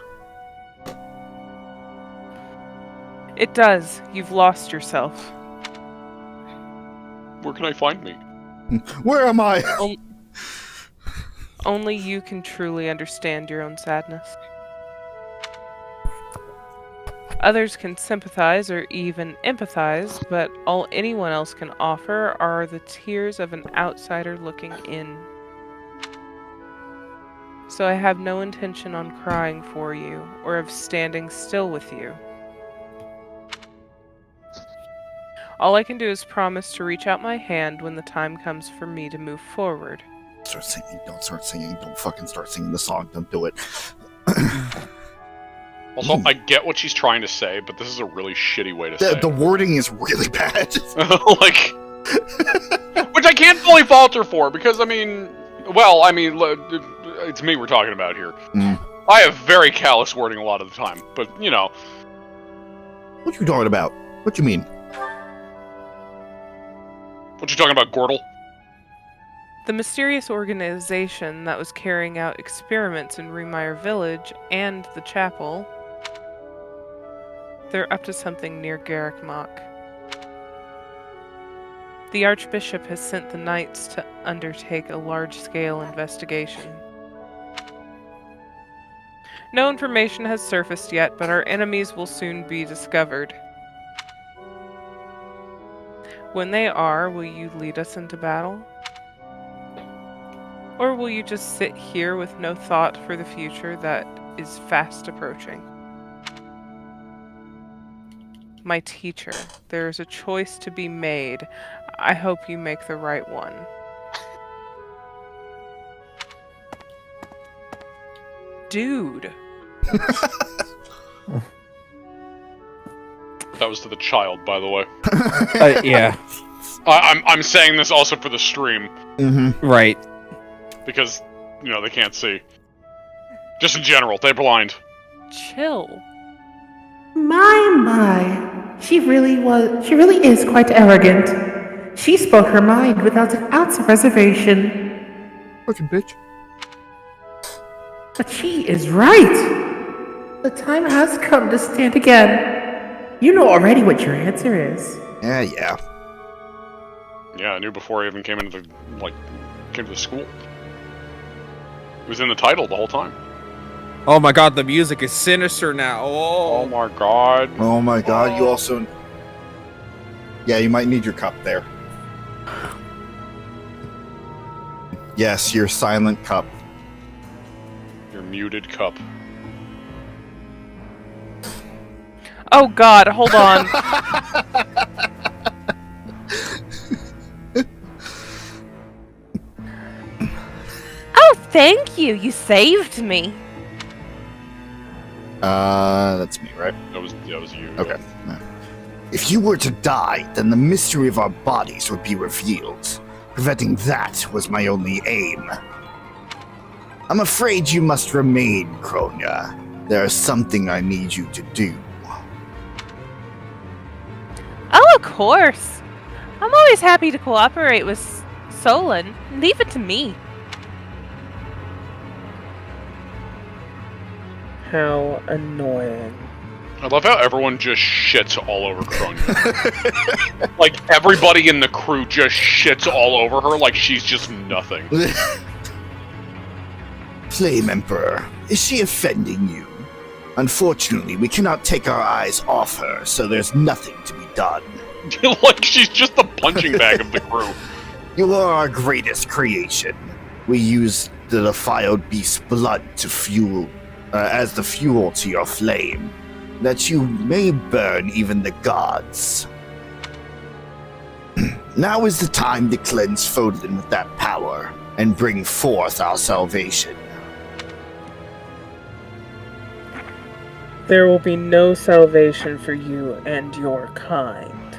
It does. You've lost yourself. Where can I find me? Where am I? Only you can truly understand your own sadness. Others can sympathize or even empathize, but all anyone else can offer are the tears of an outsider looking in. So I have no intention on crying for you, or of standing still with you. All I can do is promise to reach out my hand when the time comes for me to move forward. Start singing. Don't start singing. Don't fucking start singing the song. Don't do it. Also, I get what she's trying to say, but this is a really shitty way to say The wording is really bad. like, which I can't fully fault her for, because, I mean, it's me we're talking about here. Mm. I have very callous wording a lot of the time, but, you know. What you talking about? What you mean? What you talking about, Gordle? The mysterious organization that was carrying out experiments in Remire Village and the chapel, they're up to something near Garrickmock. The Archbishop has sent the knights to undertake a large-scale investigation. No information has surfaced yet, but our enemies will soon be discovered. When they are, will you lead us into battle? Or will you just sit here with no thought for the future that is fast approaching? My teacher, there is a choice to be made. I hope you make the right one. Dude. That was to the child, by the way. Yeah. I'm saying this also for the stream. Mm-hmm. Right. Because, you know, they can't see. Just in general, they're blind. Chill. My. She really is quite arrogant. She spoke her mind without an ounce of reservation. Fucking bitch. But she is right. The time has come to stand again. You know already what your answer is. Yeah. Yeah, I knew before I even came into the school. It was in the title the whole time. Oh my god, the music is sinister now. Oh my god. Oh my god, you also... Yeah, you might need your cup there. Yes, your silent cup. Your muted cup. Oh god, hold on. Oh, thank you. You saved me. That's me, right? That was you. Okay. If you were to die, then the mystery of our bodies would be revealed. Preventing that was my only aim. I'm afraid you must remain, Kronia. There is something I need you to do. Oh, of course. I'm always happy to cooperate with Solon. Leave it to me. How annoying. I love how everyone just shits all over Kronia. Like, everybody in the crew just shits all over her like she's just nothing. Flame Emperor, is she offending you? Unfortunately, we cannot take our eyes off her, so there's nothing to be done. Like, she's just the punching bag of the crew. You are our greatest creation. We use the defiled beast's blood to fuel, as the fuel to your flame, that you may burn even the gods. Now is the time to cleanse Fodlan with that power, and bring forth our salvation. There will be no salvation for you and your kind.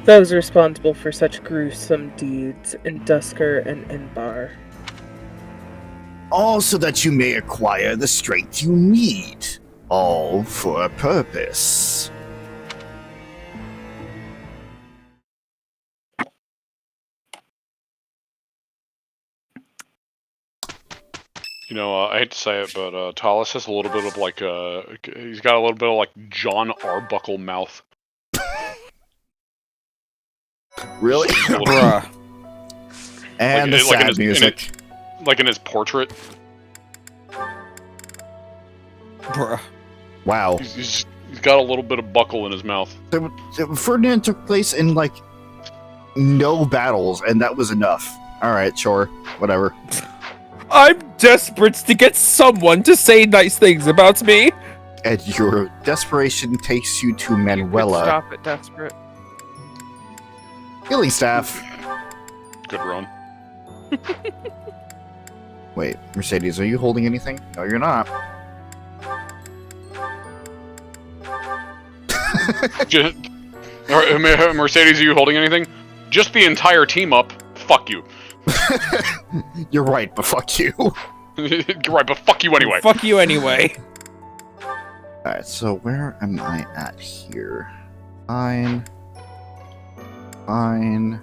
Those responsible for such gruesome deeds in Dusker and Inbar. All so that you may acquire the strength you need. All for a purpose. You know, I hate to say it, but Talis has a little bit of he's got a little bit of like John Arbuckle mouth. Really? Bruh. And the sad music. Like in his portrait. Bruh. Wow. He's got a little bit of buckle in his mouth. Ferdinand took place in, like, no battles, and that was enough. Alright, sure. Whatever. I'm desperate to get someone to say nice things about me. And your desperation takes you to Manuela. Stop it, desperate. Healing staff. Good run. Wait, Mercedes, are you holding anything? No, you're not. Mercedes, are you holding anything? Just the entire team up. Fuck you. You're right, but fuck you. You're right, but fuck you anyway. Fuck you anyway. Alright, so where am I at here? Fine. Fine.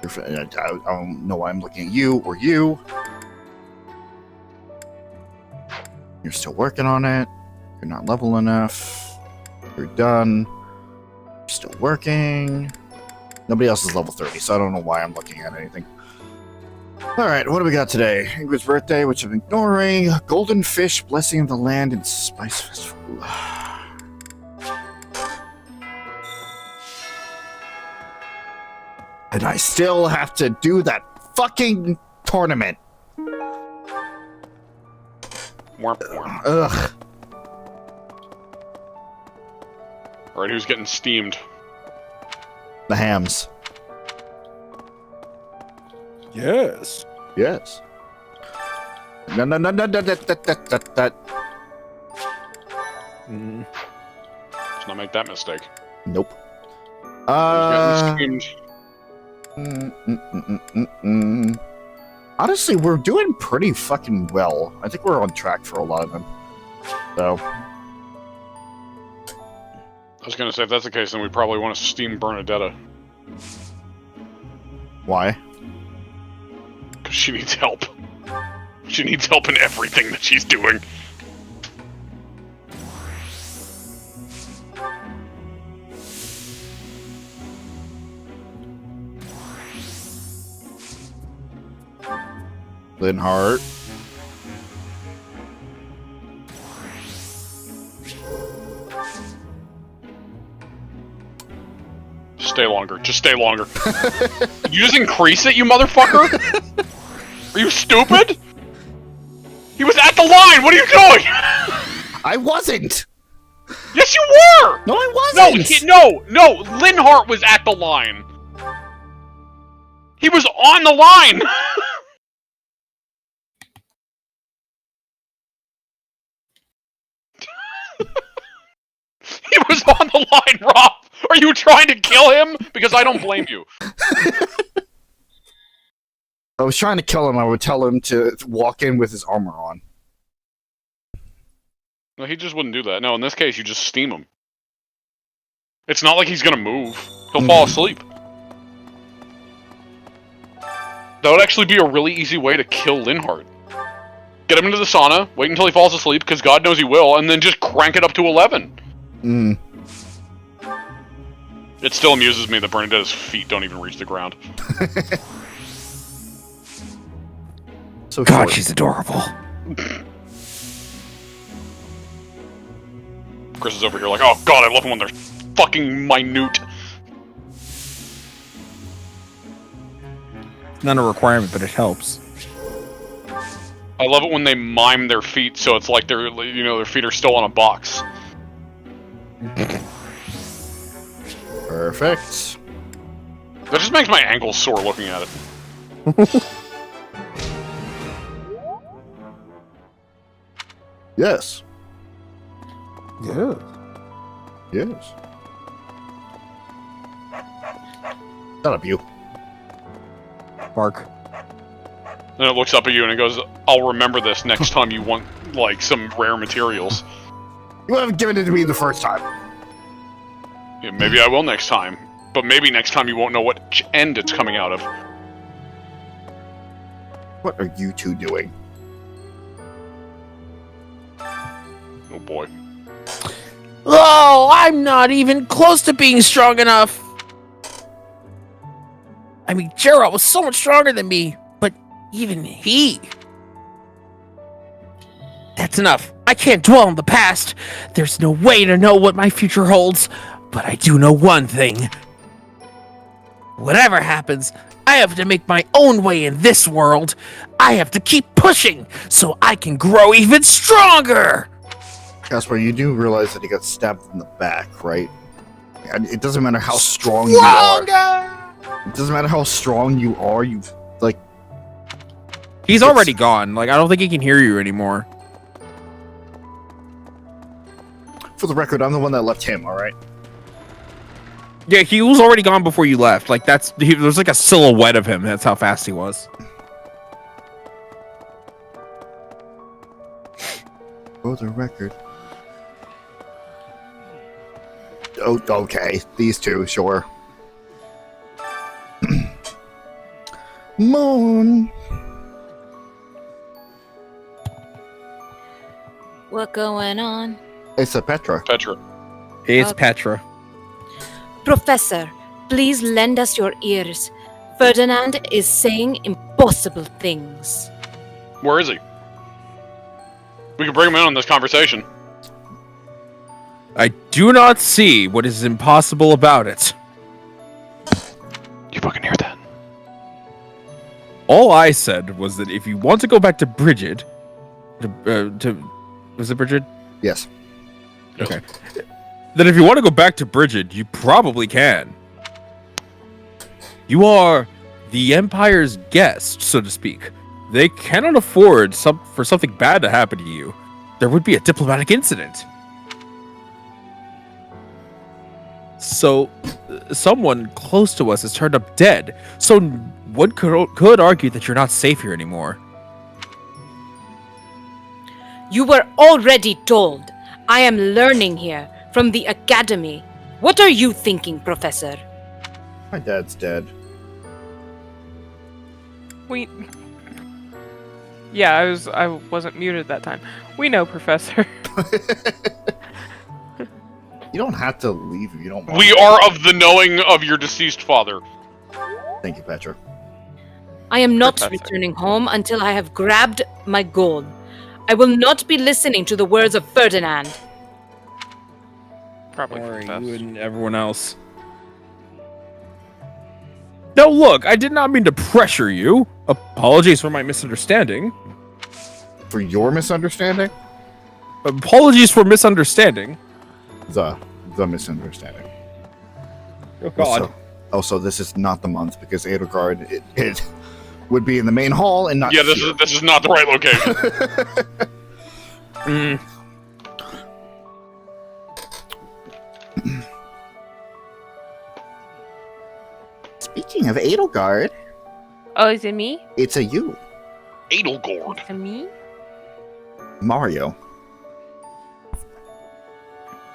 I don't know why I'm looking at you or you. You're still working on it. You're not level enough. You're done. You're still working. Nobody else is level 30, so I don't know why I'm looking at anything. Alright, what do we got today? Ingrid's birthday, which I'm ignoring. Golden fish, blessing of the land, and spice festival. And I still have to do that fucking tournament. Ugh. Alright, who's getting steamed? The hams. Yes. Yes. No. That. Let's not make that mistake. Nope. Who's getting steamed? Honestly, we're doing pretty fucking well. I think we're on track for a lot of them. So. I was gonna say, if that's the case, then we probably want to steam Bernadetta. Why? Because she needs help. She needs help in everything that she's doing. Linhart. Stay longer. Just stay longer. Did you just increase it, you motherfucker? Are you stupid? He was at the line! What are you doing? I wasn't! Yes, you were! No, I wasn't! No, Linhart was at the line. He was on the line! He was on the line, Rob! Are you trying to kill him? Because I don't blame you. I was trying to kill him. I would tell him to walk in with his armor on. No, he just wouldn't do that. No, in this case, you just steam him. It's not like he's gonna move. He'll fall asleep. That would actually be a really easy way to kill Linhart. Get him into the sauna, wait until he falls asleep, because God knows he will, and then just crank it up to 11. It still amuses me that Bernadetta's feet don't even reach the ground. So God, short. she's adorable. Chris is over here like, oh God, I love them when they're fucking minute. Not a requirement, but it helps. I love it when they mime their feet so it's like they're, you know, their feet are still on a box. Perfect. That just makes my ankles sore looking at it. Yes. Yeah. Yes. Shut up, you. Bark. And it looks up at you and it goes, I'll remember this next time you want, like, some rare materials. You haven't given it to me the first time. Yeah, maybe I will next time. But maybe next time you won't know what end it's coming out of. What are you two doing? Oh boy. Oh, I'm not even close to being strong enough. I mean, Jeralt was so much stronger than me, but even he... That's enough. I can't dwell on the past. There's no way to know what my future holds, but I do know one thing. Whatever happens, I have to make my own way in this world. I have to keep pushing so I can grow even stronger. Casper, you do realize that he got stabbed in the back, right? And it doesn't matter how strong you are. It doesn't matter how strong you are, you've, like... He's already gone. Like, I don't think he can hear you anymore. For the record, I'm the one that left him, alright? Yeah, he was already gone before you left. Like, there's like a silhouette of him. That's how fast he was. For the record. Oh, okay. These two, sure. Moon. What going on? It's a Petra. Petra. It's Petra. Professor, please lend us your ears. Ferdinand is saying impossible things. Where is he? We can bring him in on this conversation. I do not see what is impossible about it. You fucking hear that? All I said was that if you want to go back to Bridget, was it Bridget? Yes. Okay. Then if you want to go back to Bridget, you probably can. You are the Empire's guest, so to speak. They cannot afford for something bad to happen to you. There would be a diplomatic incident. So, someone close to us has turned up dead. So, one could argue that you're not safe here anymore. You were already told. I am learning here from the academy. What are you thinking, Professor? My dad's dead. Yeah, I wasn't muted that time. We know, Professor. You don't have to leave if you don't want We to. are of the knowing of your deceased father. Thank you, Petra. I am not Professor. returning home until I have grabbed my gold. I will not be listening to the words of Ferdinand. Probably Or confessed. you and everyone else. No, look, I did not mean to pressure you. Apologies for my misunderstanding. For your misunderstanding? Apologies for misunderstanding. The misunderstanding. Oh, God. Also, this is not the month because Edelgard it would be in the main hall and not Yeah, here. this is not the right location. Speaking of Edelgard, Oh, is it me? it's a you, Edelgord. Is it me? Mario.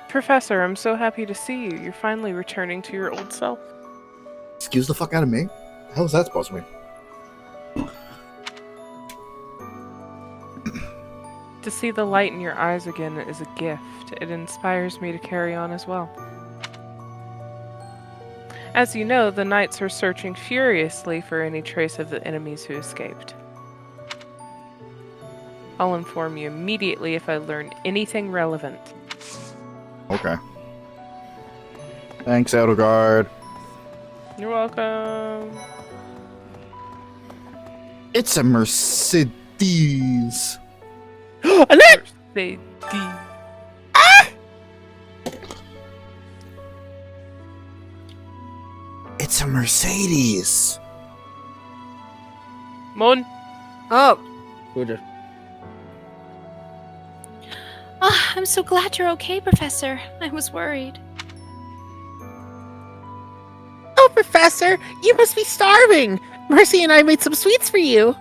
Professor, I'm so happy to see you. You're finally returning to your old self. Excuse the fuck out of me. How is that supposed to mean? To see the light in your eyes again is a gift. It inspires me to carry on as well. As you know, the knights are searching furiously for any trace of the enemies who escaped. I'll inform you immediately if I learn anything relevant. Okay. Thanks, Edelgard. You're welcome. It's a Mercedes. Annette! They It's a Mercedes. Mon. Oh, I'm so glad you're okay, Professor. I was worried. Oh, Professor, you must be starving. Mercy and I made some sweets for you.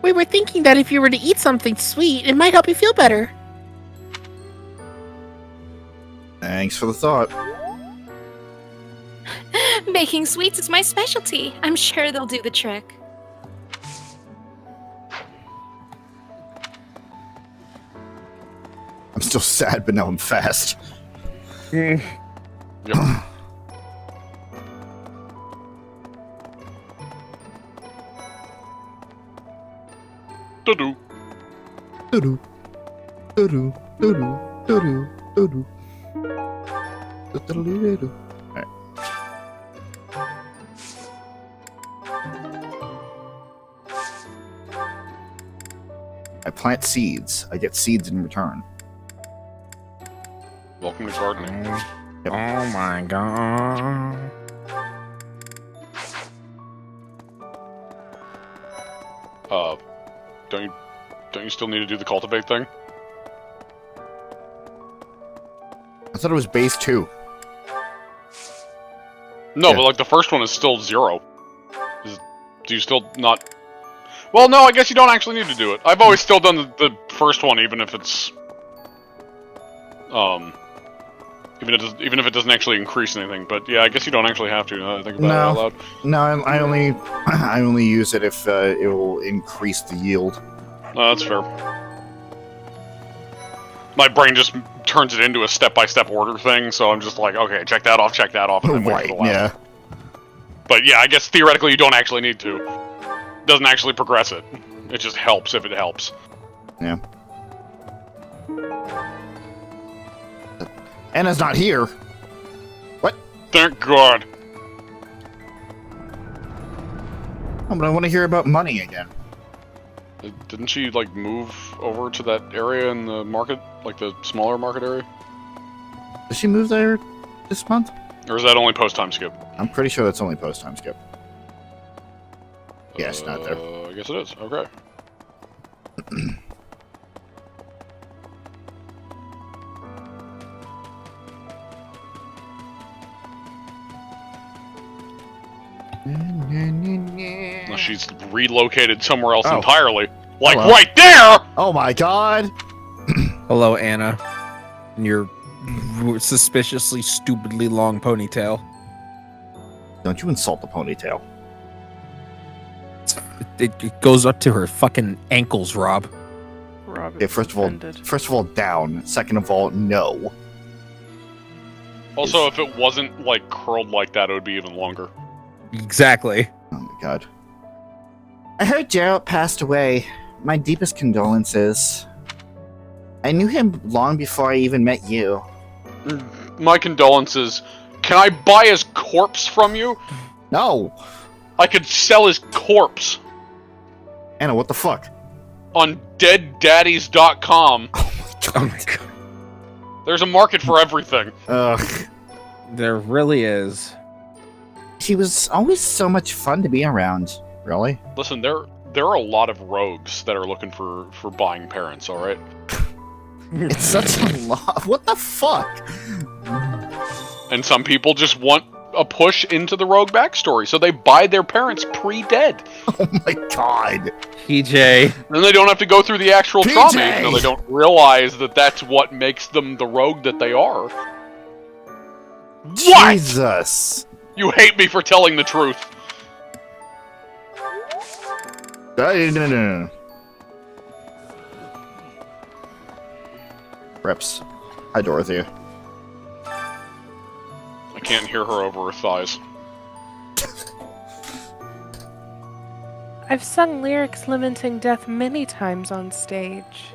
We were thinking that if you were to eat something sweet, it might help you feel better. Thanks for the thought. Baking sweets is my specialty. I'm sure they'll do the trick. I'm still sad, but now I'm fast. Yep. Do-do. Doo-doo. Doo-doo. Doo-doo. Doo-doo. Doo-doo. Doo-doo-doo-doo. Alright. I plant seeds. I get seeds in return. Welcome to gardening. Yep. Oh my god. Don't you still need to do the cultivate thing? I thought it was base 2. No, but like the first one is still 0. Do you still not? Well, no, I guess you don't actually need to do it. I've always still done the first one, even if it's even if it doesn't actually increase anything. But yeah, I guess you don't actually have to. Now that I think about it out loud. No, I only use it if it will increase the yield. That's fair. My brain just turns it into a step-by-step order thing, so I'm just like, okay, check that off, and then wait for the last yeah. one. But yeah, I guess theoretically you don't actually need to. Doesn't actually progress it. It just helps if it helps. Yeah. Anna's not here. What? Thank God. Oh, but I want to hear about money again. Didn't she, like, move over to that area in the market? Like, the smaller market area? Did she move there this month? Or is that only post-time skip? I'm pretty sure that's only post-time skip. Yeah, she's not there. I guess it is. Okay. Unless she's relocated somewhere else entirely. Like, hello. right there! Oh my god! Hello, Anna. And your suspiciously, stupidly long ponytail. Don't you insult the ponytail. It goes up to her fucking ankles, Rob. Rob Okay, first of all, down. Second of all, no. Also, if it wasn't, like, curled like that, it would be even longer. Exactly. Oh my god. I heard Jeralt passed away. My deepest condolences. I knew him long before I even met you. My condolences. Can I buy his corpse from you? No! I could sell his corpse. Anna, what the fuck? On deaddaddies.com. Oh my god. There's a market for everything. Ugh. There really is. She was always so much fun to be around. Really? Listen, there are a lot of rogues that are looking for buying parents, alright? It's such a lot. What the fuck? And some people just want a push into the rogue backstory, so they buy their parents pre-dead. Oh my god. PJ. Then they don't have to go through the actual PJ! trauma, even though they don't realize that that's what makes them the rogue that they are. What? Jesus. You hate me for telling the truth. No. Reps. Hi, Dorothy. I can't hear her over her thighs. I've sung lyrics lamenting death many times on stage.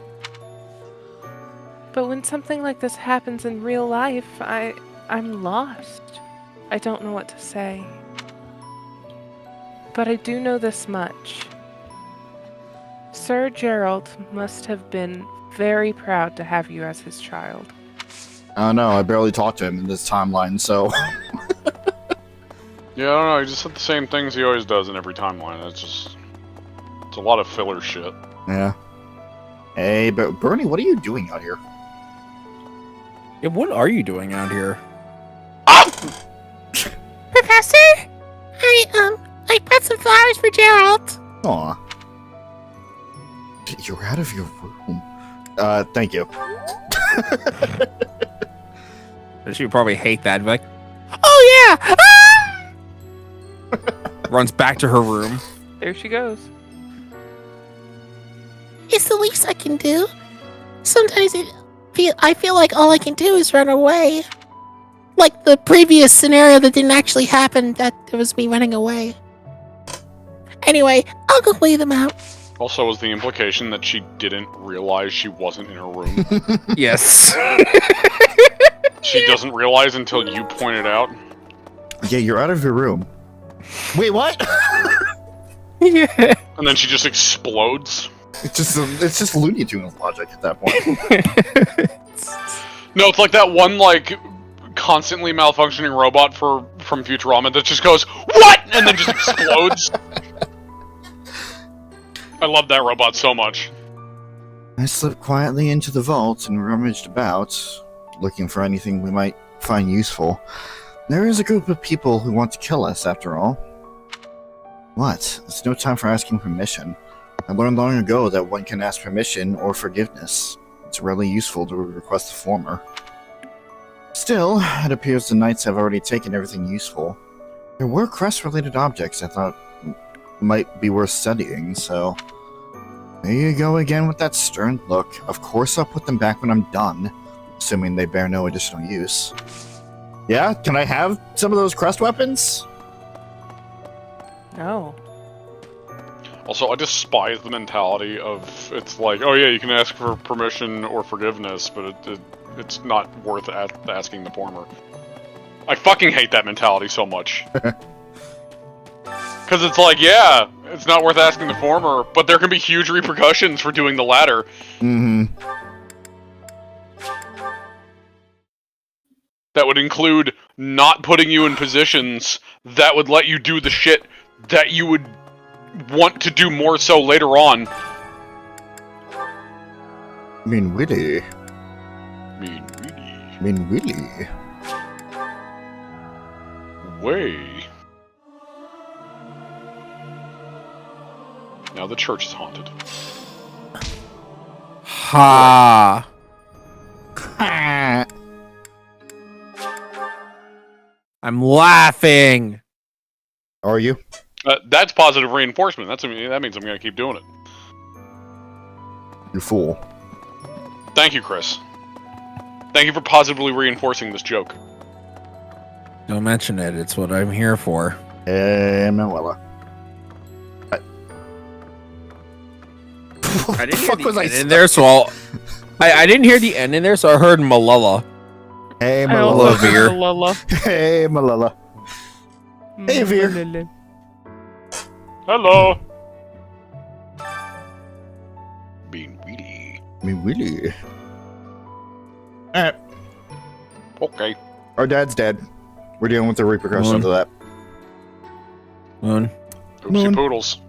But when something like this happens in real life, I'm lost. I don't know what to say. But I do know this much. Sir Jeralt must have been very proud to have you as his child. Oh no, I barely talked to him in this timeline, so... Yeah, I don't know, he just said the same things he always does in every timeline. It's a lot of filler shit. Yeah. Hey, but Bernie, what are you doing out here? Yeah, what are you doing out here? Professor? I brought some flowers for Jeralt. Aw. You're out of your room. Thank you. She would probably hate that. Be like, Oh yeah! Ah! runs back to her room. There she goes. It's the least I can do. Sometimes I feel like all I can do is run away. Like the previous scenario that didn't actually happen, that it was me running away. Anyway, I'll go lay them out. Also, was the implication that she didn't realize she wasn't in her room? Yes. She doesn't realize until you point it out? Yeah, you're out of your room. Wait, what? Yeah. And then she just explodes? It's just Looney Tunes logic at that point. No, it's like that one, like, constantly malfunctioning robot from Futurama that just goes, "What?" and then just explodes. I love that robot so much. I slipped quietly into the vault and rummaged about, looking for anything we might find useful. There is a group of people who want to kill us, after all. What? It's no time for asking permission. I learned long ago that one can ask permission or forgiveness. It's rarely useful to request the former. Still, it appears the knights have already taken everything useful. There were crest-related objects I thought might be worth studying, so... There you go again with that stern look. Of course I'll put them back when I'm done, assuming they bear no additional use. Yeah, can I have some of those crest weapons? No. Also, I despise the mentality of, it's like, oh yeah, you can ask for permission or forgiveness, but it's not worth asking the former. I fucking hate that mentality so much. Because it's like, yeah, it's not worth asking the former, but there can be huge repercussions for doing the latter. Mm-hmm. That would include not putting you in positions that would let you do the shit that you would want to do more so later on. Mean Willy. Mean really. Mean Willy. Way. Now the church is haunted. Ha! I'm laughing. Are you? That's positive reinforcement. That means I'm gonna keep doing it. You fool. Thank you, Chris. Thank you for positively reinforcing this joke. Don't mention it. It's what I'm here for. Hey, Manuela. I didn't hear the end in there, so I didn't hear the end in there, so I heard Malala. Hey, I also Malala. heard Veer. Malala. Hey, Malala. Hey, Veer. Hello. Being weedy. Mean Willy. Alright. Okay. Our dad's dead. We're dealing with the repercussions of that. Moon. Oopsie poodles.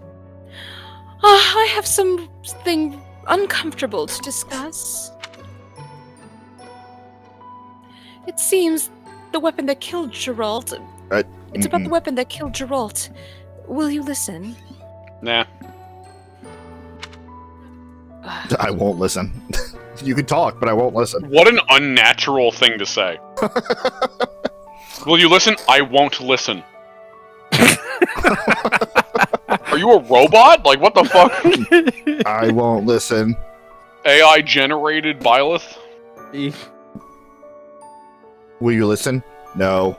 I have something uncomfortable to discuss. It seems the weapon that killed Jeralt. It's about the weapon that killed Jeralt. Will you listen? Nah. I won't listen. You can talk, but I won't listen. What an unnatural thing to say. Will you listen? I won't listen. Are you a robot? Like, what the fuck? I won't listen. AI generated Byleth? Will you listen? No.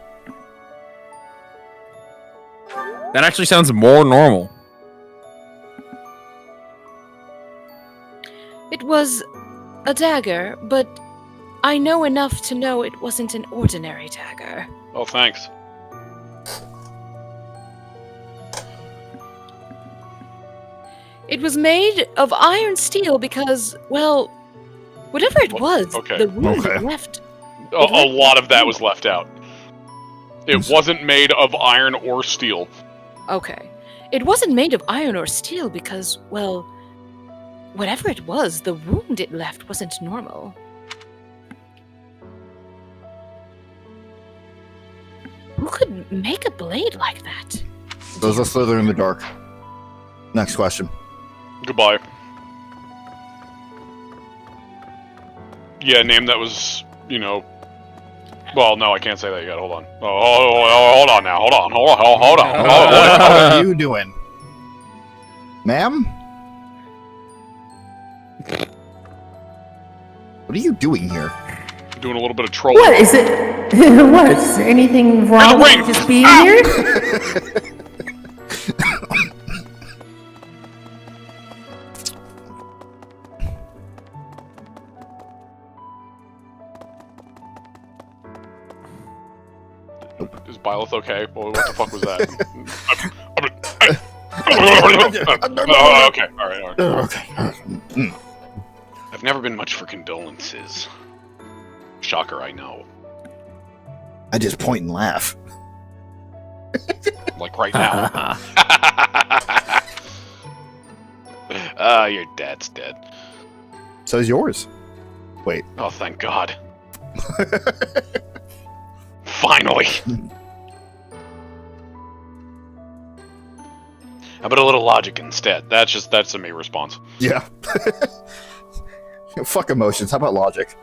That actually sounds more normal. It was a dagger, but I know enough to know it wasn't an ordinary dagger. Oh, thanks. It was made of iron steel because, well, whatever it was, Okay. the wound Okay. it left. A lot of that was left out. It wasn't made of iron or steel. Okay. It wasn't made of iron or steel because, well, whatever it was, the wound it left wasn't normal. Who could make a blade like that? Those that slither in the dark. Next question. Goodbye. Yeah, name that was, you know... Well, no, I can't say that yet. Hold on. Hold on now. Hold on. What are you doing? Ma'am? What are you doing here? Doing a little bit of trolling. What is it? What? Is there anything wrong with ring! just being here? Is Byleth okay? Well, what the fuck was that? Okay, alright. Okay. I've never been much for condolences. Shocker, I know. I just point and laugh. Like right now. Your dad's dead. So's yours. Wait. Oh, thank God. Finally! How about a little logic instead? That's a me response. Yeah. Fuck emotions. How about logic?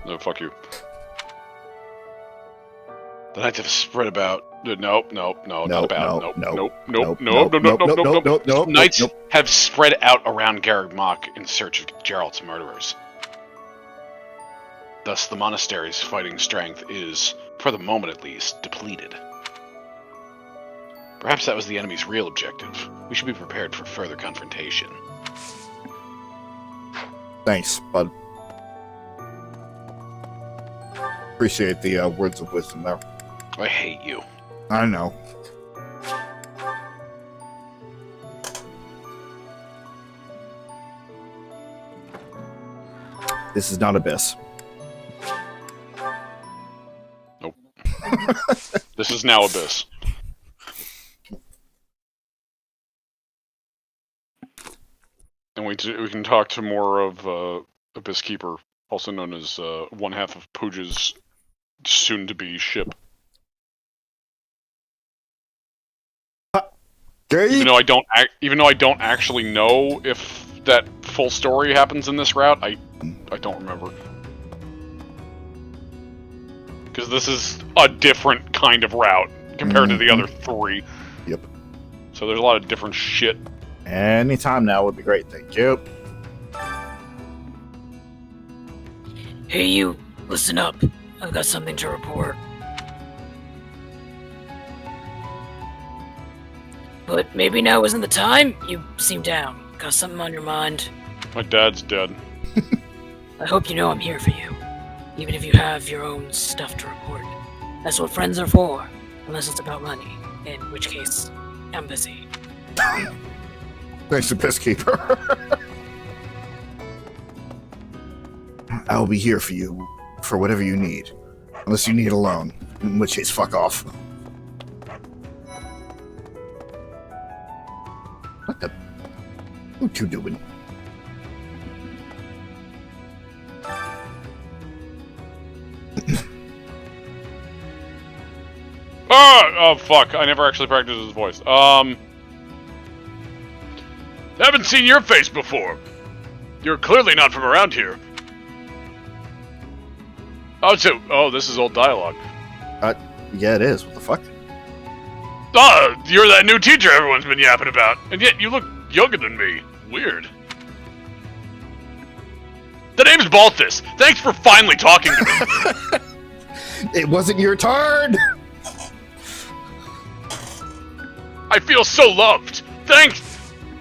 No, fuck you. The nights have spread about. Nope, not about. Nope. Nights have spread out around Garreg in search of Jeralt's murderers. Thus, the monastery's fighting strength is, for the moment at least, depleted. Perhaps that was the enemy's real objective. We should be prepared for further confrontation. Thanks, bud. Appreciate the words of wisdom there. I hate you. I know. This is not Abyss. Nope. This is now Abyss. And we can talk to more of Abyss Keeper, also known as one half of Pooja's soon-to-be ship. Even though I don't actually know if that full story happens in this route, I don't remember. Because this is a different kind of route compared to the other three. Yep. So there's a lot of different shit. Anytime now would be great, thank you. Hey, you, listen up. I've got something to report. But maybe now isn't the time? You seem down. Got something on your mind? My dad's dead. I hope you know I'm here for you. Even if you have your own stuff to report. That's what friends are for. Unless it's about money. In which case, I'm busy. Thanks to Pisskeeper. I'll be here for you, for whatever you need. Unless you need a loan, in which case, fuck off. What the? What you doing? Oh, fuck. I never actually practiced his voice. Haven't seen your face before. You're clearly not from around here. Oh, this is old dialogue. Yeah, it is. What the fuck? You're that new teacher everyone's been yapping about, and yet you look younger than me. Weird. The name's Balthus. Thanks for finally talking to me. It wasn't your turn! I feel so loved. Thanks.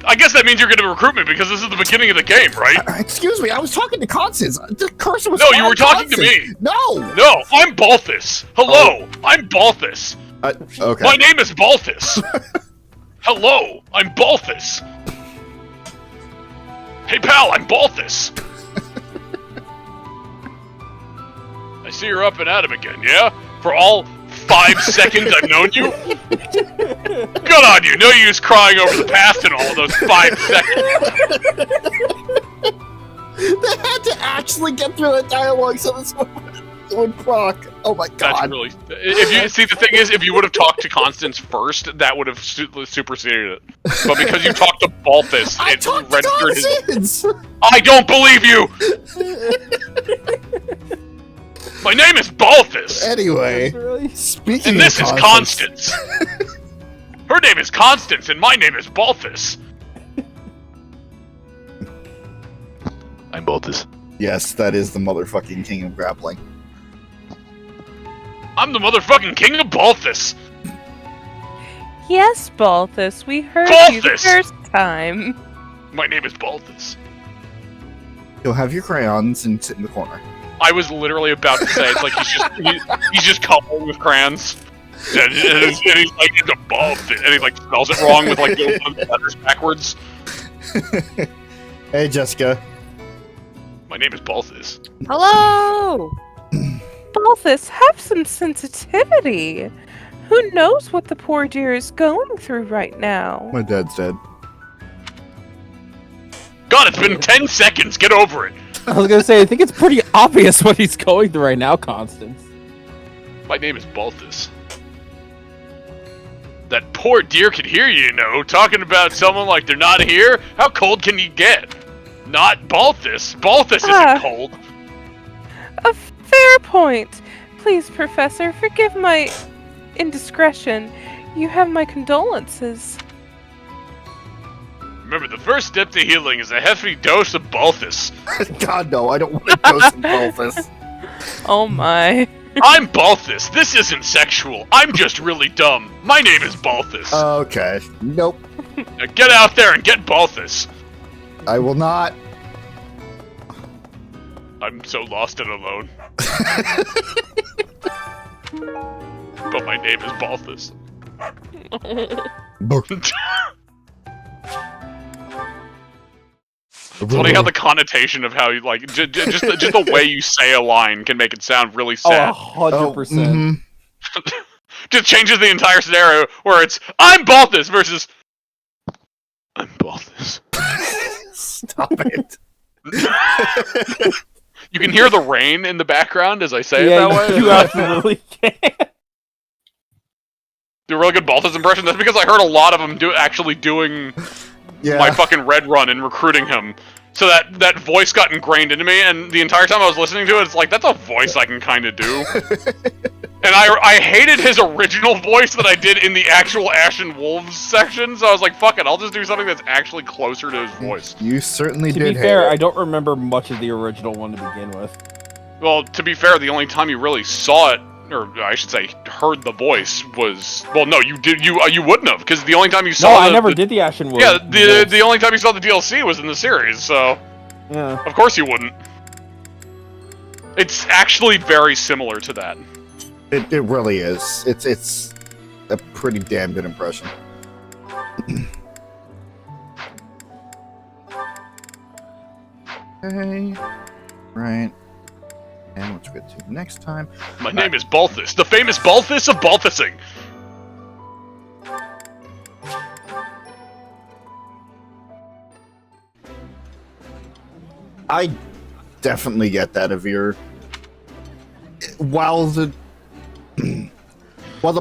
I guess that means you're going to recruit me because this is the beginning of the game, right? Excuse me, I was talking to Constance. The cursor was No, you were talking to me. No, I'm Balthus. Hello, I'm Balthus. Okay. My name is Balthus. Hello, I'm Balthus. Hey, pal, I'm Balthus. I see you're up and at him again, yeah? For all 5 seconds I've known you? Good on you. No use crying over the past in all those 5 seconds. They had to actually get through the dialogue so this would proc. Oh my god. That's really... If you see, the thing is, if you would have talked to Constance first, that would have superseded it. But because you talked to Balthus, it registered his... I don't believe you! My name is Balthus! Anyway, speaking and this of is Constance. Her name is Constance, and my name is Balthus. I'm Balthus. Yes, that is the motherfucking king of grappling. I'm the motherfucking king of Balthus! Yes, Balthus, we heard you the first time. My name is Balthus. You'll have your crayons and sit in the corner. I was literally about to say, it's like he's just coloring with crayons. And he's like, it's a Balthus, and he like spells it wrong with like the letters backwards. Hey, Jessica. My name is Balthus. Hello! Balthus, have some sensitivity. Who knows what the poor dear is going through right now? My dad's dead. God, it's been 10 seconds. Get over it. I was gonna say, I think it's pretty obvious what he's going through right now, Constance. My name is Balthus. That poor deer can hear you, talking about someone like they're not here? How cold can you get? Not Balthus. Balthus isn't cold. A fair point. Please, Professor, forgive my indiscretion. You have my condolences. Remember, the first step to healing is a hefty dose of Balthus. God, no, I don't want to dose of Balthus. Oh my. I'm Balthus. This isn't sexual. I'm just really dumb. My name is Balthus. Okay. Nope. Now get out there and get Balthus. I will not. I'm so lost and alone. But my name is Balthus. It's funny how the connotation of how you just the way you say a line can make it sound really sad. 100%. Just changes the entire scenario where it's I'm Balthus versus I'm Balthus. Stop it. You can hear the rain in the background as I say it that way. You absolutely can. Do a really good Balthus impression. That's because I heard a lot of them actually doing my fucking red run and recruiting him. So that voice got ingrained into me, and the entire time I was listening to it, it's like, that's a voice I can kind of do. And I hated his original voice that I did in the actual Ashen Wolves section, so I was like, fuck it, I'll just do something that's actually closer to his voice. You certainly did. To be fair, I don't remember much of the original one to begin with. Well, to be fair, the only time you really saw it, or I should say, heard the voice was... Well, no, you did. You wouldn't have, because the only time you saw... No, I never did the Ashen Wolves. Yeah, the only time you saw the DLC was in the series, so... Yeah. Of course you wouldn't. It's actually very similar to that. It really is. It's a pretty damn good impression. Okay. Right. And let's get to next time. My name is Balthus, the famous Balthus of Balthusing. I definitely get that, Avir. While the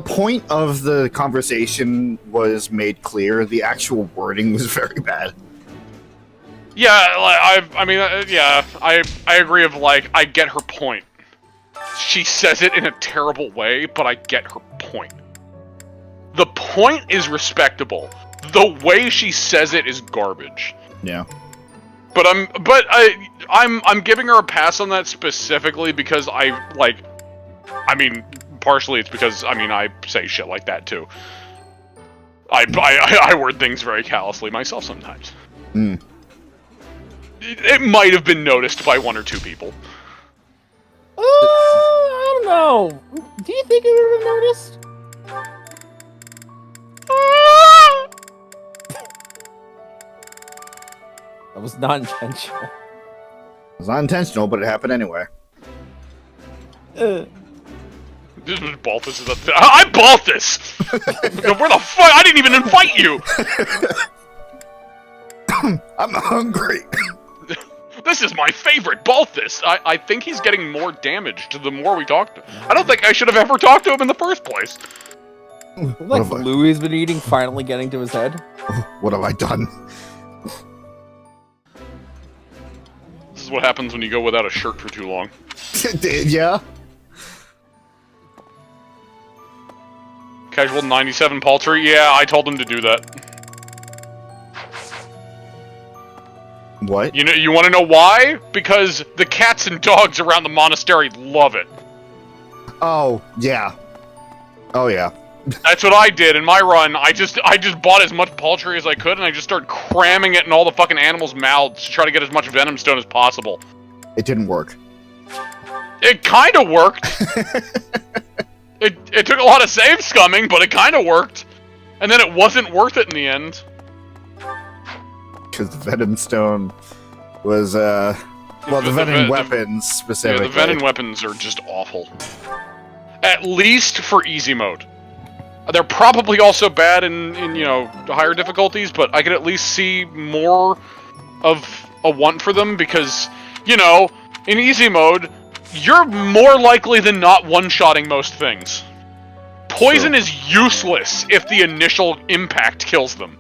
point of the conversation was made clear, the actual wording was very bad. Yeah, I agree of, I get her point. She says it in a terrible way, but I get her point. The point is respectable. The way she says it is garbage. Yeah. But I'm giving her a pass on that specifically because partially it's because, I say shit like that too. I word things very callously myself sometimes. Hmm. It might have been noticed by one or two people. I don't know. Do you think it would have been noticed? That was not intentional. It was not intentional, but it happened anyway. This was Balthus is up there. I'm Balthus! Where the fuck? I didn't even invite you! I'm hungry. This is my favorite, Balthus! I think he's getting more damaged the more we talk to him. I don't think I should have ever talked to him in the first place. Like Louis been eating, finally getting to his head. What have I done? This is what happens when you go without a shirt for too long. Yeah. Casual 97 paltry? Yeah, I told him to do that. What? You want to know why? Because the cats and dogs around the monastery love it. Oh, yeah. Oh, yeah. That's what I did in my run. I just bought as much paltry as I could, and I just started cramming it in all the fucking animals' mouths to try to get as much venom stone as possible. It didn't work. It kind of worked. It took a lot of save scumming, but it kind of worked. And then it wasn't worth it in the end. Because the venom stone was, the venom weapons specifically. Yeah, the venom weapons are just awful. At least for easy mode. They're probably also bad in higher difficulties, but I could at least see more of a want for them because, in easy mode, you're more likely than not one-shotting most things. Poison is useless if the initial impact kills them.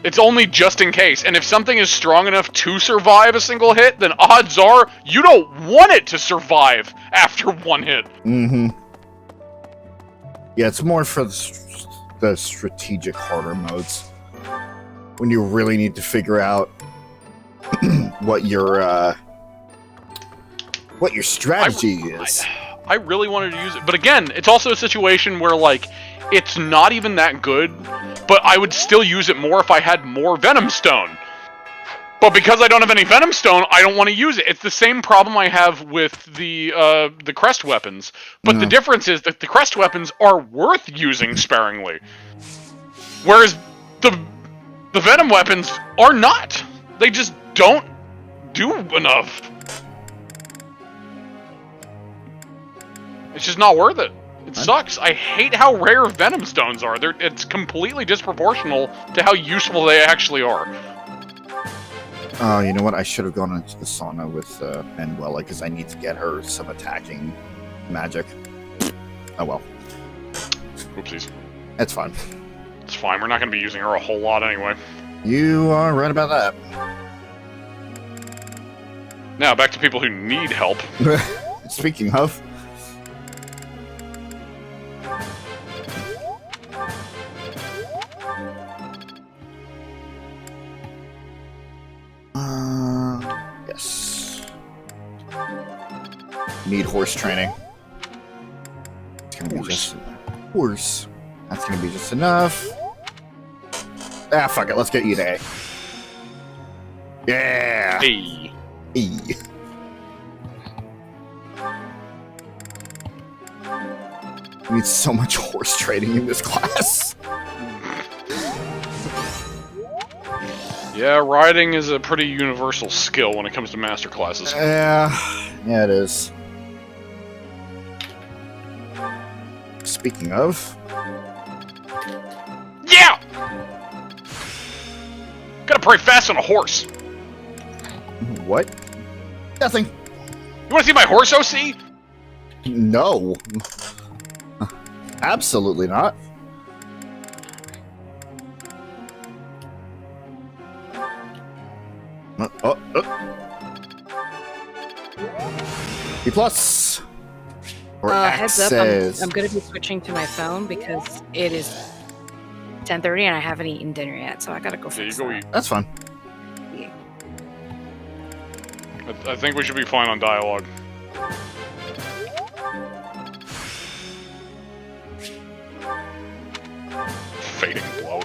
It's only just in case, and if something is strong enough to survive a single hit, then odds are you don't want it to survive after one hit. Mm-hmm. Yeah, it's more for the strategic harder modes. When you really need to figure out what your strategy is. I really wanted to use it, but again, it's also a situation where, like, it's not even that good, but I would still use it more if I had more Venom Stone. But because I don't have any Venom Stone, I don't want to use it. It's the same problem I have with the Crest weapons, but the difference is that the Crest weapons are worth using sparingly, whereas the Venom weapons are not. They just don't do enough. It's just not worth it. It sucks. I hate how rare Venom Stones are. It's completely disproportional to how useful they actually are. You know what? I should have gone into the sauna with Manuela because I need to get her some attacking magic. Oh well. Oopsies. That's fine. It's fine. We're not going to be using her a whole lot anyway. You are right about that. Now, back to people who need help. Speaking of... yes. Need horse training. It's gonna be just horse. That's gonna be just enough. Ah, fuck it. Let's get you today. Yeah. Hey. Hey. We need so much horse trading in this class. Yeah, riding is a pretty universal skill when it comes to master classes. Yeah, it is. Speaking of... Yeah! Gotta pray fast on a horse. What? Nothing. You wanna see my horse, OC? No. Absolutely not. B plus. Or heads up, says... I'm going to be switching to my phone because it is 10:30 and I haven't eaten dinner yet, so I gotta go fix Yeah, you go that. eat. That's fine. Yeah. I think we should be fine on dialogue. Fading blow.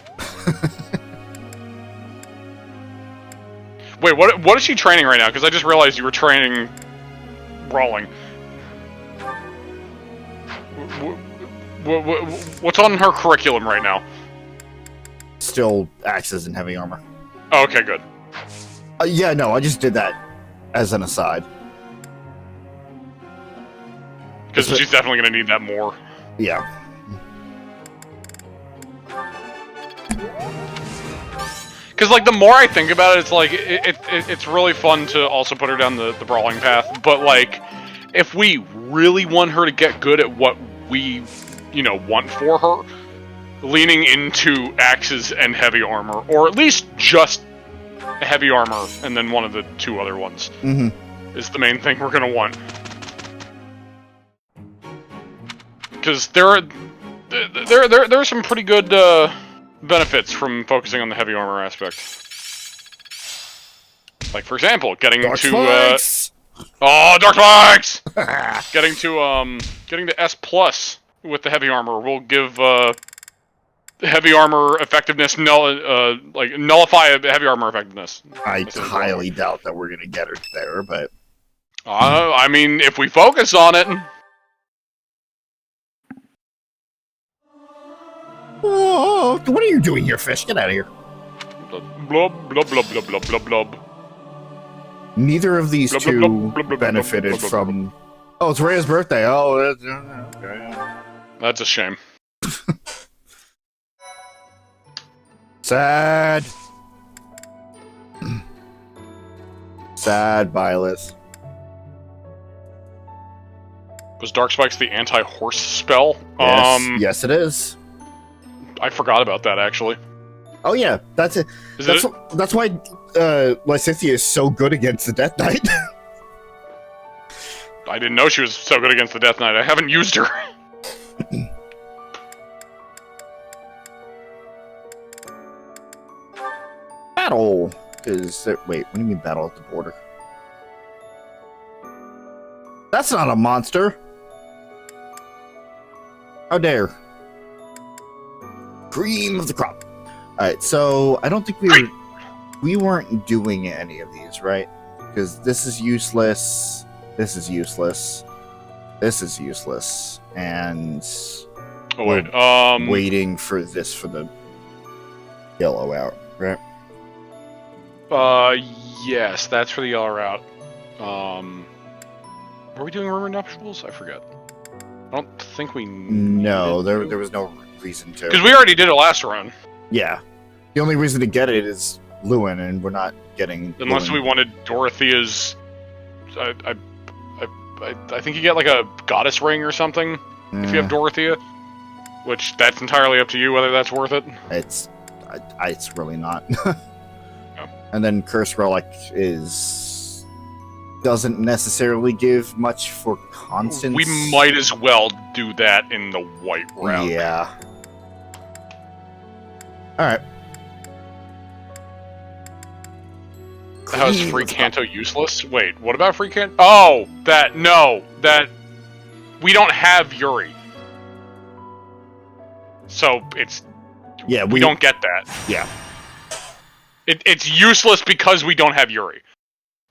Wait, what is she training right now? Because I just realized you were training brawling. What's on her curriculum right now? Still axes and heavy armor. Oh, okay, good. Yeah, no, I just did that as an aside. Because she's definitely going to need that more. Yeah. Because, like, the more I think about it, it's like, it's really fun to also put her down the brawling path. But, like, if we really want her to get good at what we, want for her, leaning into axes and heavy armor, or at least just heavy armor and then one of the two other ones, is the main thing we're going to want. Because there are some pretty good benefits from focusing on the heavy armor aspect. Like, for example, getting Dark to Spikes! Dark Spikes! getting to S+ with the heavy armor will give heavy armor effectiveness nullify heavy armor effectiveness. I highly doubt that we're gonna get her there, but I mean, if we focus on it. Oh, what are you doing here, fish? Get out of here. Blub, blub, blub, blub, blub, blub, blub. Neither of these Blub, two blub, blub, blub, blub, benefited blub, blub, from... Oh, it's Rhea's birthday. Oh, That's a shame. sad. Sad Byleth. Was Dark Spikes the anti-horse spell? Yes, yes, it is. I forgot about that, actually. Oh yeah, that's it. That's why Lysithea is so good against the Death Knight. I didn't know she was so good against the Death Knight. I haven't used her. Battle is there, wait, what do you mean battle at the border? That's not a monster. How dare. Cream of the crop. Alright, so I don't think we weren't doing any of these, right? Because this is useless. This is useless. This is useless. And oh wait, waiting for this for the yellow out, right? Yes, that's for the yellow route. Were we doing rumored nuptials? I forget. I don't think we. No, there was no reason to. Because we already did it last run. Yeah, the only reason to get it is Lewin, and we're not getting. Unless Lewin. we wanted Dorothea's. I think you get like a goddess ring or something if you have Dorothea. Which that's entirely up to you whether that's worth it. It's really not. And then Curse Relic doesn't necessarily give much for constants. We might as well do that in the white route. Yeah. Alright. How is free Canto useless? Wait, what about free Canto? Oh, that we don't have Yuri. So it's we don't get that. Yeah. It's useless because we don't have Yuri.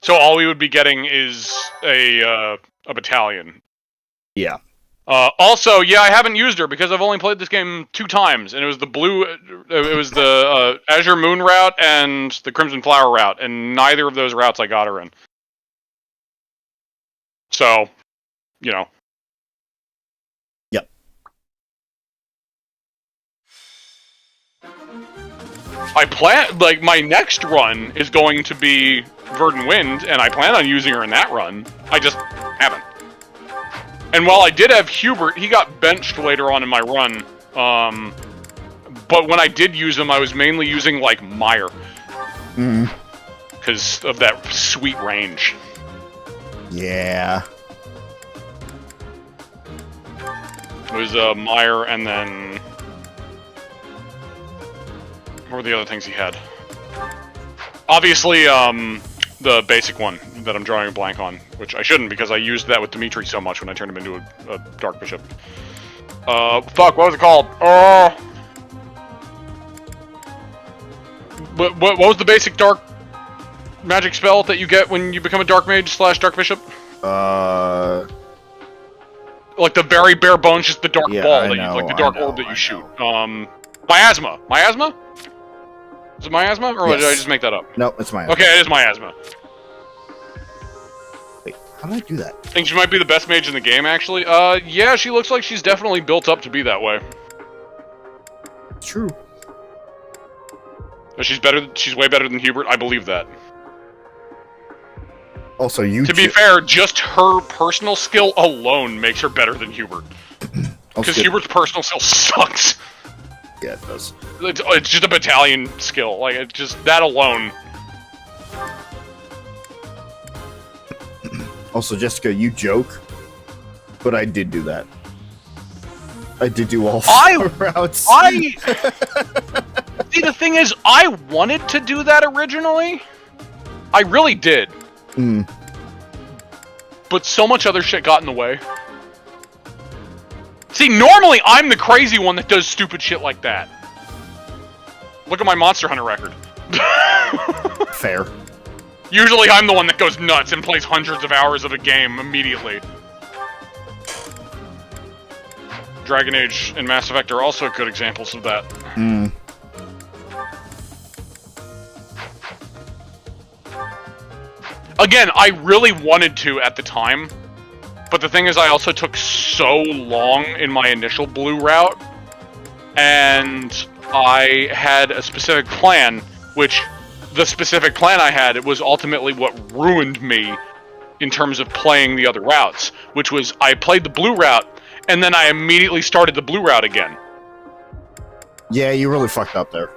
So all we would be getting is a battalion. Yeah. Also, yeah, I haven't used her because I've only played this game 2 times, and it was the Azure Moon route and the Crimson Flower route, and neither of those routes I got her in. So, you know. Yep. I plan, like, my next run is going to be Verdant Wind, and I plan on using her in that run. I just haven't. And while I did have Hubert, he got benched later on in my run. But when I did use him, I was mainly using, like, Mire. Because of that sweet range. Yeah. It was Mire, and then... what were the other things he had? Obviously, the basic one that I'm drawing a blank on, which I shouldn't because I used that with Dimitri so much when I turned him into a Dark Bishop. Fuck, what was it called? What was the basic Dark magic spell that you get when you become a Dark Mage / Dark Bishop? Like the very bare bones, just the Dark Ball, like the Dark Orb that you shoot. Miasma. Miasma? Is it Miasma, or did I just make that up? No, it's Miasma. Okay, it is Miasma. Wait, how did I do that? I think she might be the best mage in the game, actually. Yeah, she looks like she's definitely built up to be that way. True. But she's way better than Hubert, I believe that. Also, to be fair, just her personal skill alone makes her better than Hubert. Because Hubert's personal skill sucks. Yeah, it does. It's just a battalion skill. Like, it's just that alone. Also, Jessica, you joke, but I did do that. I did do all 4 routes. See, the thing is, I wanted to do that originally. I really did. But so much other shit got in the way. See, normally I'm the crazy one that does stupid shit like that. Look at my Monster Hunter record. Fair. Usually I'm the one that goes nuts and plays hundreds of hours of a game immediately. Dragon Age and Mass Effect are also good examples of that. Again, I really wanted to at the time, but the thing is I also took so long in my initial blue route, and I had a specific plan, which the specific plan I had, it was ultimately what ruined me in terms of playing the other routes, which was I played the blue route, and then I immediately started the blue route again. Yeah, you really fucked up there.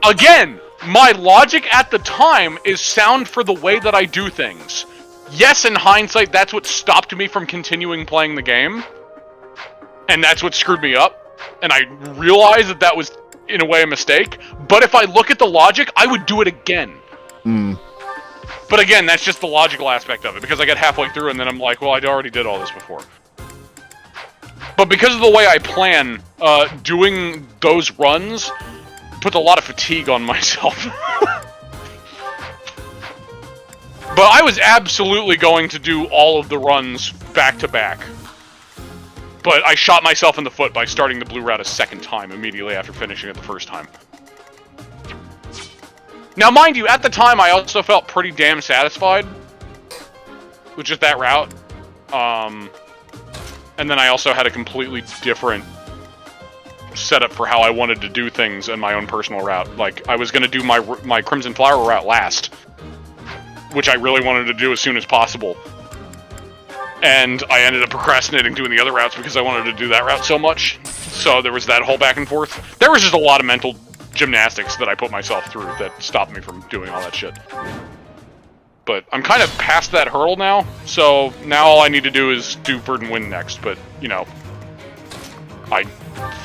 Again, my logic at the time is sound for the way that I do things. Yes, in hindsight, that's what stopped me from continuing playing the game. And that's what screwed me up. And I realized that was, in a way, a mistake. But if I look at the logic, I would do it again. But again, that's just the logical aspect of it. Because I get halfway through and then I'm like, well, I already did all this before. But because of the way I plan, doing those runs puts a lot of fatigue on myself. But I was absolutely going to do all of the runs back to back. But I shot myself in the foot by starting the blue route a second time immediately after finishing it the first time. Now, mind you, at the time I also felt pretty damn satisfied with just that route. And then I also had a completely different setup for how I wanted to do things in my own personal route. Like, I was going to do my Crimson Flower route last, which I really wanted to do as soon as possible. And I ended up procrastinating doing the other routes because I wanted to do that route so much. So there was that whole back and forth. There was just a lot of mental gymnastics that I put myself through that stopped me from doing all that shit. But I'm kind of past that hurdle now, so now all I need to do is do Verdant Wind next. But, you know, I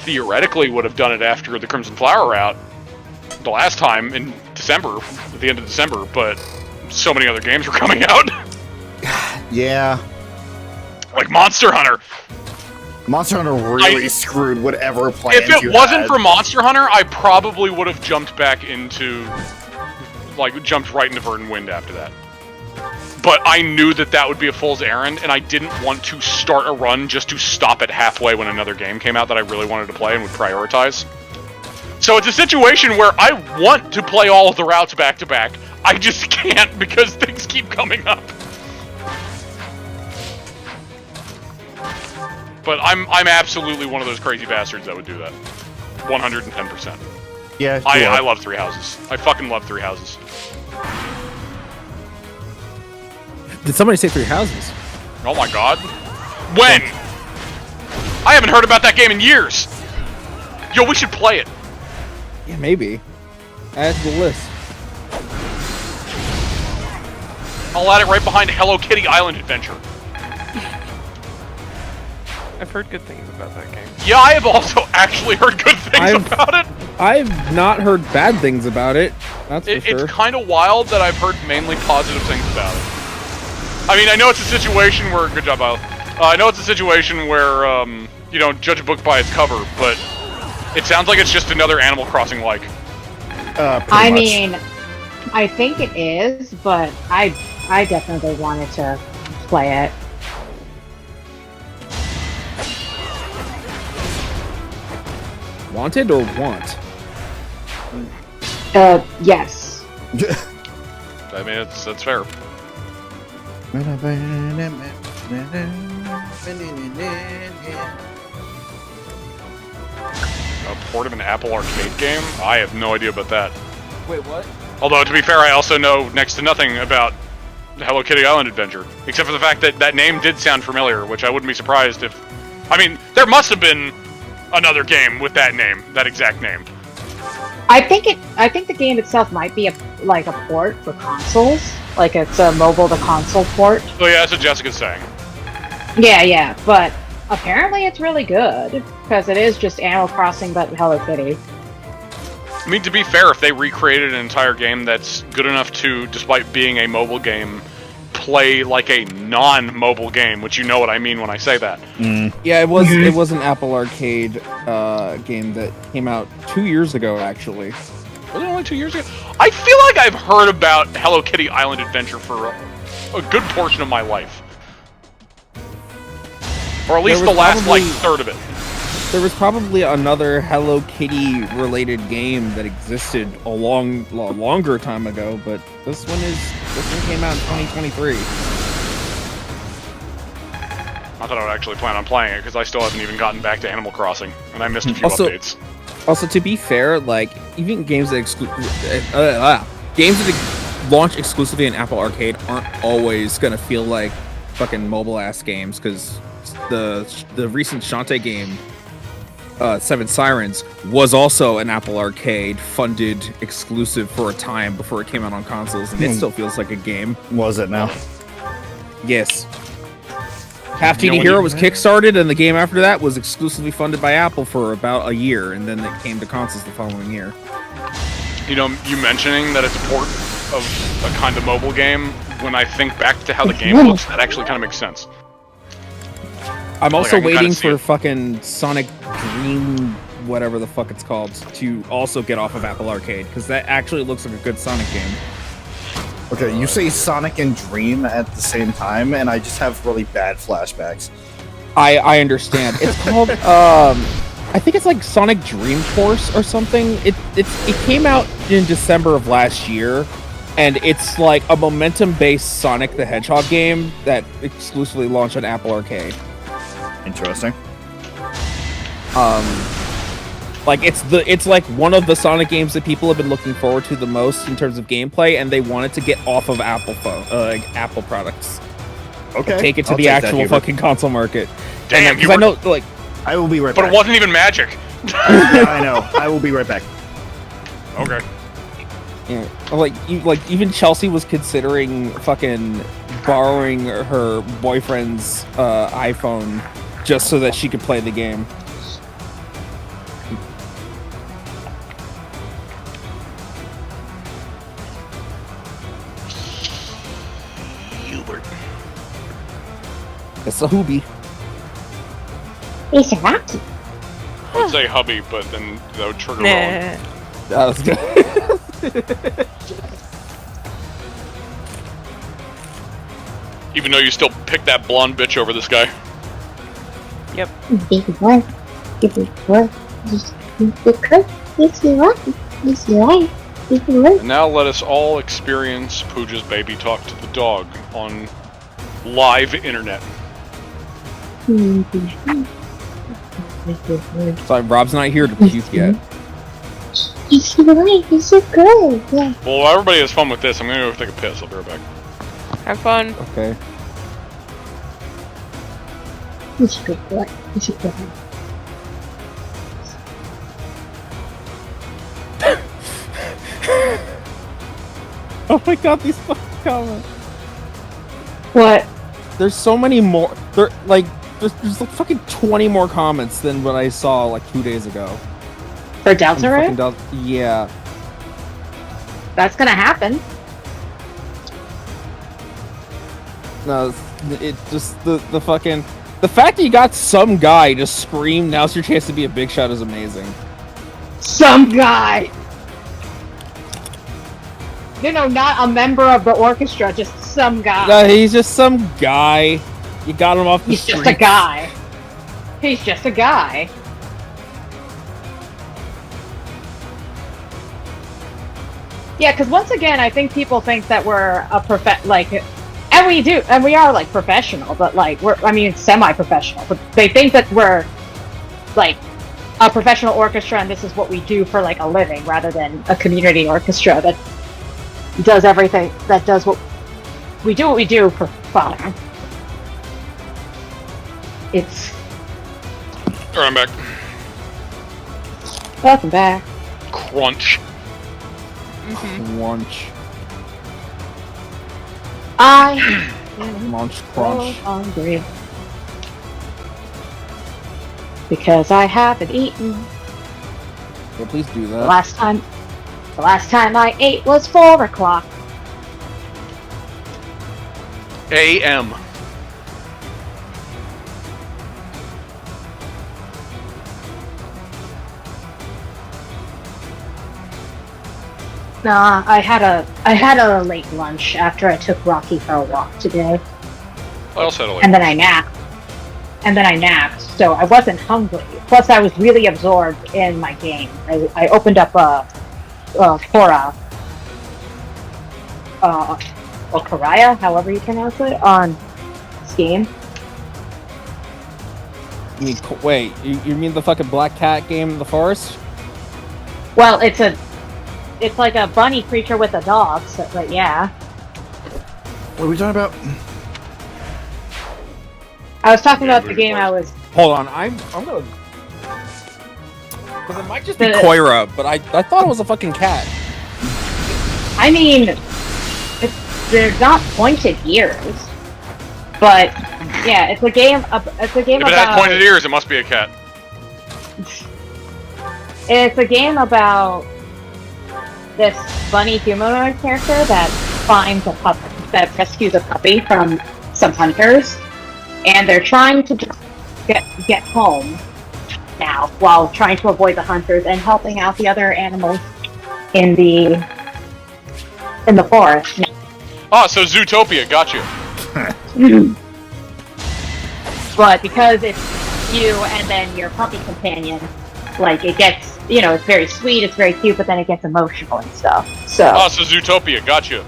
theoretically would have done it after the Crimson Flower route the last time in December, at the end of December, but so many other games were coming out. Yeah. Like Monster Hunter. Monster Hunter really screwed whatever plans If it wasn't for Monster Hunter, I probably would have jumped back into, like, jumped right into Verdant Wind after that. But I knew that that would be a fool's errand, and I didn't want to start a run just to stop it halfway when another game came out that I really wanted to play and would prioritize. So it's a situation where I want to play all of the routes back to back. I just can't because things keep coming up. But I'm absolutely one of those crazy bastards that would do that. 110%. Yeah, I love Three Houses. I fucking love Three Houses. Did somebody say Three Houses? Oh my god. When? I haven't heard about that game in years. Yo, we should play it. Yeah, maybe. Add to the list. I'll add it right behind Hello Kitty Island Adventure. I've heard good things about that game. Yeah, I have also actually heard good things about it. I've not heard bad things about it. That's for sure. It's kind of wild that I've heard mainly positive things about it. I mean, I know it's a situation where... Good job, Isle. I know it's a situation where, you don't judge a book by its cover, but it sounds like it's just another Animal Crossing-like. I mean, I think it is, but I definitely wanted to play it. Wanted or want? Yes. I mean, that's fair. A port of an Apple Arcade game? I have no idea about that. Wait, what? Although, to be fair, I also know next to nothing about Hello Kitty Island Adventure. Except for the fact that that name did sound familiar, which I wouldn't be surprised if... I mean, there must have been another game with that name, that exact name. I think the game itself might be a port for consoles. Like it's a mobile to console port. Oh yeah, that's what Jessica's saying. Yeah, but apparently it's really good because it is just Animal Crossing but Hello Kitty. I mean, to be fair, if they recreated an entire game that's good enough to, despite being a mobile game, play like a non-mobile game, which you know what I mean when I say that. Yeah, it was an Apple Arcade game that came out 2 years ago, actually. Was it only 2 years ago? I feel like I've heard about Hello Kitty Island Adventure for a good portion of my life. Or at least the last, third of it. There was probably another Hello Kitty-related game that existed a longer time ago, but this one came out in 2023. Not that I would actually plan on playing it, because I still haven't even gotten back to Animal Crossing, and I missed a few updates. Also, to be fair, like, even games that games that launch exclusively in Apple Arcade aren't always gonna feel like fucking mobile ass games, because the recent Shantae game, Seven Sirens, was also an Apple Arcade funded exclusive for a time before it came out on consoles, and it still feels like a game. Was it now? Yes. Half Genie Hero was kickstarted, and the game after that was exclusively funded by Apple for about a year, and then it came to consoles the following year. You know, you mentioning that it's a port of a kind of mobile game, when I think back to how the game looks, that actually kind of makes sense. I'm also I can kinda waiting see for it. fucking Sonic Dream, whatever the fuck it's called, to also get off of Apple Arcade, because that actually looks like a good Sonic game. Okay, you say Sonic and Dream at the same time, and I just have really bad flashbacks. I understand. It's called I think it's like Sonic Dream Force or something. It came out in December of last year, and it's like a momentum-based Sonic the Hedgehog game that exclusively launched on Apple Arcade. Interesting. Like it's like one of the Sonic games that people have been looking forward to the most in terms of gameplay, and they wanted to get off of Apple Apple products. Okay. Take it to I'll the take that, actual Hubert. fucking console market. Damn, because I know, like, I will be right But back. it wasn't even magic. Yeah, I know. I will be right back. Okay. yeah, like even Chelsea was considering fucking borrowing her boyfriend's iPhone just so that she could play the game. It's a hoobie. It's a Rocky. I would say hubby, but then that would trigger Nah. Rowan. That was good. Even though you still pick that blonde bitch over this guy. Yep. Big boy. Big boy. Big boy. It's a Rocky. It's a Rocky. Big boy. And now let us all experience Pooja's baby talk to the dog on live internet. Sorry, Rob's not here to puke yet. It's right. It's so good. Yeah. Well, while everybody has fun with this, I'm gonna go take a piss. I'll be right back. Have fun. Okay. It's a good boy. It's a good boy. Oh my god, these fucking comments. What? There's so many more. There's like fucking 20 more comments than what I saw like 2 days ago. For Delta Ray? Yeah. That's gonna happen. No, it just the fucking the fact that you got some guy just scream, "Now's your chance to be a big shot," is amazing. Some guy. You know, not a member of the orchestra, just some guy. No, he's just some guy. You got him off the He's street. just a guy. He's just a guy. Yeah, because once again, I think people think that we're a and we do, and we are like professional, but like semi-professional. But they think that we're like a professional orchestra, and this is what we do for like a living, rather than a community orchestra that does everything. That does what we do for fun. It's. Alright, I'm back. Welcome back. Crunch. Crunch. I Munch so crunch. hungry because I haven't eaten. Yeah, please do The that. last time I ate was 4 o'clock. AM. Nah, I had a late lunch after I took Rocky for a walk today, I also had a late. and then I napped. So I wasn't hungry. Plus, I was really absorbed in my game. I opened up Korra, or Koraya, however you pronounce it, on Steam. You mean, wait, you mean the fucking black cat game in the forest? Well, it's it's like a bunny creature with a dog. So, but yeah, What are we talking about? I was talking about the game I was. Hold on, I'm gonna. Because it might just be The- Koira, but I thought it was a fucking cat. I mean, they're not pointed ears, but yeah, it's a game. It's a game If it had about. pointed ears, it must be a cat. It's a game about this bunny humanoid character that finds a pup that rescues a puppy from some hunters, and they're trying to just get home now while trying to avoid the hunters and helping out the other animals in the forest. Ah, so Zootopia, got you. But because it's you and then your puppy companion, like it gets, it's very sweet, it's very cute, but then it gets emotional and stuff. So Ah, so Zootopia, got you.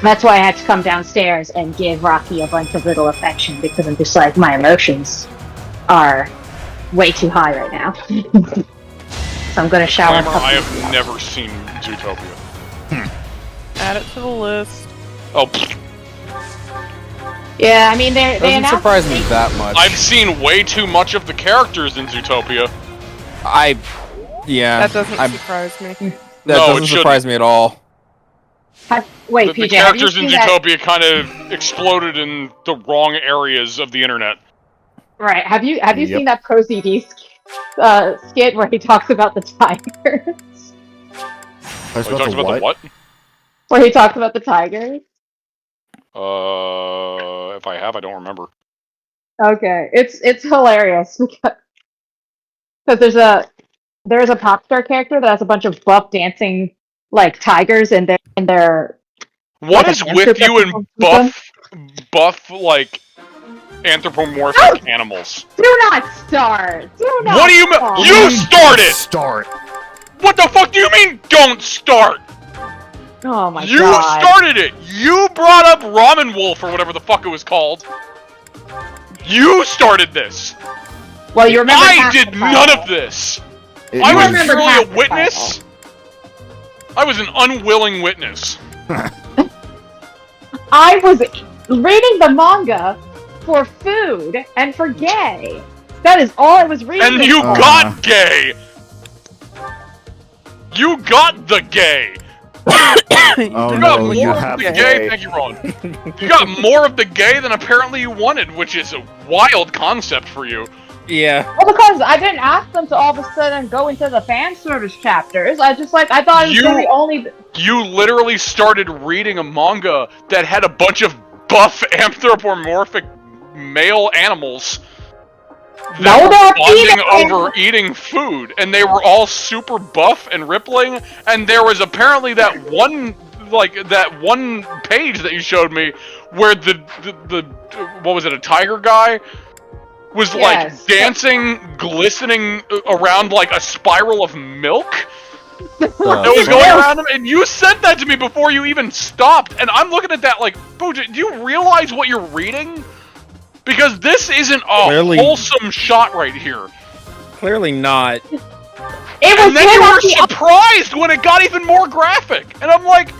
that's why I had to come downstairs and give Rocky a bunch of little affection, because I'm just like, my emotions are way too high right now. So I'm gonna shower. Disclaimer, I have never seen Zootopia. Add it to the list. Oh, Yeah, I mean they Doesn't announced surprise me that much. I've seen way too much of the characters in Zootopia. Yeah. That doesn't surprise me. That No, doesn't it surprise me at all. Wait, The PJ, have you characters in seen that? Zootopia kind of exploded in the wrong areas of the internet. Right? Have you Yep. seen that Pro CD skit where he talks about the tigers? Talks Oh, you talked about the what? Where he talks about the tigers? If I have, I don't remember. Okay, it's hilarious because there's a pop star character that has a bunch of buff dancing like tigers and they're What like is an with you and anthropomorphic buff like anthropomorphic animals? Do not start. What do you mean? You started. Start. What the fuck do you mean? Don't start. Oh my You god! started it. You brought up Ramen Wolf or whatever the fuck it was called. You started this. Well, you remember I half did the none title. of this. It I was was- purely half a the witness. I was an unwilling witness. I was reading the manga for food and for gay. That is all I was reading. And you it for. got gay. You got the gay. Oh You got no, more you of have the the gay. gay. Thank you, Ron. You got more of the gay than apparently you wanted, which is a wild concept for you. Yeah. Well, because I didn't ask them to all of a sudden go into the fan service chapters. I thought it was gonna be only. You literally started reading a manga that had a bunch of buff anthropomorphic male animals that No, were they're bonding female. over eating food, and they were all super buff and rippling. And there was apparently that one page that you showed me where the what was it, a tiger guy was Yes. like dancing, glistening around like a spiral of milk. It was going around him, and you sent that to me before you even stopped, and I'm looking at that like, Pooja, do you realize what you're reading? Because this isn't a Clearly- wholesome shot right here. Clearly not. It was And then you him were on the- surprised when it got even more graphic, and I'm like,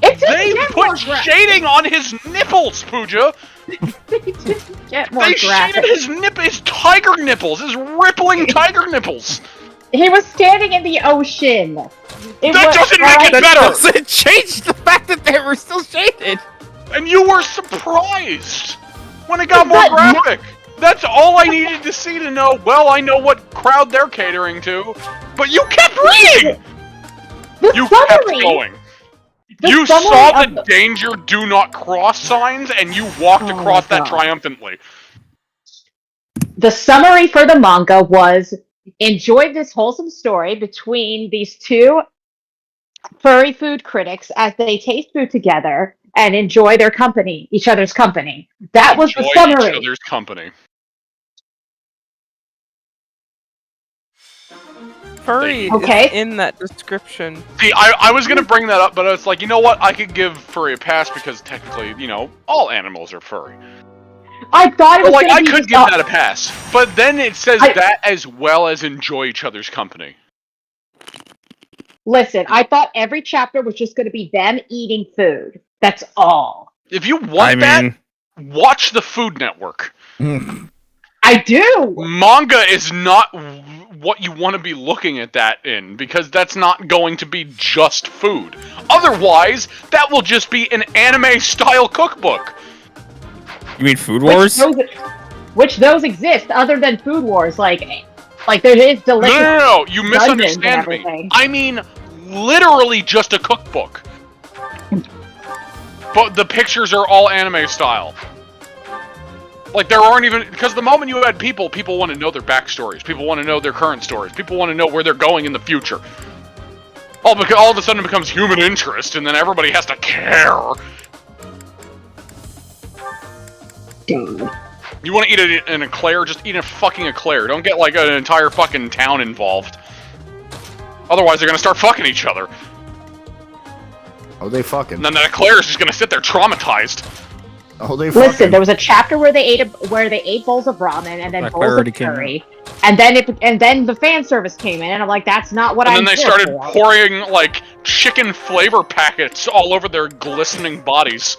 It didn't they get more put shading on his nipples, Pooja. Get more They graphic. shaded his tiger nipples, his rippling tiger nipples. He was standing in the ocean. That doesn't make it That better. doesn't change the fact that they were still shaded. And you were surprised when it got more But no- graphic. That's all I needed to see to know, well, I know what crowd they're catering to. But you kept reading! The You kept summary. going. The You summary saw of the danger do not cross signs, and you walked Oh across my that God. triumphantly. The summary for the manga was enjoy this wholesome story between these two furry food critics as they taste food together and enjoy their company, each other's company. That was the Enjoy summary. each other's company. Furry Okay. is in that description. See, I was gonna bring that up, but it's like, you know what? I could give furry a pass because technically, all animals are furry. I thought it was But, like, gonna I be could just give a- that a pass. But then it says that as well as enjoy each other's company. Listen, I thought every chapter was just going to be them eating food. That's all. If you want that, watch the Food Network. I do! Manga is not what you want to be looking at that in, because that's not going to be just food. Otherwise, that will just be an anime-style cookbook. You mean Food Wars? Which those exist, other than Food Wars, like there is delicious. No, you misunderstand me. I mean, literally just a cookbook. But the pictures are all anime style. Like, there aren't even... Because the moment you add people want to know their backstories. People want to know their current stories. People want to know where they're going in the future. All of a sudden it becomes human interest, and then everybody has to care. Dude. You want to eat an eclair? Just eat a fucking eclair. Don't get, like, an entire fucking town involved. Otherwise, they're gonna start fucking each other. Oh, they fucking. And then that eclair is just gonna sit there traumatized. Oh, they fucking. Listen, there was a chapter where they ate bowls of ramen and then bowls of curry, and then the fan service came in, and I'm like, that's not what I. And then they started pouring like chicken flavor packets all over their glistening bodies.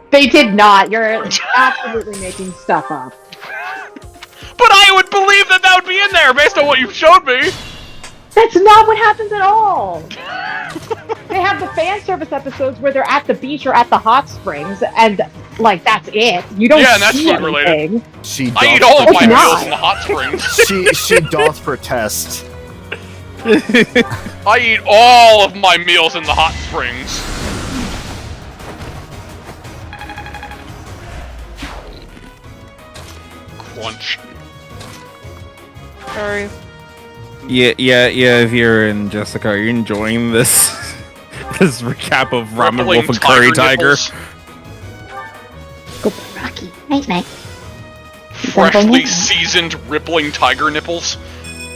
They did not. You're absolutely making stuff up. But I would believe that would be in there based on what you've showed me. That's not what happens at all. They have the fan service episodes where they're at the beach or at the hot springs, and like that's it. You don't. Yeah, and that's see food related. I eat all of my meals in the hot springs. she doth protest. I eat all of my meals in the hot springs. Crunch. Sorry. Yeah, Vera and Jessica, are you enjoying this this recap of Ramen Wolf and Curry Tiger? Go Rocky. Night night. Freshly seasoned rippling tiger nipples.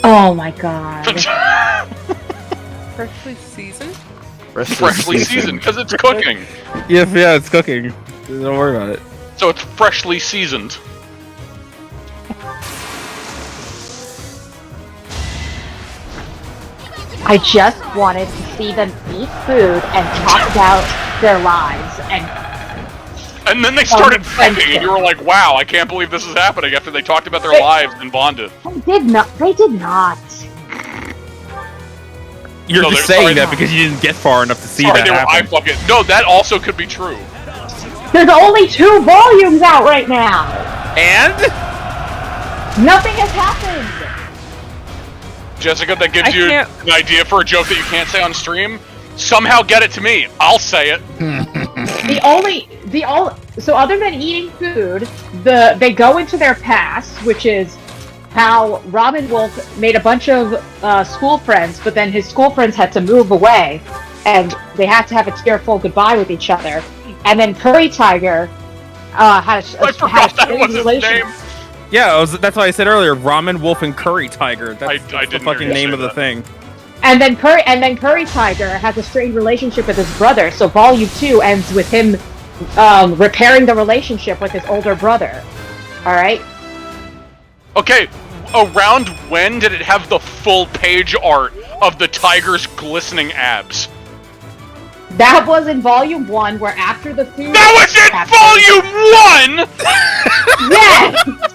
Oh my god. Freshly seasoned? Freshly seasoned, because it's cooking. Yeah, it's cooking. Don't worry about it. So it's freshly seasoned. I just wanted to see them eat food and talk about their lives and then they started fighting, and you were like, wow, I can't believe this is happening after they talked about their lives and bonded. They did not. You're just saying that because you didn't get far enough to see that happen. No, that also could be true. There's only 2 volumes out right now! And? Nothing has happened! Jessica, that gives you an idea for a joke that you can't say on stream? Somehow get it to me. I'll say it. So other than eating food, they go into their past, which is how Ramen Wolf made a bunch of school friends, but then his school friends had to move away, and they had to have a tearful goodbye with each other. And then Curry Tiger had a relationship. Yeah, that's why I said earlier, Ramen Wolf and Curry Tiger. That's the fucking name of the thing. And then Curry Tiger has a strained relationship with his brother, so Volume 2 ends with him repairing the relationship with his older brother. Alright? Okay, around when did it have the full page art of the tiger's glistening abs? That was in Volume 1, where after the food... That was in Volume 1?! Yes!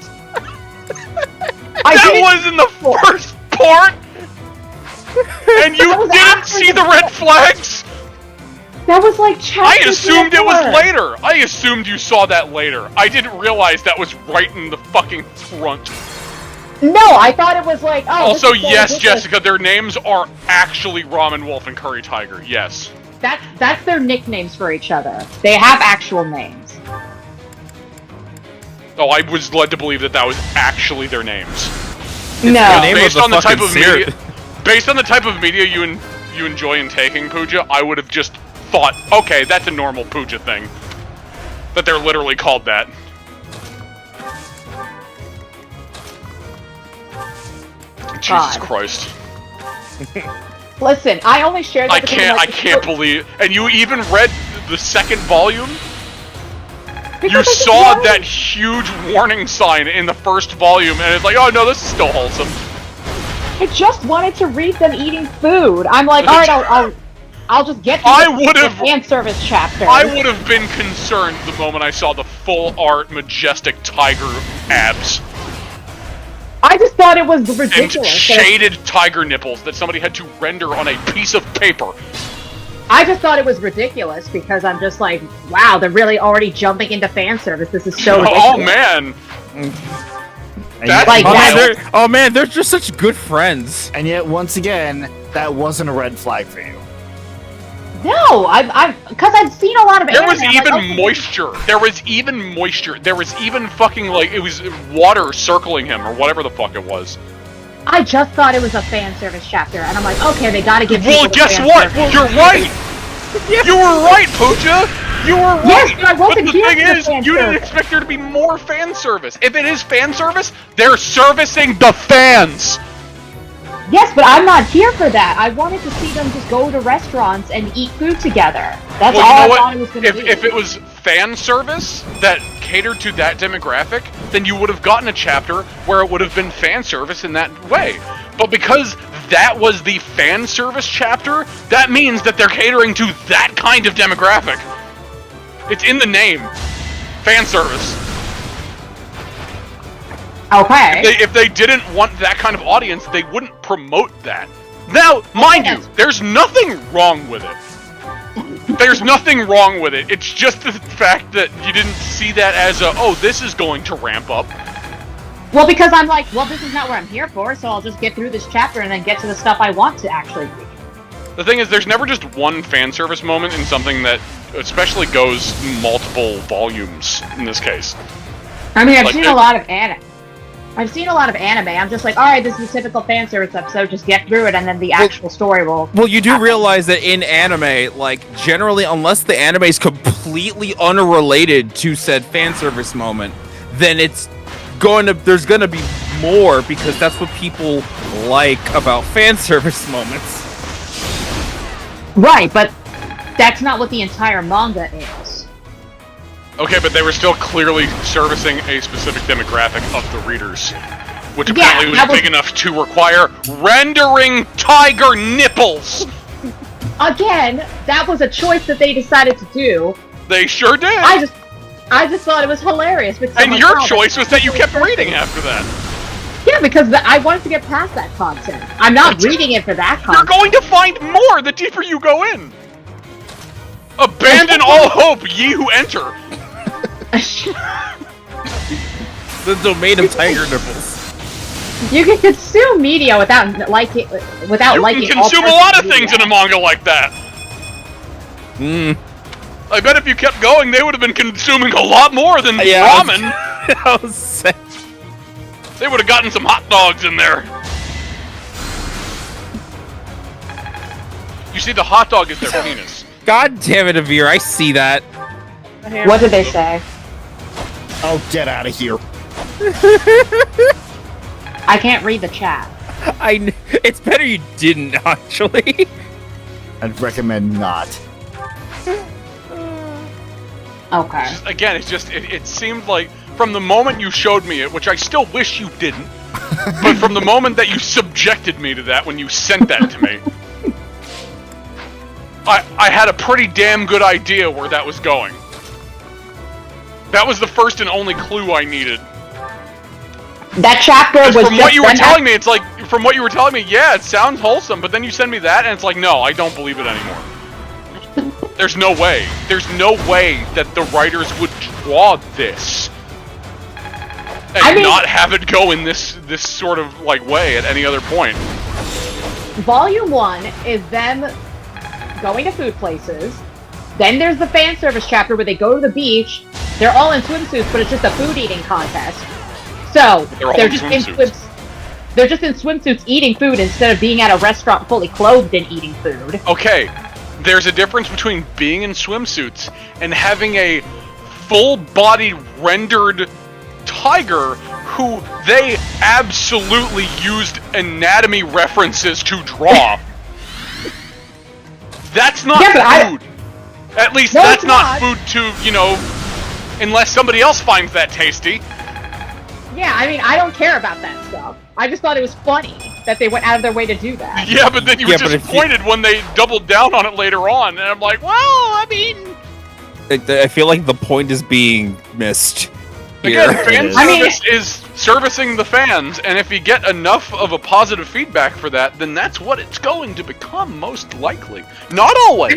That was in the first part? And you didn't see the red flags? That was like chapter I assumed it was later. I assumed you saw that later. I didn't realize that was right in the fucking front. No, I thought it was like, oh... Also, yes, Jessica, their names are actually Ramen Wolf and Curry Tiger, yes. That's their nicknames for each other. They have actual names. Oh, I was led to believe that was actually their names. No. Based on the type of media, based on the type of media you enjoy in taking, Pooja, I would have just thought, okay, that's a normal Pooja thing. That they're literally called that. Jesus Christ. Listen, I only shared that I can't believe... And you even read the second volume? You saw that huge warning sign in the first volume, and it's like, oh no, this is still wholesome. I just wanted to read them eating food. I'm like, all right, I'll just get the fan service chapter. I would have been concerned the moment I saw the full art majestic tiger abs. I just thought it was ridiculous. And shaded tiger nipples that somebody had to render on a piece of paper. I just thought it was ridiculous because I'm just like, wow, they're really already jumping into fan service. This is so ridiculous. Oh man. That's like oh man, they're just such good friends. And yet, once again, that wasn't a red flag for you. No, because I've seen a lot of There anime. was even moisture. There was even moisture. There was even fucking, like, it was water circling him, or whatever the fuck it was. I just thought it was a fan service chapter, and I'm like, okay, they gotta give Well, people guess fan what? service. You're right! You were right, Pooja! You were right! Yes, but I wasn't the here thing for the is, fan you didn't service. expect there to be more fan service. If it is fan service, they're servicing the fans! Yes, but I'm not here for that. I wanted to see them just go to restaurants and eat food together. That's all I thought it was going to be. If it was fan service that catered to that demographic, then you would have gotten a chapter where it would have been fan service in that way. But because that was the fan service chapter, that means that they're catering to that kind of demographic. It's in the name. Fan service. Okay. If they didn't want that kind of audience, they wouldn't promote that. Now, mind you, there's nothing wrong with it. There's nothing wrong with it. It's just the fact that you didn't see that as a, oh, this is going to ramp up. Well, because I'm like, well, this is not what I'm here for, so I'll just get through this chapter and then get to the stuff I want to actually read. The thing is, there's never just one fan service moment in something that especially goes multiple volumes, in this case. I mean, I've seen a lot of anime. I'm just like, alright, this is a typical fan service episode, just get through it, and then the actual story will... Well, you do realize that in anime, like, generally, unless the anime is completely unrelated to said fan service moment, then there's gonna be more, because that's what people like about fan service moments. Right, but that's not what the entire manga is. Okay, but they were still clearly servicing a specific demographic of the readers, which apparently was big enough to require rendering tiger nipples! Again, that was a choice that they decided to do. They sure did! I just thought it was hilarious. Because and your choice was that you kept reading after that. Yeah, because I wanted to get past that content. I'm not reading it for that content. You're going to find more the deeper you go in! Abandon all hope, ye who enter! The domain of tiger nipples. You can consume media without liking. You can consume a lot of things in a manga like that. I bet if you kept going, they would have been consuming a lot more than ramen. They would have gotten some hot dogs in there. You see, the hot dog is their penis. God damn it, Avir, I see that. What did they say? Oh, get out of here. I can't read the chat. It's better you didn't, actually. I'd recommend not. Okay. It seemed like, from the moment you showed me it, which I still wish you didn't, but from the moment that you subjected me to that when you sent that to me, I had a pretty damn good idea where that was going. That was the first and only clue I needed. That chapter was from what you were telling me, it's like, from what you were telling me, yeah, it sounds wholesome, but then you send me that, and it's like, no, I don't believe it anymore. There's no way. There's no way that the writers would draw this and not have it go in this sort of, like, way at any other point. Volume 1 is them going to food places. Then there's the fan service chapter where they go to the beach. They're all in swimsuits, but it's just a food eating contest. So they're just in swimsuits eating food instead of being at a restaurant fully clothed and eating food. Okay, there's a difference between being in swimsuits and having a full-bodied rendered tiger who they absolutely used anatomy references to draw. That's not food. At least that's not food to, unless somebody else finds that tasty. Yeah, I mean, I don't care about that stuff. I just thought it was funny. that they went out of their way to do that. Yeah, but then you were disappointed when they doubled down on it later on, and I'm like, well, I mean... I feel like the point is being missed here. Again, fan service is servicing the fans, and if you get enough of a positive feedback for that, then that's what it's going to become, most likely. Not always!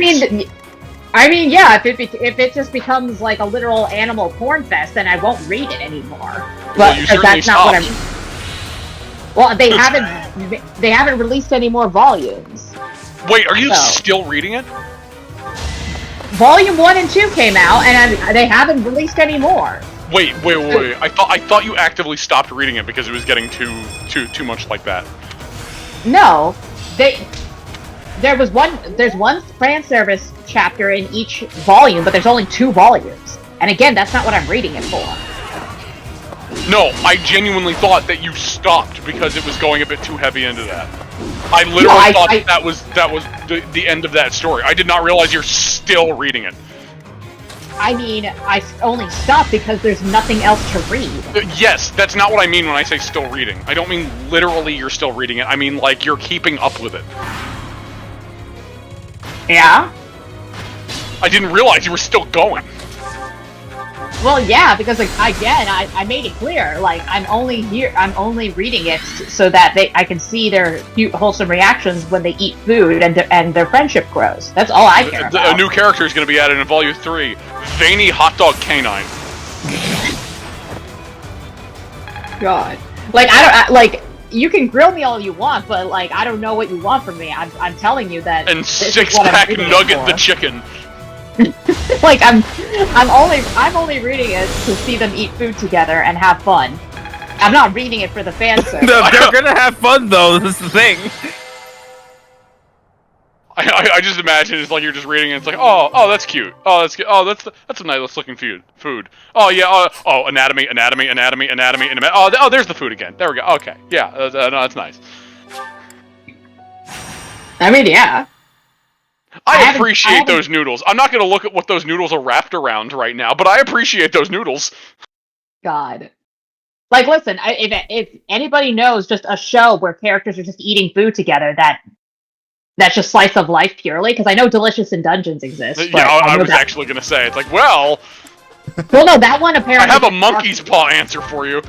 I mean, yeah, if it just becomes like a literal animal porn fest, then I won't read it anymore. But that's not what I'm... Well, they haven't released any more volumes. Wait, are you still reading it? Volume 1 and 2 came out, and they haven't released any more. Wait. I thought you actively stopped reading it because it was getting too much like that. No, there's one fan service chapter in each volume, but there's only 2 volumes. And again, that's not what I'm reading it for. No, I genuinely thought that you stopped because it was going a bit too heavy into that. I literally thought that was the end of that story. I did not realize you're still reading it. I mean, I only stopped because there's nothing else to read. Yes, that's not what I mean when I say still reading. I don't mean literally you're still reading it. I mean like you're keeping up with it. Yeah? I didn't realize you were still going. Well, yeah, because like, again, I made it clear. Like, I'm only reading it so that I can see their cute, wholesome reactions when they eat food and their friendship grows. That's all I care about. A new character is going to be added in Volume 3. Vinny Hot Dog Canine. God, like you can grill me all you want, but like I don't know what you want from me. I'm telling you that. And Six-Pack Nugget the Chicken. Like I'm only reading it to see them eat food together and have fun. I'm not reading it for the fan service. They're gonna have fun though. This is the thing. I just imagine it's like you're just reading it. It's like, oh, that's cute. Oh, that's cute. Oh, that's a nice looking food. Oh yeah. Oh, anatomy. Oh, there's the food again. There we go. Okay. Yeah. No, that's nice. I mean, yeah. I appreciate those noodles. I'm not going to look at what those noodles are wrapped around right now, but I appreciate those noodles. God. Like, listen, if anybody knows just a show where characters are just eating food together that's just slice of life purely, because I know Delicious in Dungeons exists. Yeah, I was actually going to say, it's like, well... Well, no, that one apparently... I have a monkey's paw answer for you.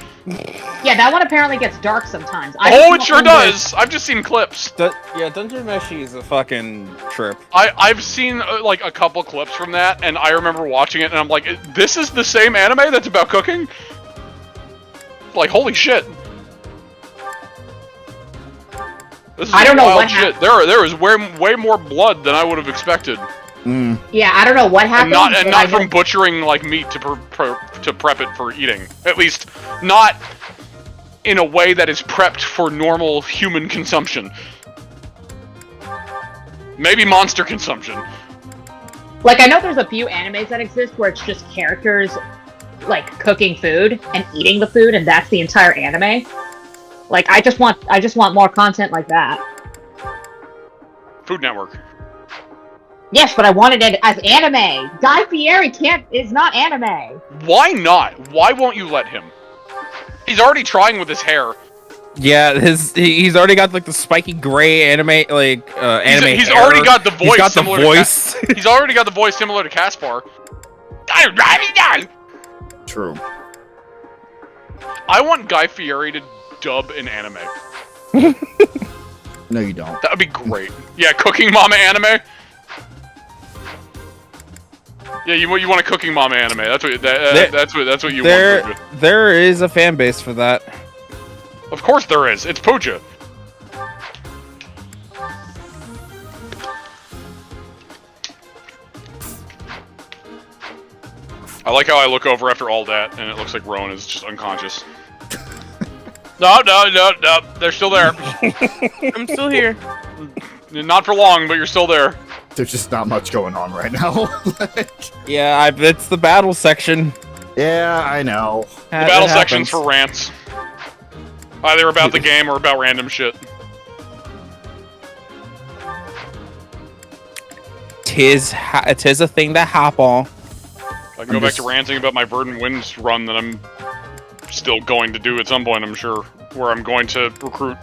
Yeah, that one apparently gets dark sometimes. It sure does! I've just seen clips. Yeah, Dungeon Meshi is a fucking trip. I've seen, like, a couple clips from that, and I remember watching it, and I'm like, this is the same anime that's about cooking? Like, holy shit. This is I don't know wild what shit. There is way more blood than I would have expected. Yeah, I don't know what happened. And not from butchering like meat to prep it for eating. At least not in a way that is prepped for normal human consumption. Maybe monster consumption. Like, I know there's a few animes that exist where it's just characters like cooking food and eating the food, and that's the entire anime. Like, I just want more content like that. Food Network. Yes, but I wanted it as anime. Guy Fieri is not anime. Why not? Why won't you let him? He's already trying with his hair. Yeah, he's already got like the spiky gray anime anime. He's already got the voice. He's got the voice. He's already got the voice similar to Caspar. True. I want Guy Fieri to dub an anime. No, you don't. That would be great. Yeah, Cooking Mama anime. Yeah, you want a Cooking Mama anime. That's what you want. There is a fan base for that. Of course there is. It's Pooja. I like how I look over after all that, and it looks like Rowan is just unconscious. No, they're still there. I'm still here. Not for long, but you're still there. There's just not much going on right now. Yeah, it's the battle section. Yeah, I know. The battle section's for rants. Either about the game or about random shit. Tis a thing that hop on. I can go back to ranting about my Verdant Winds run that I'm still going to do at some point, I'm sure. Where I'm going to recruit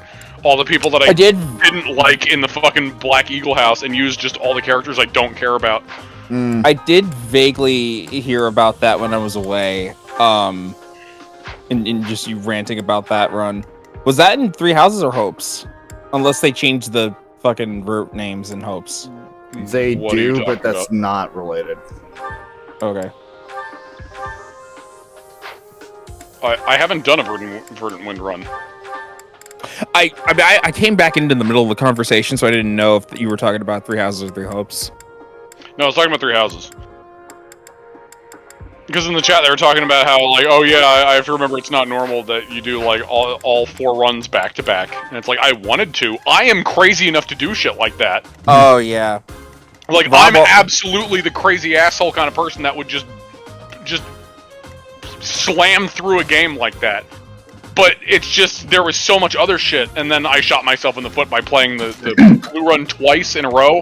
all the people that I didn't like in the fucking Black Eagle house and use just all the characters I don't care about. I did vaguely hear about that when I was away. In just you ranting about that run. Was that in Three Houses or Hopes? Unless they changed the fucking route names in Hopes. They do, but that's not related. Okay. I haven't done a Verdant Wind run. I came back into the middle of the conversation, so I didn't know if you were talking about Three Houses or Three Hopes. No, I was talking about Three Houses. Because in the chat they were talking about how, like, oh yeah, I have to remember it's not normal that you do, like, all 4 runs back to back. And it's like, I wanted to. I am crazy enough to do shit like that. Oh, yeah. Like, I'm absolutely the crazy asshole kind of person that would just slam through a game like that. But it's just, there was so much other shit, and then I shot myself in the foot by playing the blue run twice in a row.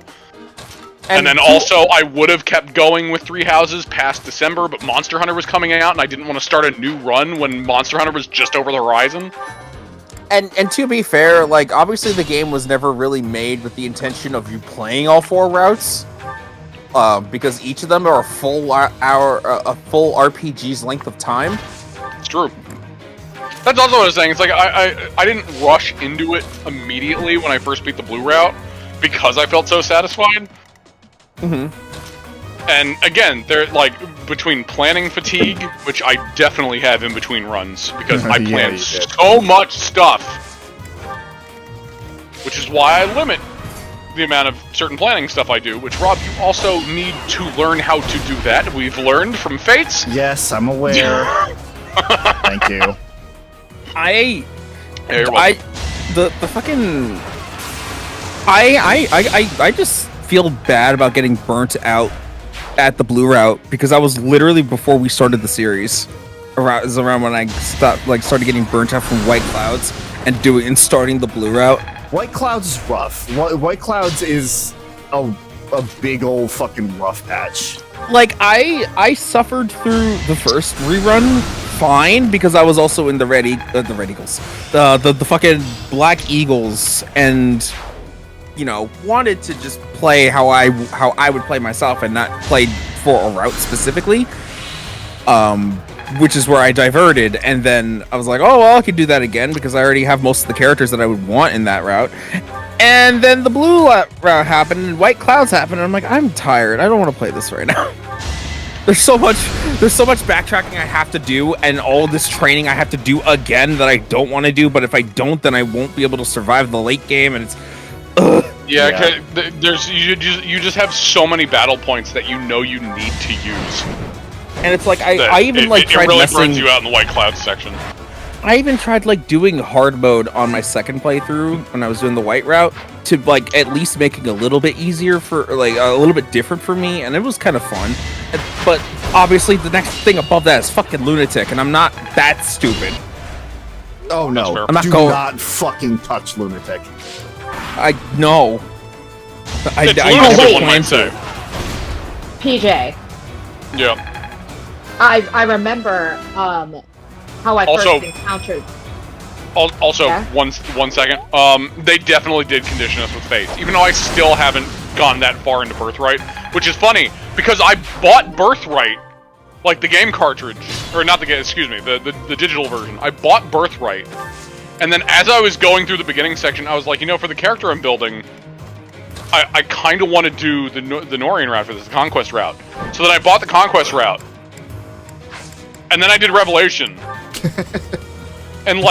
And then also, I would have kept going with Three Houses past December, but Monster Hunter was coming out, and I didn't want to start a new run when Monster Hunter was just over the horizon. And to be fair, like, obviously the game was never really made with the intention of you playing all 4 routes. Because each of them are a full RPG's length of time. It's true. That's also what I was saying. It's like, I didn't rush into it immediately when I first beat the blue route, because I felt so satisfied. And again, they're like, between planning fatigue, which I definitely have in between runs, because I plan so much stuff, which is why I limit the amount of certain planning stuff I do, which, Rob, you also need to learn how to do that. We've learned from Fates. Yes, I'm aware. Thank you. I just feel bad about getting burnt out at the blue route, because I was literally, before we started the series, around when I started getting burnt out from White Clouds and starting the blue route. White Clouds is rough. White Clouds is a big old fucking rough patch. Like, I suffered through the first rerun fine, because I was also in the Red Eagles, the fucking Black Eagles, and wanted to just play how I would play myself and not play for a route specifically. Which is where I diverted, and then I was like, oh, well, I could do that again, because I already have most of the characters that I would want in that route. And then the blue route happened, and White Clouds happened, and I'm like, I'm tired. I don't want to play this right now. There's so much backtracking I have to do, and all this training I have to do again that I don't want to do, but if I don't, then I won't be able to survive the late game, and it's... Yeah. You just have so many battle points that you need to use. And it's like, I even tried it really messing... burns you out in the White Clouds section. I even tried doing hard mode on my second playthrough when I was doing the white route to at least making it a little bit easier for a little bit different for me, and it was kind of fun. But obviously the next thing above that is fucking Lunatic, and I'm not that stupid. Oh no! I'm not Do going. not fucking touch Lunatic. I know. I plan to. PJ. Yeah. I remember how I first encountered. Also, one second. They definitely did condition us with Fates, even though I still haven't gone that far into Birthright, which is funny because I bought Birthright, like the game cartridge, or not the game. Excuse me, the digital version. I bought Birthright, and then as I was going through the beginning section, I was like, for the character I'm building, I kind of want to do the Norian route for this, the Conquest route. So then I bought the Conquest route. And then I did Revelation. And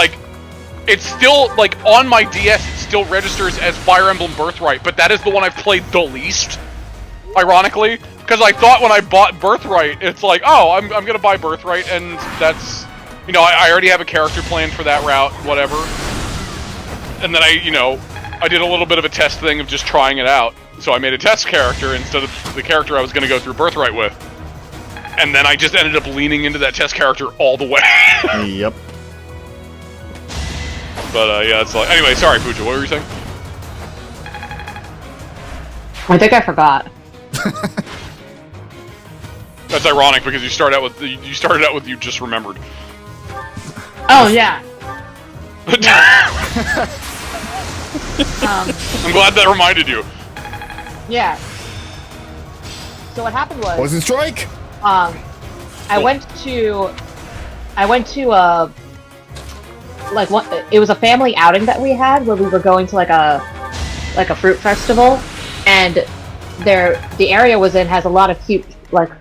it's still, on my DS, it still registers as Fire Emblem Birthright, but that is the one I've played the least, ironically. Because I thought when I bought Birthright, it's like, oh, I'm gonna buy Birthright, and that's, I already have a character planned for that route, whatever. And then I did a little bit of a test thing of just trying it out. So I made a test character instead of the character I was gonna go through Birthright with. And then I just ended up leaning into that test character all the way. Yep. But yeah, it's anyway. Sorry, Pooja. What were you saying? I think I forgot. That's ironic because you started out with you just remembered. Oh yeah. I'm glad that reminded you. Yeah. So what happened was Poison strike. I went to it was a family outing that we had where we were going to like a fruit festival, and the area was in has a lot of cute like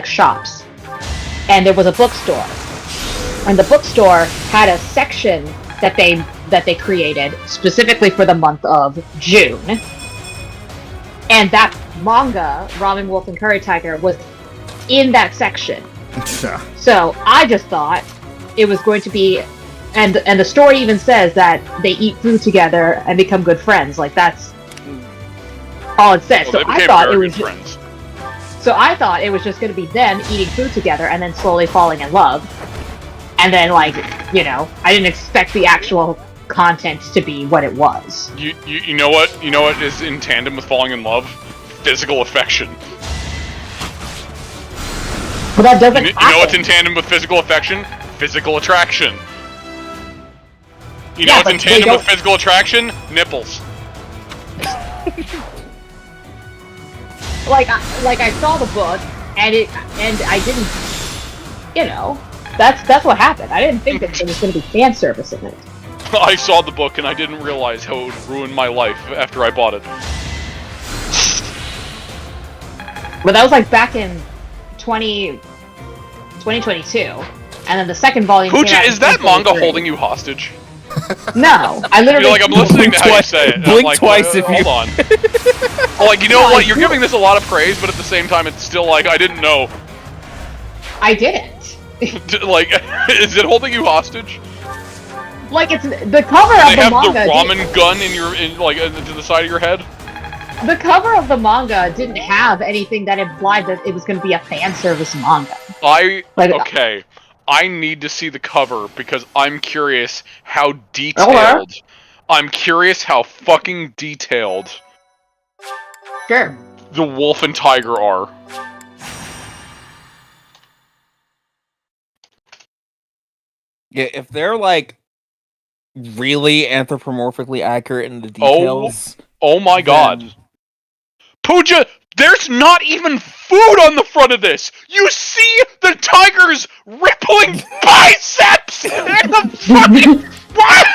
shops, and there was a bookstore, and the bookstore had a section that they created specifically for the month of June, and that manga Ramen Wolf and Curry Tiger was in that section. So I just thought it was going to be, and the story even says that they eat food together and become good friends. Like that's all it says. Well, so I thought it was just going to be them eating food together and then slowly falling in love. And then I didn't expect the actual content to be what it was. You know what? You know what is in tandem with falling in love? Physical affection. But that doesn't You know what's in tandem with physical affection? Physical attraction. You know what's in tandem with physical attraction? Nipples. I saw the book and I didn't, that's what happened. I didn't think that there was going to be fan service in it. I saw the book and I didn't realize how it would ruin my life after I bought it. But that was back in 2022, and then the second volume. Pooja, is that manga holding you hostage? No, I literally. You're I'm listening to how you say it. Blink twice if you. Hold on. You know what? You're giving this a lot of praise, but at the same time, it's still I didn't know. I didn't. Is it holding you hostage? It's the cover of the manga. They have the ramen gun to the side of your head. The cover of the manga didn't have anything that implied that it was going to be a fan service manga. Okay. I need to see the cover because I'm curious how detailed. I'm curious how fucking detailed. Sure. The wolf and tiger are. Yeah, if they're really anthropomorphically accurate in the details. Oh my god. Pooja, there's not even food on the front of this! You see the tiger's rippling biceps in the fucking... What?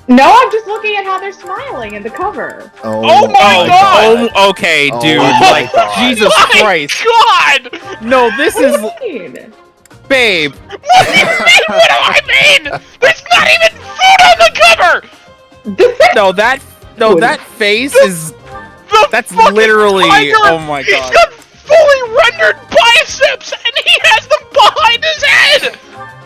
No, I'm just looking at how they're smiling in the cover. Oh my god! Oh, okay, dude. Jesus Christ. God! No, this is... Babe. What do you mean? What do I mean? There's not even food on the cover! No, that face is... That's literally... Tiger, oh my god. He's got fully rendered biceps and he has them behind his head!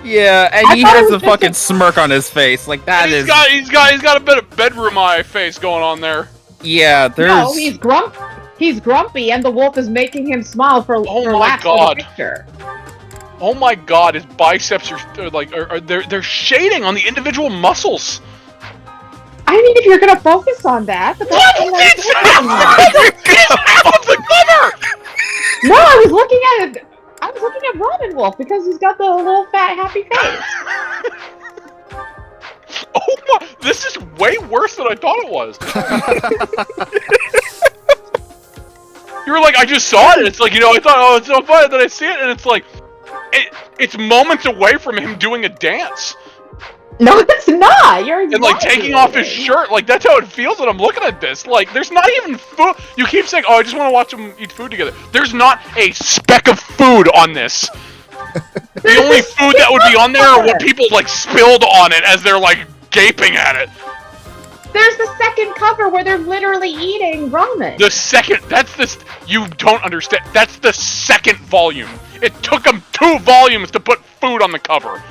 Yeah, and he has a fucking smirk on his face. He's got a bit of bedroom eye face going on there. Yeah, there's... No, he's grumpy and the wolf is making him smile for laughs for the picture. Oh my god, his biceps are they're shading on the individual muscles. I mean, if you're gonna focus on that, but that's it's half of the cover! No, I was looking at Ramen Wolf because he's got the little fat happy face. Oh my, this is way worse than I thought it was. You were I just saw it, it's I thought, it's so funny that I see it, and it's it's moments away from him doing a dance. No, it's not. You're and taking off his shirt. That's how it feels when I'm looking at this. There's not even food. You keep saying, "Oh, I just want to watch them eat food together." There's not a speck of food on this. The only food that would be on there are what people spilled on it as they're gaping at it. There's the second cover where they're literally eating ramen. You don't understand. That's the second volume. It took them 2 volumes to put food on the cover.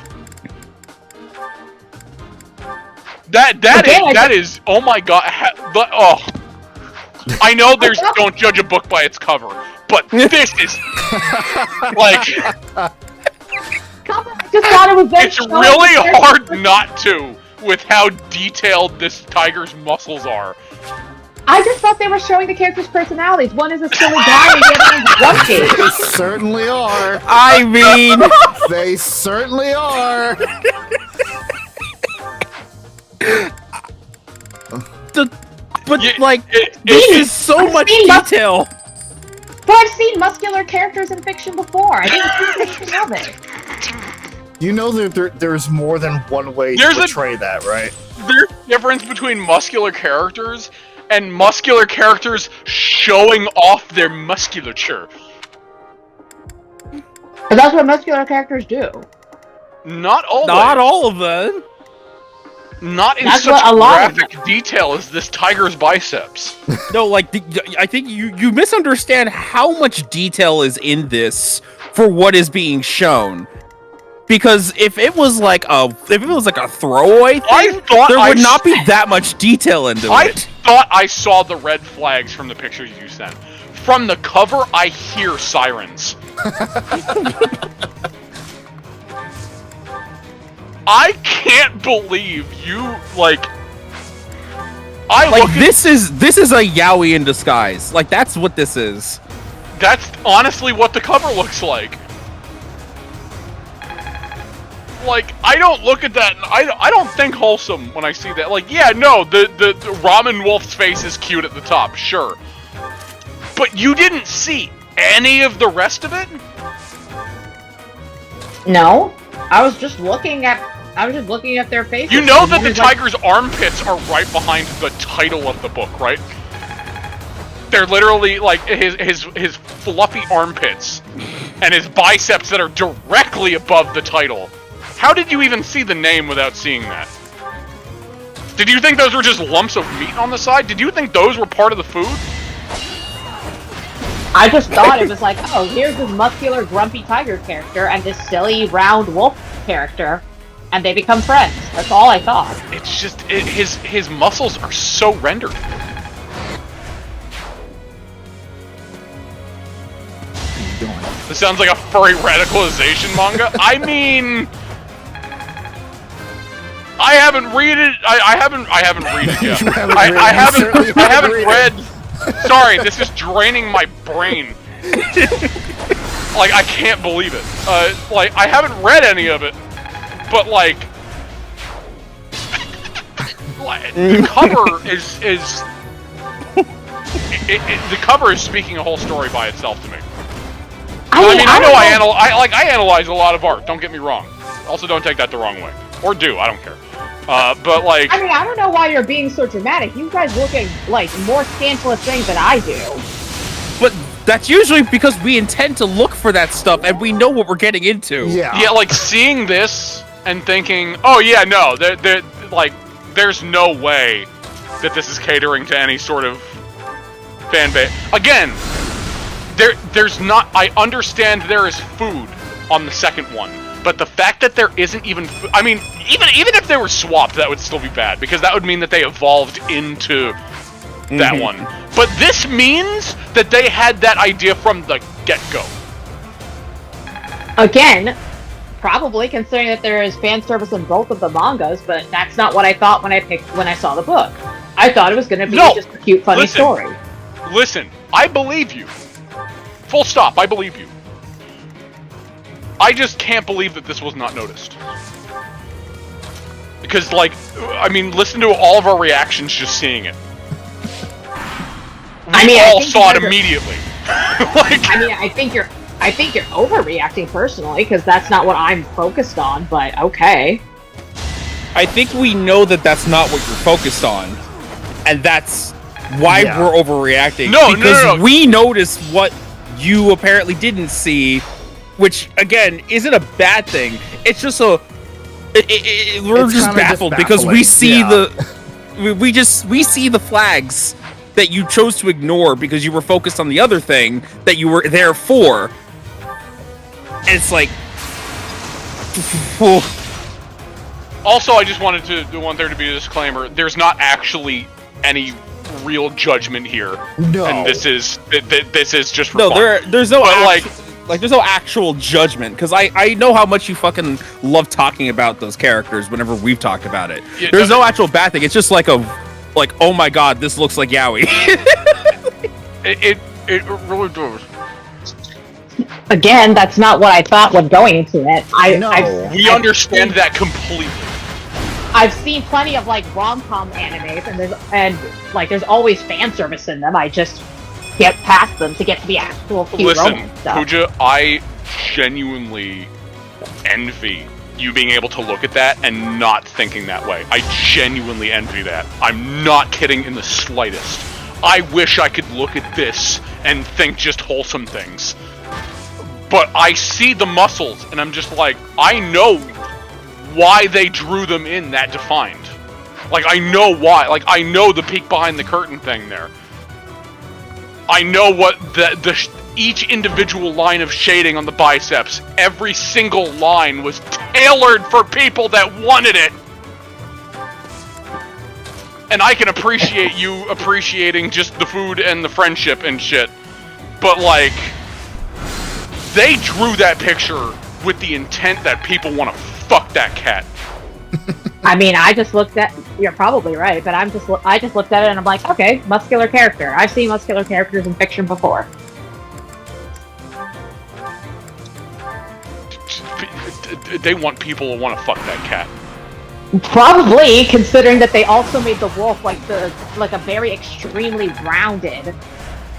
That is oh my god. I know there's don't judge a book by its cover, but this is just thought it was it's really hard not to with how detailed this tiger's muscles are. I just thought they were showing the characters' personalities. One is a silly guy and the other one's grumpy. They certainly are. I mean... They certainly are. But Yeah, this is so much detail. But I've seen muscular characters in fiction before. I didn't think anything of it. You know that there's more than one way There's to portray that, right? There's a difference between muscular characters and muscular characters showing off their musculature. But that's what muscular characters do. Not always. Not all of them. Not in That's such what a lot of graphic detail as this tiger's biceps. No, I think you misunderstand how much detail is in this for what is being shown. Because if it was like a throwaway thing, there would not be that much detail into I it. thought I saw the red flags from the pictures you sent. From the cover, I hear sirens. I can't believe you this is a yaoi in disguise. Like that's what this is. That's honestly what the cover looks like. Like, I don't look at that and I don't think wholesome when I see that. Like, yeah, no, the Ramen Wolf's face is cute at the top, sure. But you didn't see any of the rest of it? No, I was just looking at their faces. You know that the tiger's armpits are right behind the title of the book, right? They're literally like his fluffy armpits and his biceps that are directly above the title. How did you even see the name without seeing that? Did you think those were just lumps of meat on the side? Did you think those were part of the food? I just thought it was like, oh, here's this muscular, grumpy tiger character and this silly, round wolf character, and they become friends. That's all I thought. It's just his muscles are so rendered. This sounds like a furry radicalization manga. I mean, I haven't read it. I haven't read it yet. I haven't read. Sorry, this is draining my brain. Like, I can't believe it. Like, I haven't read any of it, but like the cover is the cover is speaking a whole story by itself to me. I analyze a lot of art. Don't get me wrong. Also, don't take that the wrong way, or do. I don't care. But like, I mean, I don't know why you're being so dramatic. You guys look at like more scandalous things than I do. But that's usually because we intend to look for that stuff and we know what we're getting into. Yeah, like seeing this and thinking, oh yeah, no, there's no way that this is catering to any sort of fan base. Again, there's not. I understand there is food on the second one, but the fact that there isn't even food, I mean, even if they were swapped, that would still be bad because that would mean that they evolved into that one. But this means that they had that idea from the get-go. Again, probably considering that there is fan service in both of the mangas, but that's not what I thought when I saw the book. I thought it was going to be just a cute, funny story. Listen, I believe you. Full stop, I believe you. I just can't believe that this was not noticed. Because, like, I mean, listen to all of our reactions just seeing it. We all saw it immediately. I think you're overreacting personally, because that's not what I'm focused on, but okay. I think we know that that's not what you're focused on, and that's why we're overreacting. Because we noticed what you apparently didn't see, which again isn't a bad thing. It's just we're just baffled because we see we see the flags that you chose to ignore because you were focused on the other thing that you were there for. And it's like, also, I just wanted to want there to be a disclaimer. There's not actually any real judgment here. No. And this is just for fun. There's no there's no actual judgment because I know how much you fucking love talking about those characters whenever we've talked about it. Yeah, there's no actual bad thing. It's just like oh my god, this looks like yaoi. it really does. Again, that's not what I thought when going into it. We understand that completely. I've seen plenty of like rom-com animes, and there's always fan service in them. I just get past them to get to the actual cute romance stuff. Pooja, I genuinely envy you being able to look at that and not thinking that way. I genuinely envy that. I'm not kidding in the slightest. I wish I could look at this and think just wholesome things. But I see the muscles, and I'm just like, I know why they drew them in that defined. Like, I know why. Like, I know the peek behind the curtain thing there. I know what each individual line of shading on the biceps, every single line was tailored for people that wanted it. And I can appreciate you appreciating just the food and the friendship and shit. But, like, they drew that picture with the intent that people want to fuck that cat. I mean, I just looked at. You're probably right, but I just looked at it and I'm like, okay, muscular character. I've seen muscular characters in fiction before. They want people to want to fuck that cat. Probably, considering that they also made the wolf like a very extremely rounded,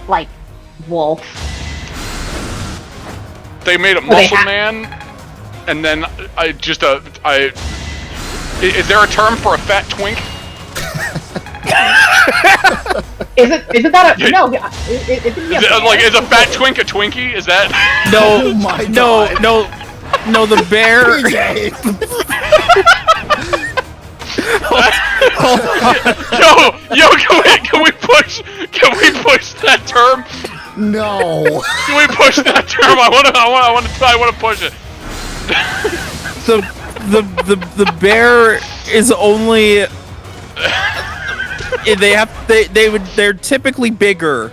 like, wolf. They made a muscle man, and then is there a term for a fat twink? Isn't that a no? Is a fat twink a Twinkie? Is that no? No, the bear. Yo, can we push that term? No. Can we push that term? I want to push it. The bear is only they're typically bigger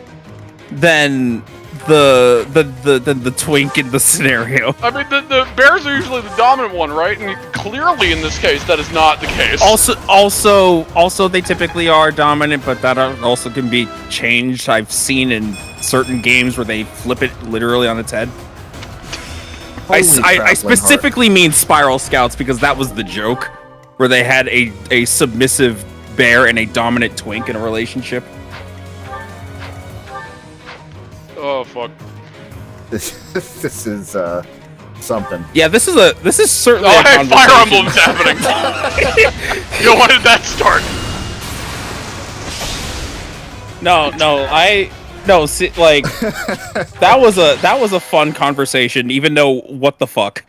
than the twink in the scenario. I mean, the bears are usually the dominant one, right? And clearly in this case, that is not the case. Also, they typically are dominant, but that also can be changed. I've seen in certain games where they flip it literally on its head. I specifically mean Spiral Scouts because that was the joke, where they had a submissive bear and a dominant twink in a relationship. Oh fuck! This is something. Yeah, this is certainly. Oh, hey, Fire Emblem's happening. Yo, when did that start? See, like that was a fun conversation, even though what the fuck.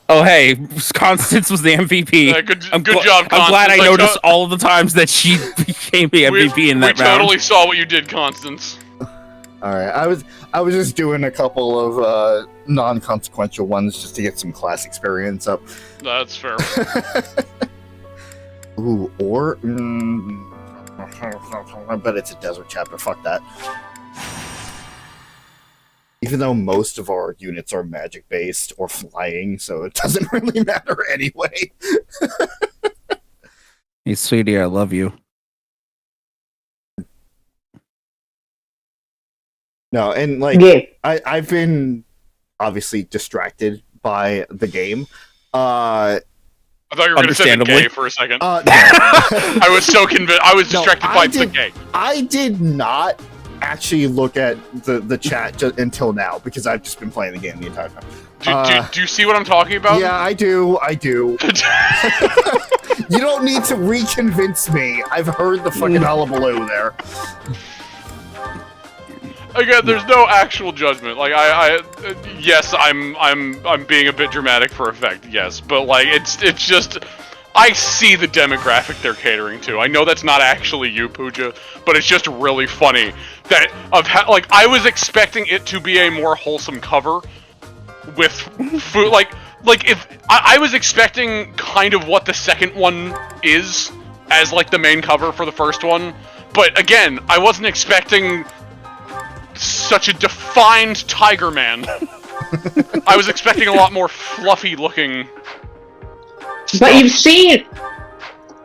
Oh hey, Constance was the MVP. Good job, Constance. I'm glad I noticed all of the times that she became the MVP in that round. We totally saw what you did, Constance. All right, I was just doing a couple of non-consequential ones just to get some class experience up. That's fair. Ooh, but it's a desert chapter. Fuck that. Even though most of our units are magic-based or flying, so it doesn't really matter anyway. Hey, sweetie, I love you. No, and like, yeah. I've been obviously distracted by the game. I thought you were going to say the gay for a second. No. I was so convinced. I was distracted by the gay. I did not actually look at the chat until now because I've just been playing the game the entire time. Do you see what I'm talking about? Yeah, I do. You don't need to reconvince me. I've heard the fucking hullabaloo there. Again, there's no actual judgment. Like yes, I'm being a bit dramatic for effect. Yes, but like it's just. I see the demographic they're catering to. I know that's not actually you, Pooja, but it's just really funny that I was expecting it to be a more wholesome cover with food. Like if I was expecting kind of what the second one is as like the main cover for the first one, but again, I wasn't expecting such a defined Tiger Man. I was expecting a lot more fluffy looking. But you've seen,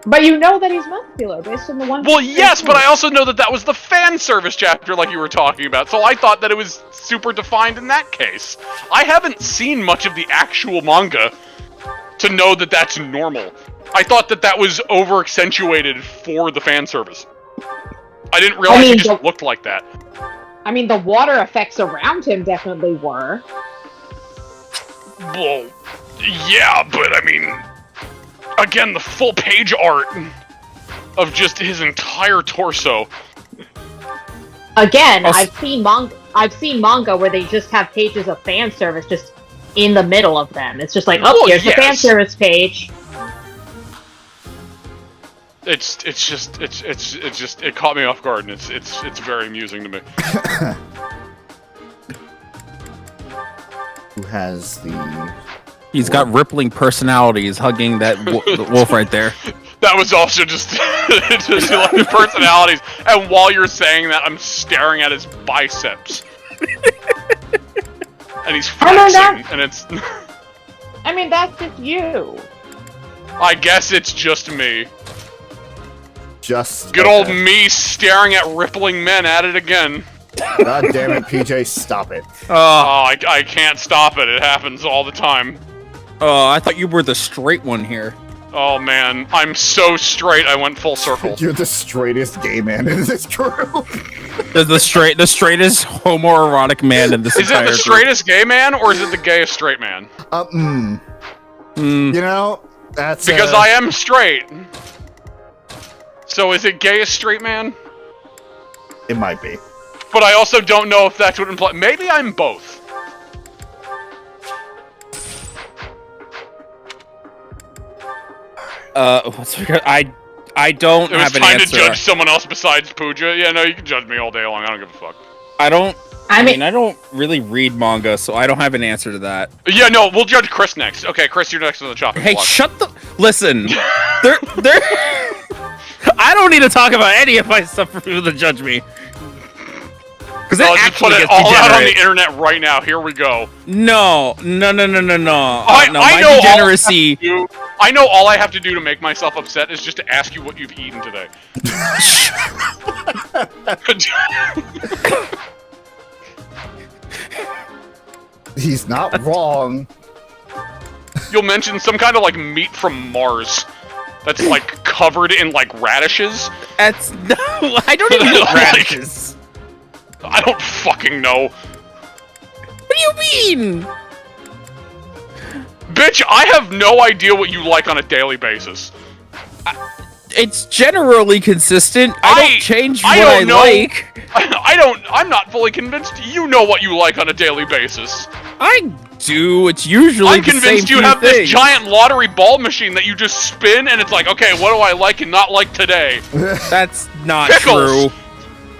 but you know that he's muscular based on the one. Well, yes, but I also know that was the fan service chapter, like you were talking about. So I thought that it was super defined in that case. I haven't seen much of the actual manga, to know that that's normal. I thought that was over accentuated for the fan service. I didn't realize he just looked like that. I mean, the water effects around him definitely were. Well, yeah, but I mean, again, the full page art of just his entire torso. Again, I've seen manga where they just have pages of fan service just in the middle of them. It's just like, here's the fan service page. It caught me off guard, and it's very amusing to me. Who has the... He's got rippling personalities hugging that wolf right there. That was also just like personalities. And while you're saying that, I'm staring at his biceps. And he's flexing, and it's... I mean, that's just you. I guess it's just me. Just good old me staring at rippling men at it again. God damn it, PJ, stop it. I can't stop it. It happens all the time. Oh, I thought you were the straight one here. Oh man, I'm so straight I went full circle. You're the straightest gay man in this group. The straightest homoerotic man in this entire group. Is it the straightest gay man, or is it the gayest straight man? You know, that's... Because I am straight. So is it gayest straight man? It might be. But I also don't know if that's what implies. Maybe I'm both. I don't have an answer. It was time to judge someone else besides Pooja. Yeah, no, you can judge me all day long. I don't give a fuck. I mean, I don't really read manga, so I don't have an answer to that. Yeah, no, we'll judge Chris next. Okay, Chris, you're next on the chopping block. Shut the... Listen. They're... I don't need to talk about any of my stuff for people to judge me. Because I'll just put it all out on the internet right now. Here we go. No. I know degeneracy. I know all I have to do to make myself upset is just to ask you what you've eaten today. He's not wrong. You'll mention some kind of like meat from Mars that's like covered in like radishes. I don't even eat radishes. I don't fucking know. What do you mean? Bitch, I have no idea what you like on a daily basis. It's generally consistent. I don't change what I like. I'm not fully convinced you know what you like on a daily basis. I do. It's usually I'm convinced you have this giant lottery ball machine that you just spin, and it's like, okay, what do I like and not like today? That's not Pickles. true.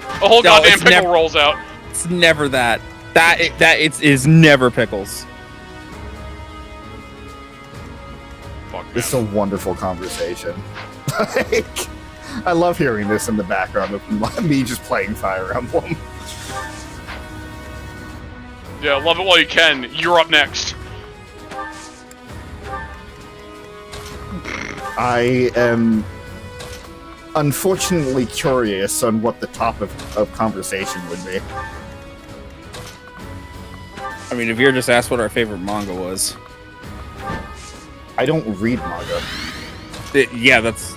A whole goddamn pickle rolls out. It's never that. It is never pickles. Fuck, this is a wonderful conversation. I love hearing this in the background of me just playing Fire Emblem. Yeah, love it while you can. You're up next. I am unfortunately curious on what the topic of conversation would be. I mean, if you're just asked what our favorite manga was. I don't read manga. Yeah, that's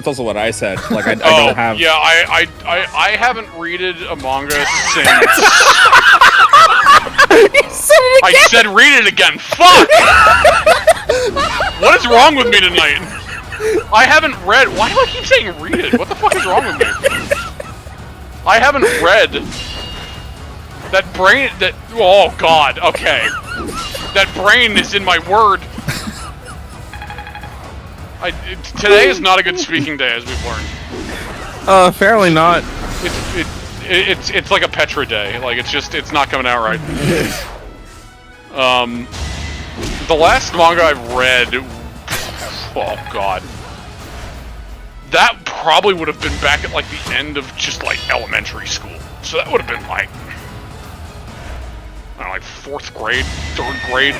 also what I said. Like, I don't have... Yeah, I haven't readed a manga since... I said read it again! Fuck! What is wrong with me tonight? I haven't read... Why do I keep saying read it? What the fuck is wrong with me? I haven't read... That brain... Oh, God. Okay. That brain is in my word. Today is not a good speaking day, as we've learned. Fairly not. It's like a Petra day. Like, it's not coming out right. The last manga I've read... Oh, God. That probably would have been back at, like, the end of just, like, elementary school. So that would have been, like... I don't know, like, 4th grade, 3rd grade.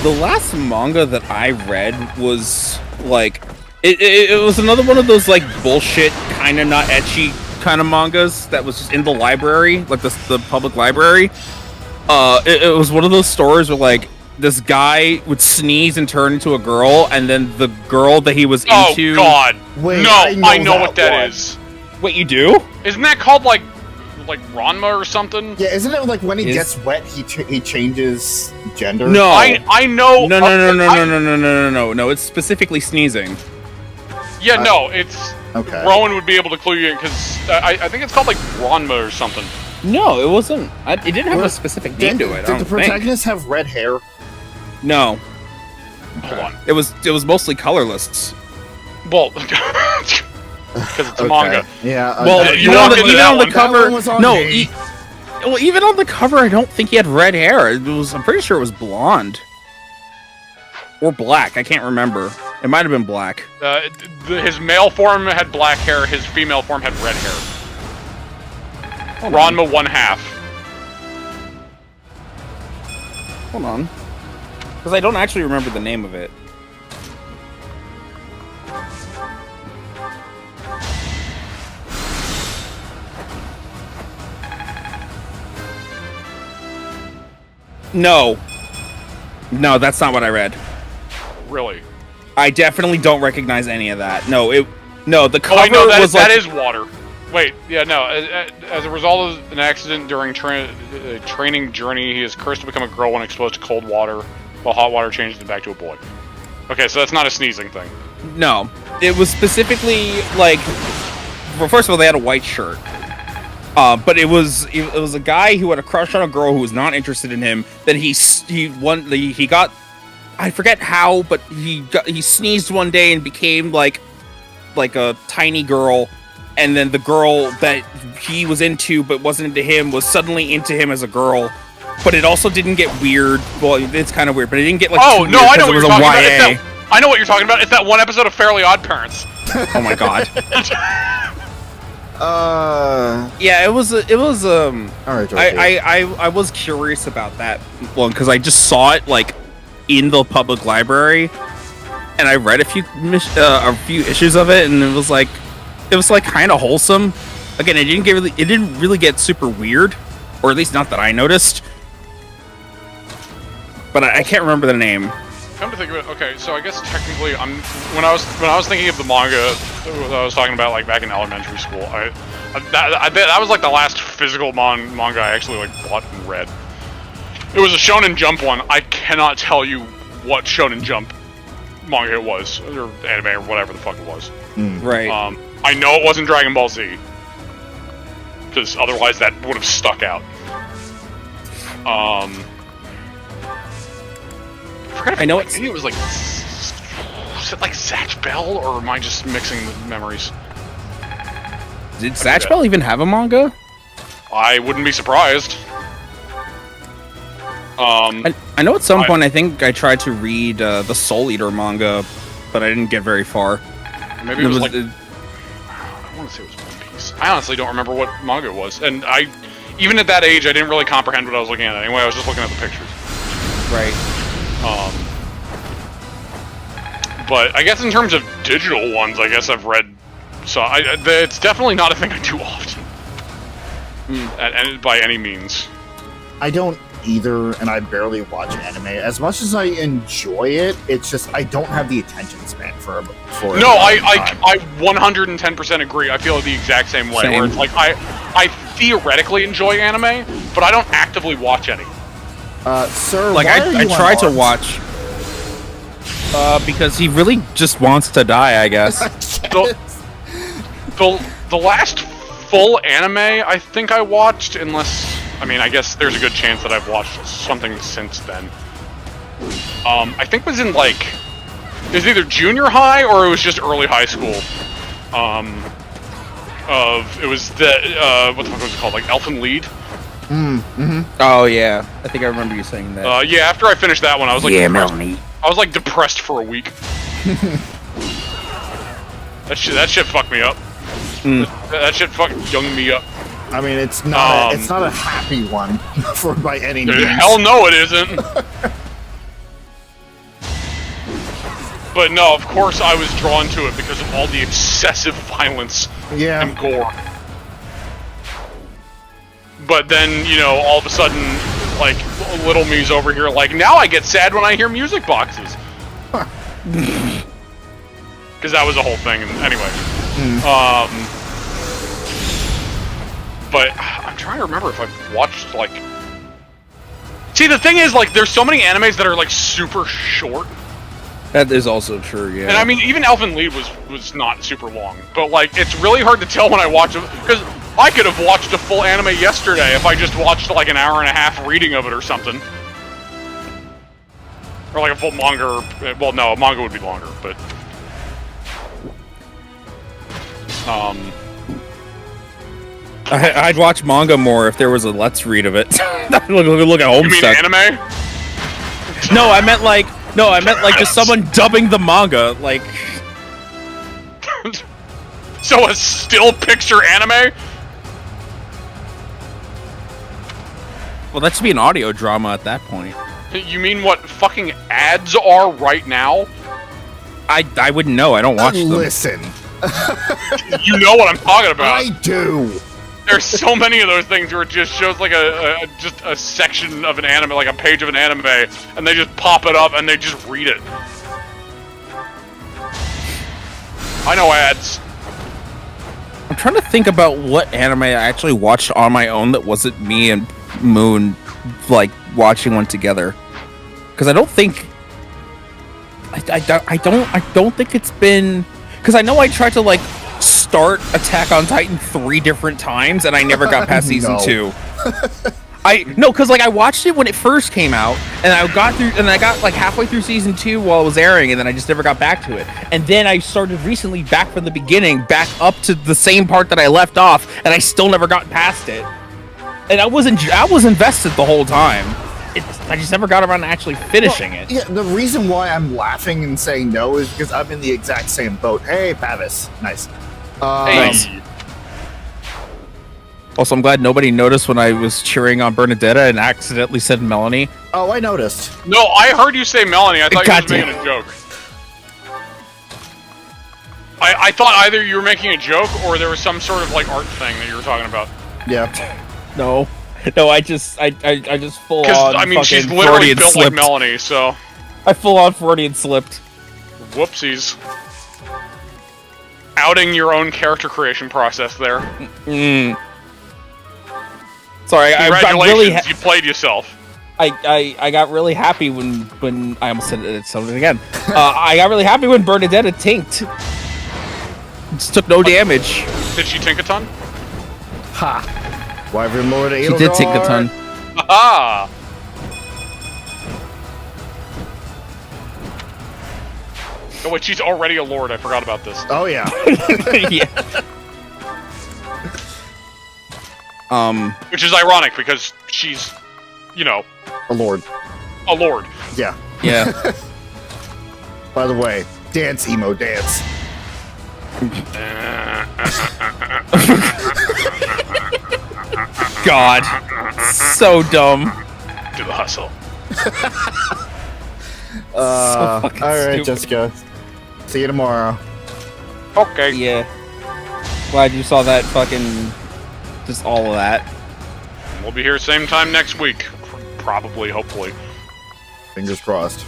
The last manga that I read was, like... It was another one of those, like, bullshit, kind of not ecchi kind of mangas that was just in the library, like the public library. It was one of those stories where, like, this guy would sneeze and turn into a girl, and then the girl that he was Oh into. God! Wait, No, I know what that one. is. Wait, you do? Isn't that called like Ranma or something? Yeah, isn't it like when he Is- gets wet, he changes gender? No. I know. No. It's specifically sneezing. Yeah, no, it's Okay. Rowan would be able to clue you in because I think it's called like Ranma or something. No, it wasn't. It didn't have a specific name to it. I Did don't the think. protagonist have red hair? No, Hold on. it was mostly colorless. Well, because it's a manga. Yeah. Well, you even walk on the, into even that on the one. That cover, one was on no. me. Well, even on the cover, I don't think he had red hair. I'm pretty sure it was blonde or black. I can't remember. It might have been black. His male form had black hair. His female form had red hair. Ranma 1/2. Hold on, because I don't actually remember the name of it. No, that's not what I read. Really? I definitely don't recognize any of that. No, the Oh, cover wait, no, was like that is water. Wait, yeah, no. As a result of an accident during training journey, he is cursed to become a girl when exposed to cold water, while hot water changes him back to a boy. Okay, so that's not a sneezing thing. no. It was specifically like, well, first of all, they had a white shirt. But it was a guy who had a crush on a girl who was not interested in him. Then he got, I forget how, but he sneezed one day and became like a tiny girl, and then the girl that he was into but wasn't into him was suddenly into him as a girl. But it also didn't get weird. Well, it's kind of weird, but it didn't get like Oh too no, weird I know 'cause what it you're was talking a about. YA. I know what you're talking about. It's that one episode of Fairly Odd Parents. Oh my god. Yeah, it was. All right, Georgie. I was curious about that one because I just saw it like in the public library, and I read a few issues of it, and it was like kind of wholesome. Again, it didn't really get super weird, or at least not that I noticed. But I can't remember the name. Come to think of it, okay, so I guess technically, when I was thinking of the manga that I was talking about, like back in elementary school, that was like the last physical manga I actually like bought and read. It was a Shonen Jump one. I cannot tell you what Shonen Jump manga it was, or anime, or whatever the fuck it was. Right. I know it wasn't Dragon Ball Z, because otherwise that would have stuck out. I know Maybe it was like, was it like Zatch Bell, or am I just mixing the memories? Did Zatch Bell even have a manga? I wouldn't be surprised. I know at some point I think I tried to read the Soul Eater manga, but I didn't get very far. Maybe it was like, I want to say it was One Piece. I honestly don't remember what manga it was, and even at that age, I didn't really comprehend what I was looking at anyway. I was just looking at the pictures. Right. But I guess in terms of digital ones, I guess I've read. So it's definitely not a thing I do often. And by any means. I don't either, and I barely watch anime. As much as I enjoy it, it's just I don't have the attention span for it. No, I 110% agree. I feel the exact same way. Where it's like I theoretically enjoy anime, but I don't actively watch any. Sir, like I try to watch because he really just wants to die, I guess. The last full anime I think I watched, unless I guess there's a good chance that I've watched something since then. I think was in like it was either junior high or it was just early high school. It was the what the fuck was it called? Like Elfen Lied. Oh yeah, I think I remember you saying that. Yeah, after I finished that one, I was like, Melanie. I was like depressed for a week. That shit fucked me up. That shit fucking younged me up. I mean, it's not a happy one by any means. Hell no, it isn't. But no, of course I was drawn to it because of all the excessive violence and gore. But then, all of a sudden, like little me's over here. Like now, I get sad when I hear music boxes. Because that was a whole thing. Anyway, but I'm trying to remember if I've watched like. See, the thing is, like, there's so many animes that are like super short. That is also true, yeah. And I mean, even Elfen Lied was not super long, but like, it's really hard to tell when I watch it because I could have watched a full anime yesterday if I just watched like an hour and a half reading of it or something, or like a full manga. Well, no, a manga would be longer, but I'd watch manga more if there was a let's read of it. look at Homestuck. You mean anime? No, I meant like just someone dubbing the manga, like. So a still picture anime? Well, that should be an audio drama at that point. You mean what fucking ads are right now? I wouldn't know. I don't watch them. Listen. You know what I'm talking about. I do. There's so many of those things where it just shows like just a section of an anime, like a page of an anime, and they just pop it up and they just read it. I know ads. I'm trying to think about what anime I actually watched on my own that wasn't me and Moon like watching one together. Because I don't think I don't think it's been, because I know I tried to like start Attack on Titan 3 different times and I never got past season 2. Because like I watched it when it first came out and I got like halfway through season 2 while it was airing and then I just never got back to it. And then I started recently back from the beginning, back up to the same part that I left off, and I still never got past it. And I was invested the whole time. I just never got around to actually finishing it. Yeah, the reason why I'm laughing and saying no is because I'm in the exact same boat. Hey, Pavis. Nice. Nice. Also, I'm glad nobody noticed when I was cheering on Bernadetta and accidentally said Melanie. Oh, I noticed. No, I heard you say Melanie. I thought you were making a joke. I thought either you were making a joke or there was some sort of like art thing that you were talking about. Yeah. No, I just full on. Because I mean, she's literally built like Melanie, so. I full on Freudian slipped. Whoopsies. Outing your own character creation process there. Sorry, congratulations, you played yourself. I got really happy when I almost said it again. I got really happy when Bernadetta tinked. Just took no damage. Did she tink a ton? Ha! Wyvern Lord She did tink a ton. Aha! Oh wait, she's already a lord. I forgot about this. Oh yeah. Yeah. Which is ironic because she's, you know, a lord. A lord. Yeah. Yeah. By the way, dance, emo, dance. God. So dumb. Do the hustle. All right, stupid. Jessica. See you tomorrow. Okay. Yeah. Glad you saw that fucking... Just all of that. We'll be here same time next week. Probably, hopefully. Fingers crossed.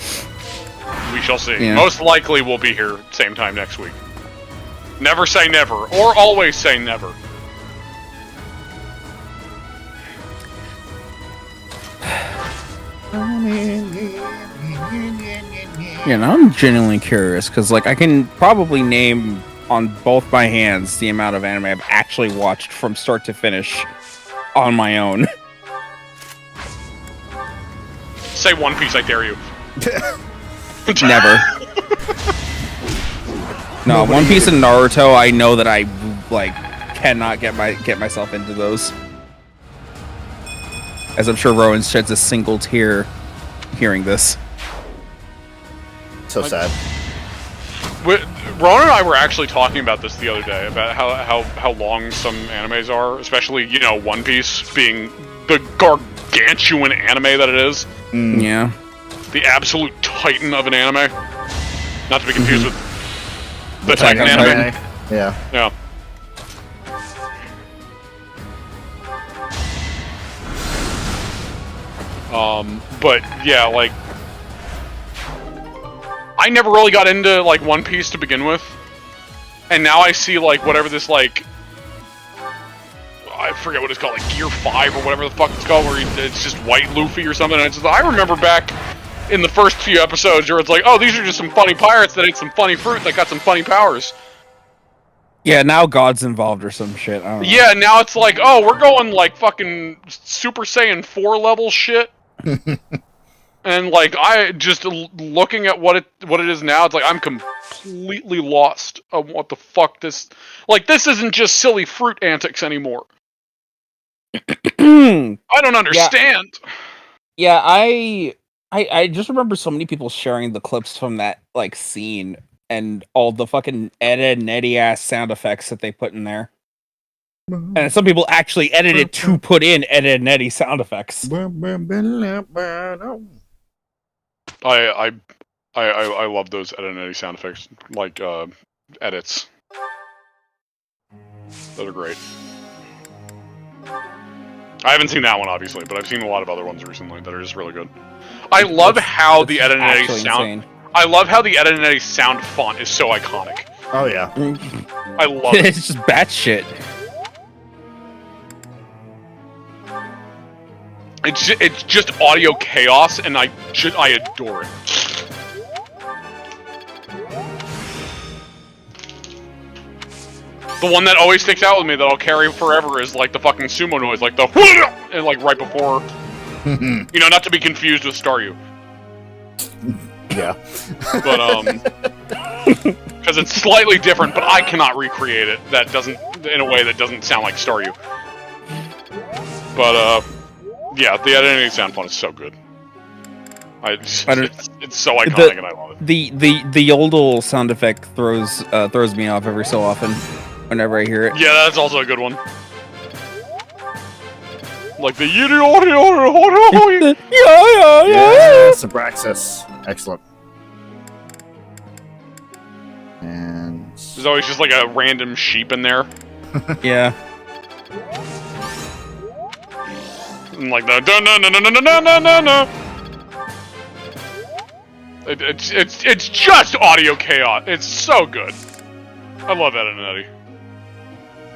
We shall see. Yeah. Most likely we'll be here same time next week. Never say never, or always say never. Yeah, now I'm genuinely curious, because like I can probably name on both my hands the amount of anime I've actually watched from start to finish on my own. Say One Piece, I dare you. Never. No, One Piece and Naruto, I know that I like cannot get myself into those. As I'm sure Rowan sheds a single tear hearing this. So sad. Rowan and I were actually talking about this the other day, about how long some animes are, especially, you know, One Piece being the gargantuan anime that it is. Yeah. The absolute titan of an anime. Not to be confused with the Titan anime. Yeah. Yeah. But yeah, like I never really got into like One Piece to begin with, and now I see like whatever this like I forget what it's called, like Gear 5 or whatever the fuck it's called, where it's just White Luffy or something. And it's just, I remember back in the first few episodes where it's like, oh, these are just some funny pirates that ate some funny fruit that got some funny powers. Yeah, now God's involved or some shit. I don't know. Yeah, now it's like, oh, we're going like fucking Super Saiyan 4 level shit. And like I just looking at what it is now, it's like I'm completely lost of what the fuck this isn't just silly fruit antics anymore. I don't understand. Yeah, I just remember so many people sharing the clips from that like scene and all the fucking Ed and Eddie ass sound effects that they put in there. And some people actually edited to put in Ed and Eddie sound effects. I love those Ed and Eddie sound effects, like edits. Those are great. I haven't seen that one obviously, but I've seen a lot of other ones recently that are just really good. I love how the Ed and Eddie sound. Insane. I love how the Ed and Eddie sound font is so iconic. Oh yeah. I love it. It's just batshit. It's just audio chaos, and I adore it. The one that always sticks out with me that I'll carry forever is like the fucking sumo noise, like the and like right before, you know, not to be confused with Staryu. Yeah. But because it's slightly different, but I cannot recreate it. That doesn't in a way that doesn't sound like Staryu. But yeah, the editing sound font is so good. It's so iconic, and I love it. The old sound effect throws me off every so often whenever I hear it. Yeah, that's also a good one. Like the yeah. Abraxas. Excellent. And there's always just like a random sheep in there. Yeah. And like the no. It's just audio chaos. It's so good. I love Ed and Eddie.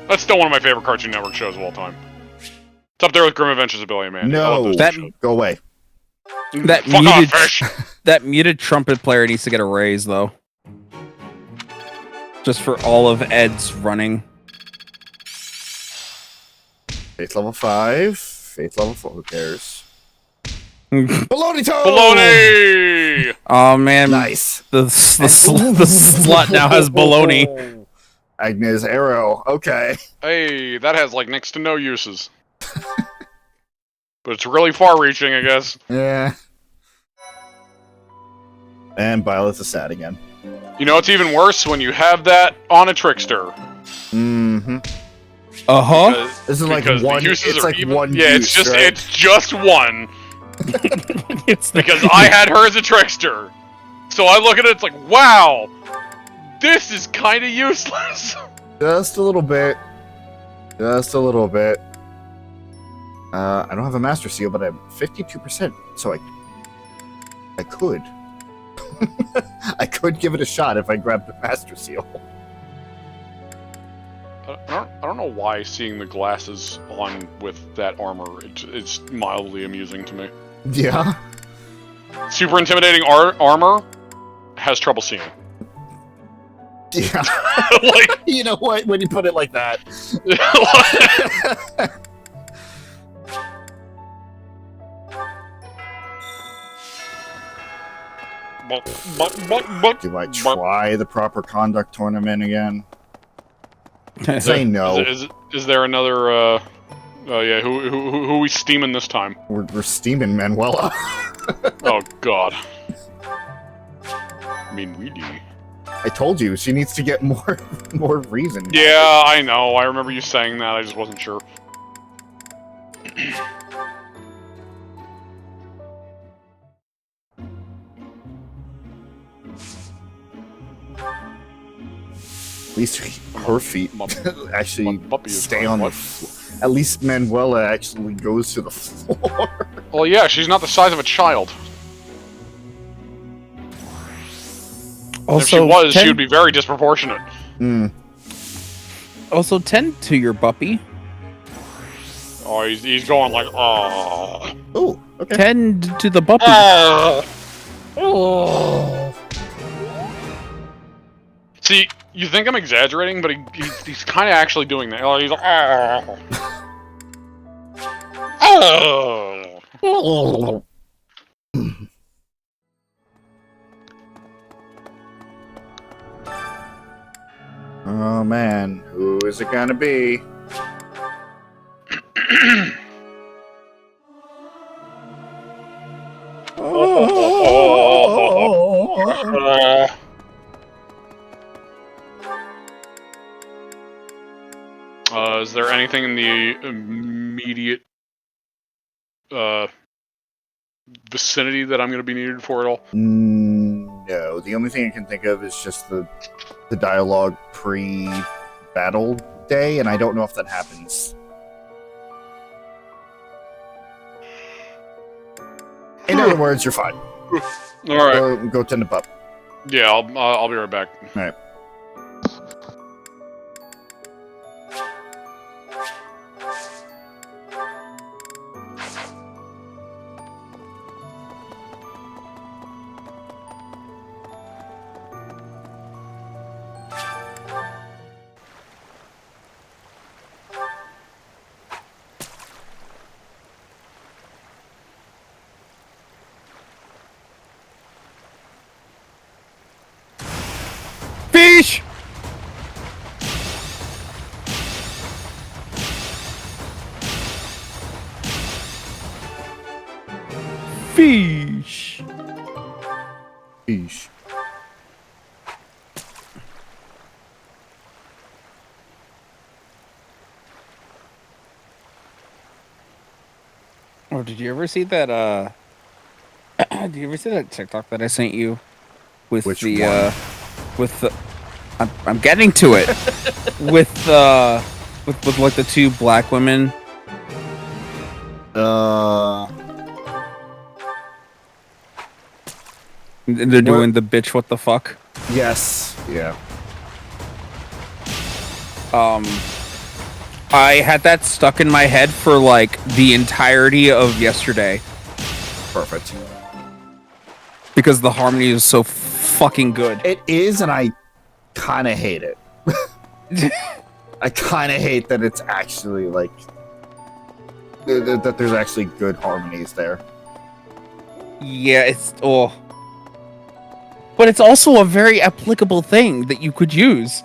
That's still one of my favorite Cartoon Network shows of all time. It's up there with Grim Adventures of Billy and Mandy. No, go away. That muted trumpet player needs to get a raise though. Just for all of Ed's running. Faith level 5. Faith level 4. Who cares? Baloney toe! Baloney! Oh man, nice. The slot now has baloney. Agnes arrow. Okay. Hey, that has like next to no uses. But it's really far-reaching, I guess. Yeah. And Violet's a sad again. You know, it's even worse when you have that on a trickster. Mm-hmm. Uh-huh. This is like one. It's like even, one. Yeah, use, it's just one. Because I had her as a trickster. So I look at it, it's like, wow, this is kind of useless. Just a little bit. Just a little bit. I don't have a master seal, but I'm 52%, so I could. I could give it a shot if I grabbed the master seal. I don't know why seeing the glasses on with that armor, it's mildly amusing to me. Yeah. Super intimidating armor has trouble seeing. Yeah. Like, you know what? When you put it like that. Do I try the proper conduct tournament again? Say no. Is there another? Yeah. Who we steaming this time? We're steaming Manuela. Oh God. I mean, really. I told you she needs to get more reason. Yeah, I know. I remember you saying that. I just wasn't sure. At least her feet actually stay on the floor. At least Manuela actually goes to the floor. Well, yeah, she's not the size of a child. Also, if she was, she would be very disproportionate. Also, tend to your puppy. Oh, he's going like, oh. Oh, okay. Tend to the puppy. See, you think I'm exaggerating, but he's kind of actually doing that. Oh, he's like, oh. Oh man, who is it gonna be? Is there anything in the immediate vicinity that I'm going to be needed for at all? No, the only thing I can think of is just the dialogue pre-battle day, and I don't know if that happens. In other words, you're fine. All right. Go tend to pup. Yeah, I'll be right back. All right. Fish! Fish! Fish. Oh, did you ever see that, did you ever see that TikTok that I sent you? With Which the, one? with the... I'm getting to it! with like the two black women. And they're doing the bitch what the fuck. Yes. Yeah. I had that stuck in my head for like the entirety of yesterday. Perfect. Because the harmony is so fucking good. It is, and I kind of hate it. I kind of hate that it's actually like that there's actually good harmonies there. Yeah, it's but it's also a very applicable thing that you could use.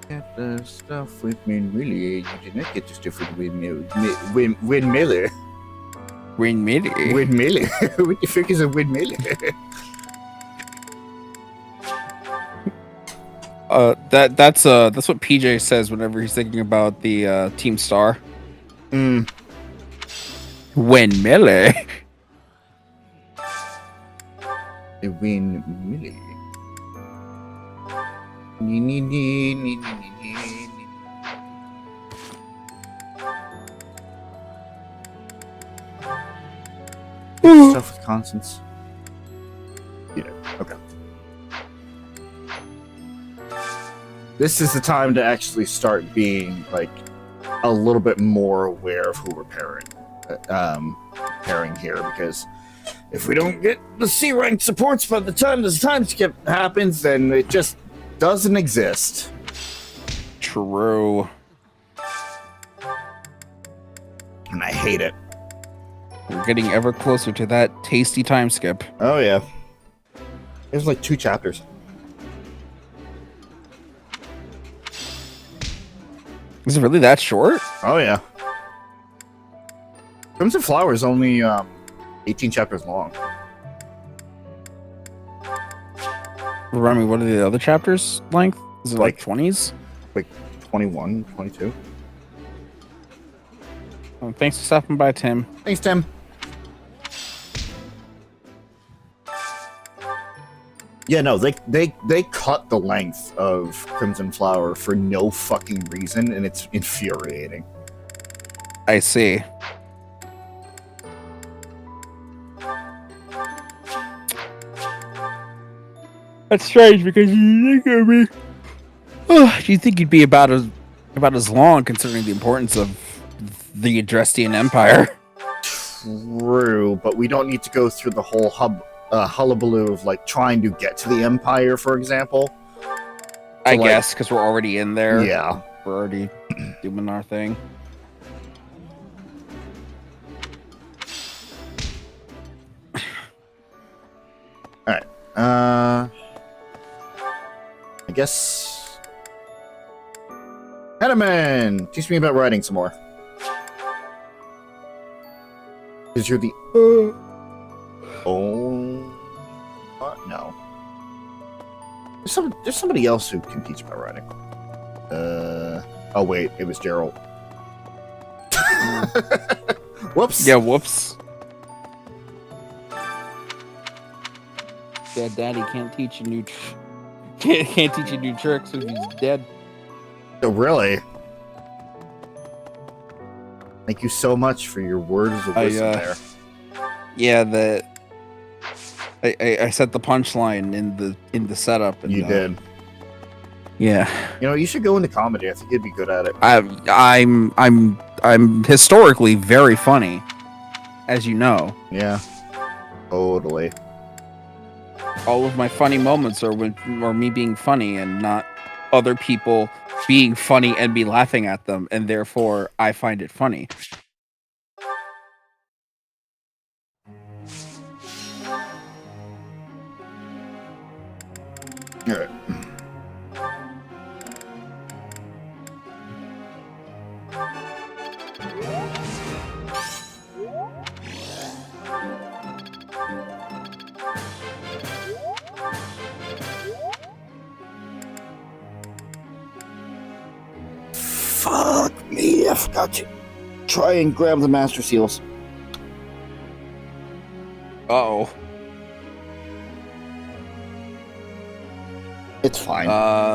Get the stuff with me, really. You did not get the stuff with Windmiller. Windmiller. Windmiller. Windmiller. What the fuck is a windmiller? That's what PJ says whenever he's thinking about the Team Star. Windmiller. A windmiller. Stuff with constants. Yeah, okay. This is the time to actually start being like a little bit more aware of who we're pairing here, because if we don't get the C rank supports by the time this time skip happens, then it just doesn't exist. True. And I hate it. We're getting ever closer to that tasty time skip. Oh yeah. There's like 2 chapters. Is it really that short? Oh yeah. Crimson Flower is only 18 chapters long. Remind me, what are the other chapters length? Is it like 20s? Like 21, 22. Oh, thanks for stopping by, Tim. Thanks, Tim. Yeah, no, they cut the length of Crimson Flower for no fucking reason, and it's infuriating. I see. That's strange because you think of me. You think you'd be about as long, considering the importance of the Adrestian Empire. True, but we don't need to go through the whole hullabaloo of like trying to get to the Empire, for example. I guess because we're already in there. Yeah, we're already doing our thing. All right. I guess. Edelman, teach me about writing some more. Because you're the. No. There's somebody else who can teach about writing. Oh wait, it was Jeralt. Whoops. Yeah, whoops. Yeah, Daddy can't teach you new can't teach you new tricks if he's dead. Oh, really? Thank you so much for your words of wisdom there. Yeah, I set the punchline in the setup. And, you did. Yeah. You know, you should go into comedy. I think you'd be good at it. I'm historically very funny, as you know. Yeah. Totally. All of my funny moments are me being funny and not other people being funny and me laughing at them, and therefore I find it funny. All right. Fuck me, I forgot to try and grab the Master Seals. Uh-oh. It's fine.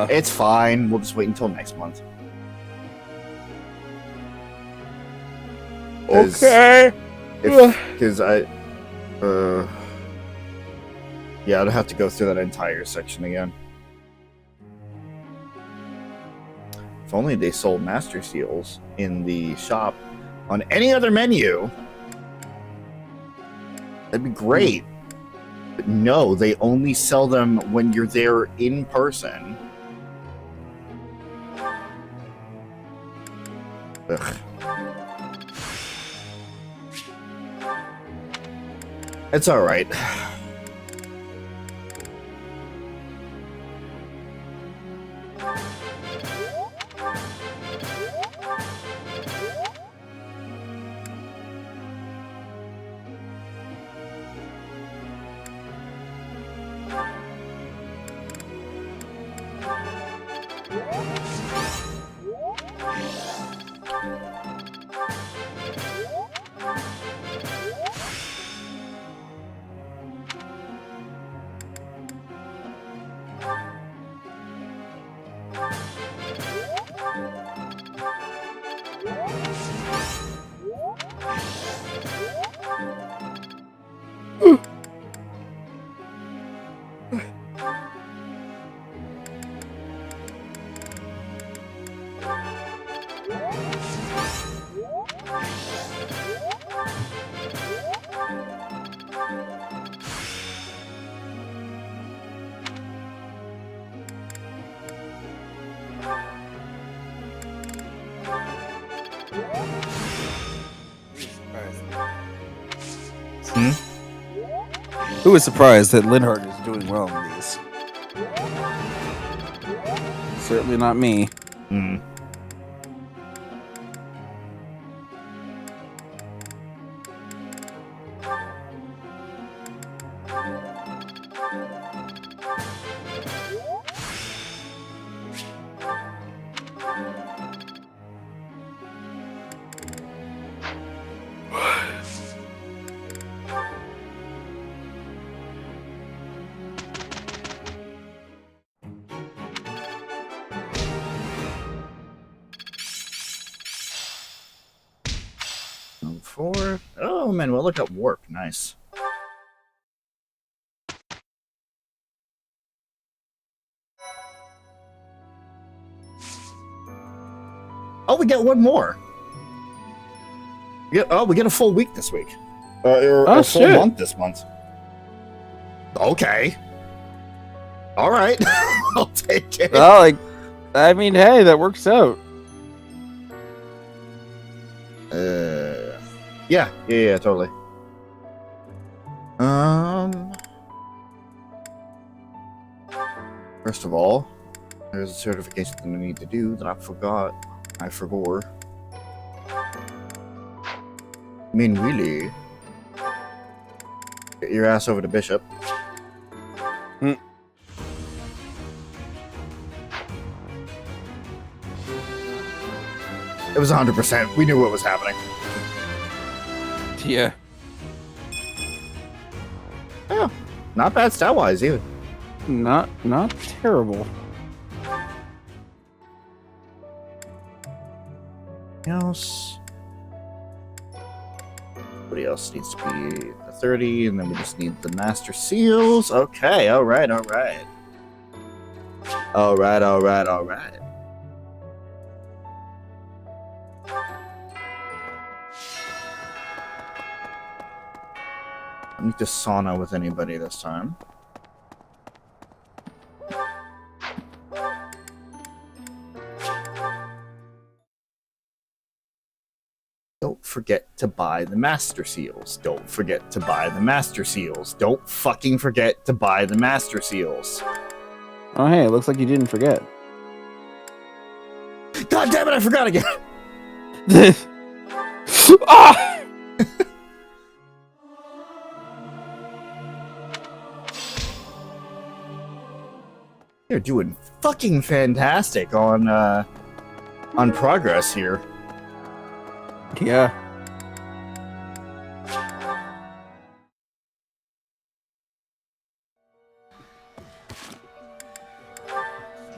It's fine. We'll just wait until next month. Okay. Because yeah, I'd have to go through that entire section again. If only they sold Master Seals in the shop on any other menu. That'd be great. But no, they only sell them when you're there in person. Ugh. It's alright. Who is surprised that Linhardt is doing well in these? Certainly not me. 4. Oh, Manuel, look at warp. Nice. Oh, we get one more. We get a full week this week. Or a full month this month. Okay. All right. I'll take it. Well, I mean, hey, that works out. Yeah, totally. First of all, there's a certification that I need to do that I forgot. I forgot. I mean, really? Get your ass over to Bishop. It was 100%. We knew what was happening. Yeah. Oh, not bad stat-wise, either. Not terrible. Else? Somebody else needs to be the 30, and then we just need the Master Seals. Okay, alright. Alright. I need to sauna with anybody this time. Don't forget to buy the Master Seals. Don't forget to buy the Master Seals. Don't fucking forget to buy the Master Seals. Oh, hey, it looks like you didn't forget. God damn it, I forgot again! Ah! You're doing fucking fantastic on progress here. Yeah.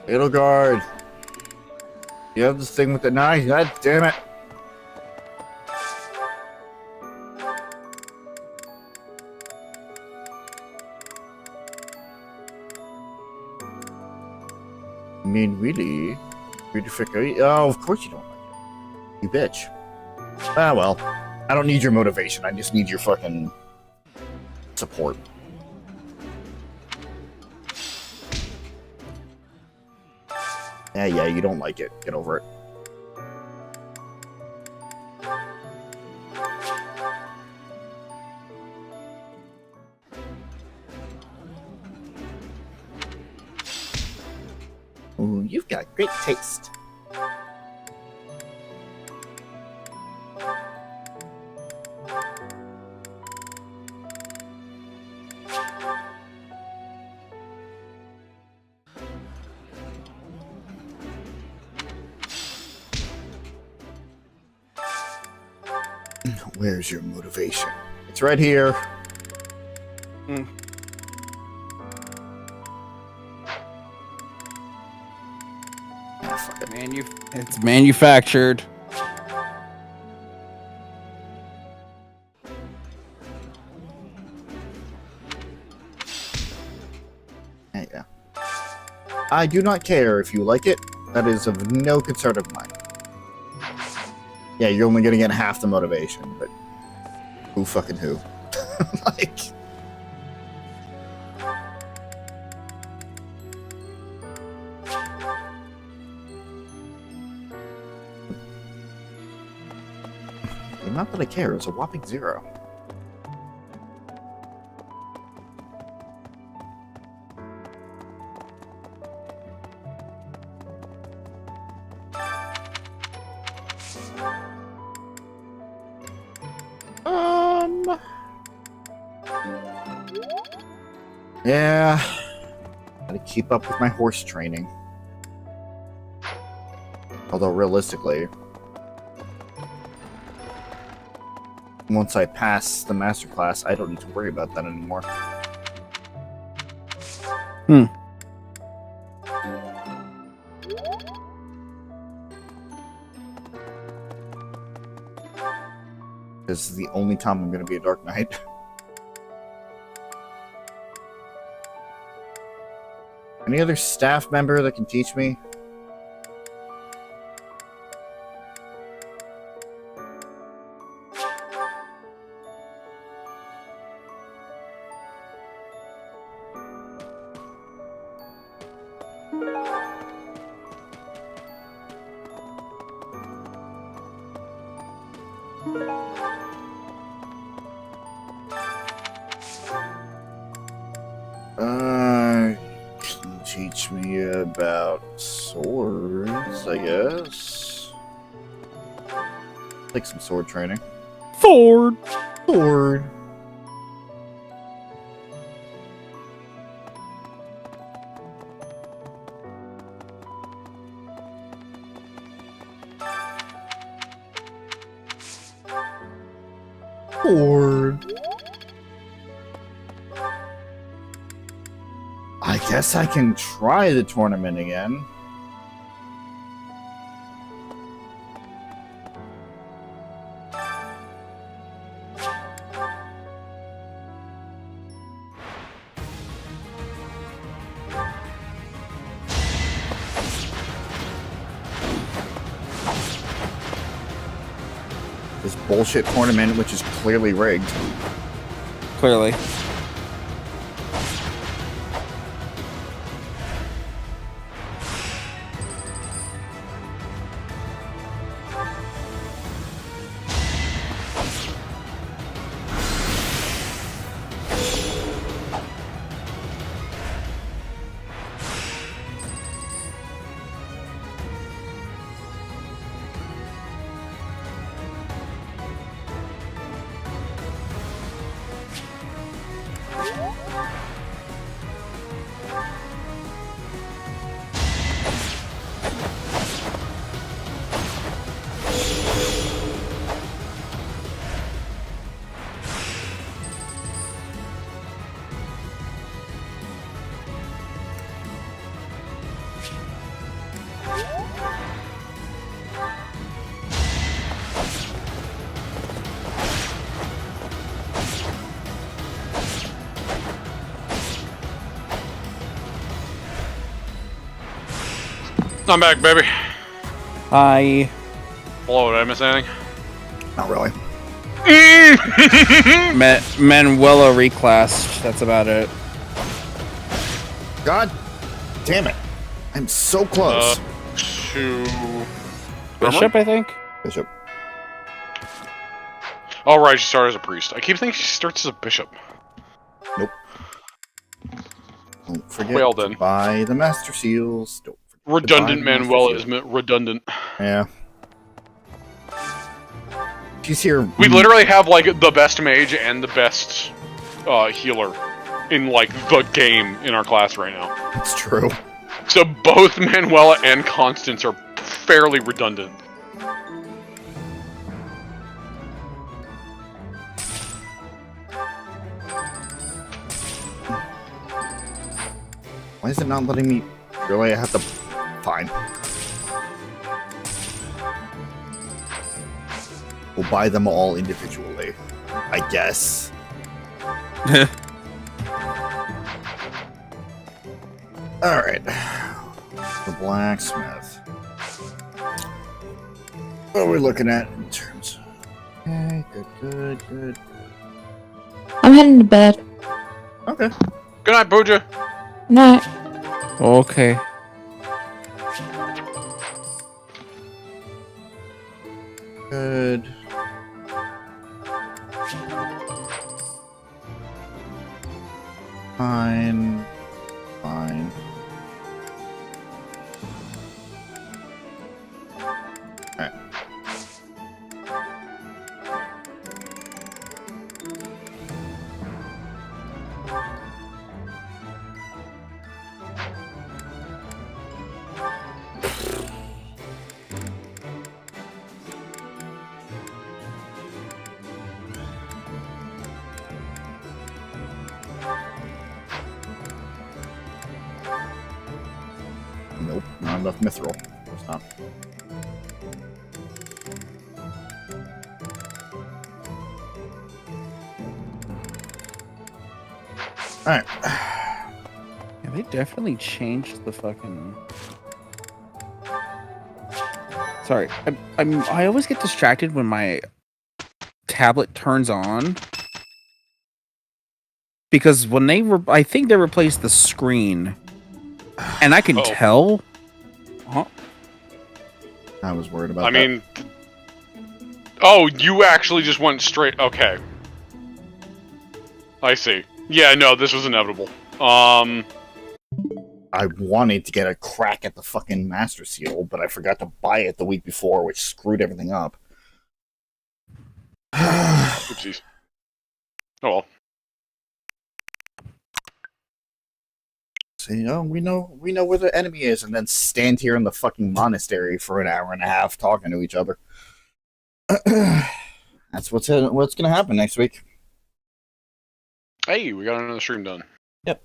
Edelgard. You have this thing with the knife? God damn it. I mean, really? Oh, of course you don't like it. You bitch. Ah, well. I don't need your motivation. I just need your fucking support. Yeah, you don't like it. Get over it. Ooh, you've got great taste. Where's your motivation? It's right here. It's manufactured. Yeah. I do not care if you like it. That is of no concern of mine. Yeah, you're only gonna get half the motivation, but who fucking who? Like... Not that I care, it's a whopping 0. Yeah. Gotta keep up with my horse training. Although realistically, once I pass the master class, I don't need to worry about that anymore. This is the only time I'm going to be a Dark Knight. Any other staff member that can teach me? Can teach me about swords, I guess. Like some sword training. Sword. Sword. Sword. I guess I can try the tournament again. This bullshit tournament, which is clearly rigged. Clearly. I'm back, baby. Hi. Hello, did I miss anything? Not really. Manuela reclassed. That's about it. God damn it. I'm so close. To... Bishop, I think? Bishop. Oh, right, she started as a priest. I keep thinking she starts as a bishop. Nope. Don't forget Well, to then. buy the Master Seals. Don't forget to Redundant buy the Manuela Master is redundant. Yeah. She's here. We literally have, like, the best mage and the best healer in, like, the game in our class right now. It's true. So both Manuela and Constance are fairly redundant. Why is it not letting me... Really, I have to... Fine. We'll buy them all individually, I guess. Alright. The blacksmith. What are we looking at in terms of... Okay, good. I'm heading to bed. Okay. Good night, Booja. Night. Okay. Good. Fine. Alright. Nope, not enough mithril. Of course not. Alright. Yeah, they definitely changed the fucking. Sorry, I always get distracted when my tablet turns on because when I think they replaced the screen, and I can tell. Huh? I was worried about I that. mean, oh, you actually just went straight. Okay, I see. Yeah, no, this was inevitable. I wanted to get a crack at the fucking Master Seal, but I forgot to buy it the week before, which screwed everything up. Oopsies. Oh well. So, we know where the enemy is, and then stand here in the fucking monastery for an hour and a half talking to each other. That's what's gonna happen next week. Hey, we got another stream done. Yep.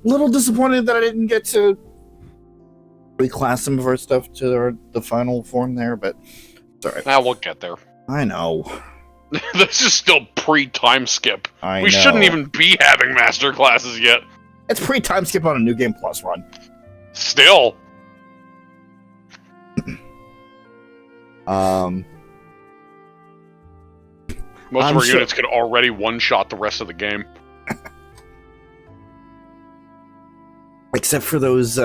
little disappointed that I didn't get to reclass some of our stuff to the final form there, but it's alright. Now we'll get there. I know. This is still pre-time skip. I We know. shouldn't even be having master classes yet. It's pre-time skip on a New Game Plus run. Still. Most I'm of our sure- units could already one-shot the rest of the game. Except for those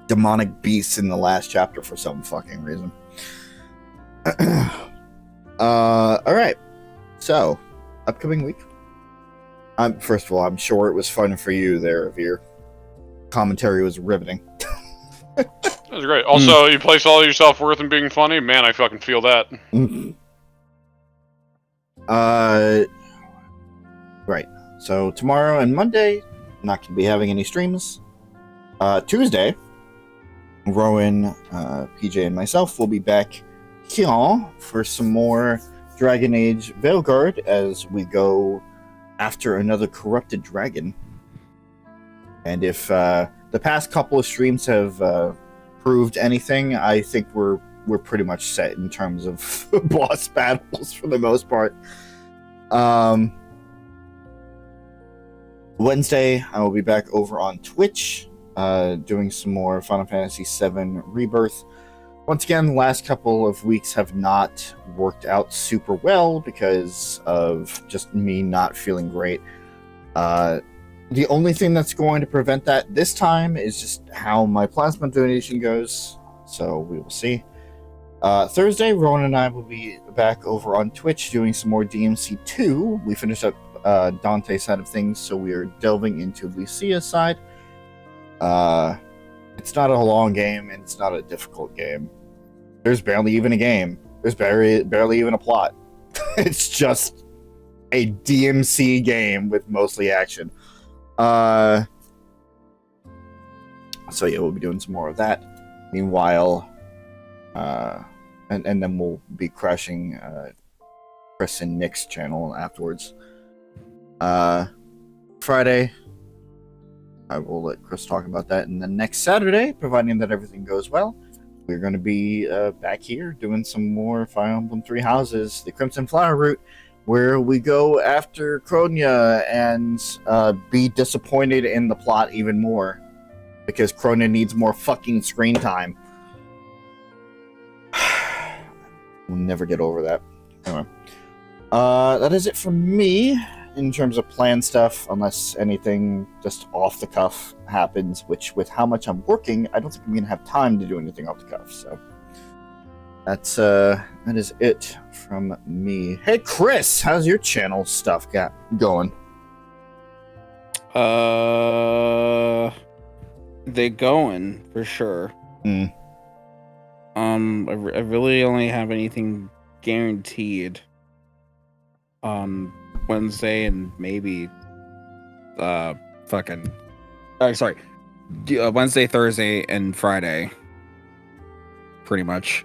demonic beasts in the last chapter for some fucking reason. Alright. So, upcoming week. First of all, I'm sure it was fun for you there, Veer. Commentary was riveting. That was great. Also, you place all your self-worth in being funny? Man, I fucking feel that. Right. So, tomorrow and Monday, not going to be having any streams. Tuesday, Rowan, PJ, and myself will be back here for some more Dragon Age Veilguard as we go after another corrupted dragon. And if the past couple of streams have proved anything, I think we're pretty much set in terms of boss battles for the most part. Wednesday, I will be back over on Twitch, doing some more Final Fantasy VII Rebirth. Once again, the last couple of weeks have not worked out super well because of just me not feeling great. The only thing that's going to prevent that this time is just how my plasma donation goes, so we will see. Thursday, Rowan and I will be back over on Twitch doing some more DMC 2. We finished up Dante's side of things, so we are delving into Lucia's side. It's not a long game, and it's not a difficult game. There's barely even a game. There's barely even a plot. It's just a DMC game with mostly action. So yeah, we'll be doing some more of that. Meanwhile, and then we'll be crashing Chris and Nick's channel afterwards. Friday, I will let Chris talk about that. And then next Saturday, providing that everything goes well, we're going to be back here doing some more Fire Emblem Three Houses, the Crimson Flower route, where we go after Kronia and be disappointed in the plot even more. Because Kronia needs more fucking screen time. We'll never get over that. Anyway. That is it from me in terms of planned stuff, unless anything just off the cuff happens, which with how much I'm working, I don't think I'm going to have time to do anything off the cuff, so that is it from me. Hey Chris, how's your channel stuff going? They going for sure. I really only have anything guaranteed on Wednesday and maybe Wednesday, Thursday, and Friday. Pretty much.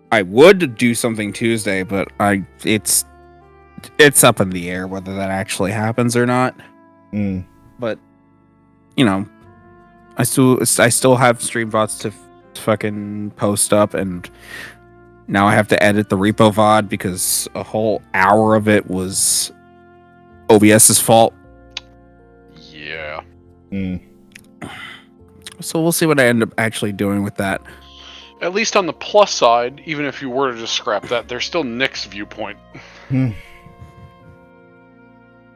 I would do something Tuesday, but it's up in the air whether that actually happens or not. But you know, I still have stream bots to fucking post up, and Now I have to edit the repo VOD because a whole hour of it was OBS's fault. Yeah. So we'll see what I end up actually doing with that. At least on the plus side, even if you were to just scrap that, there's still Nick's viewpoint.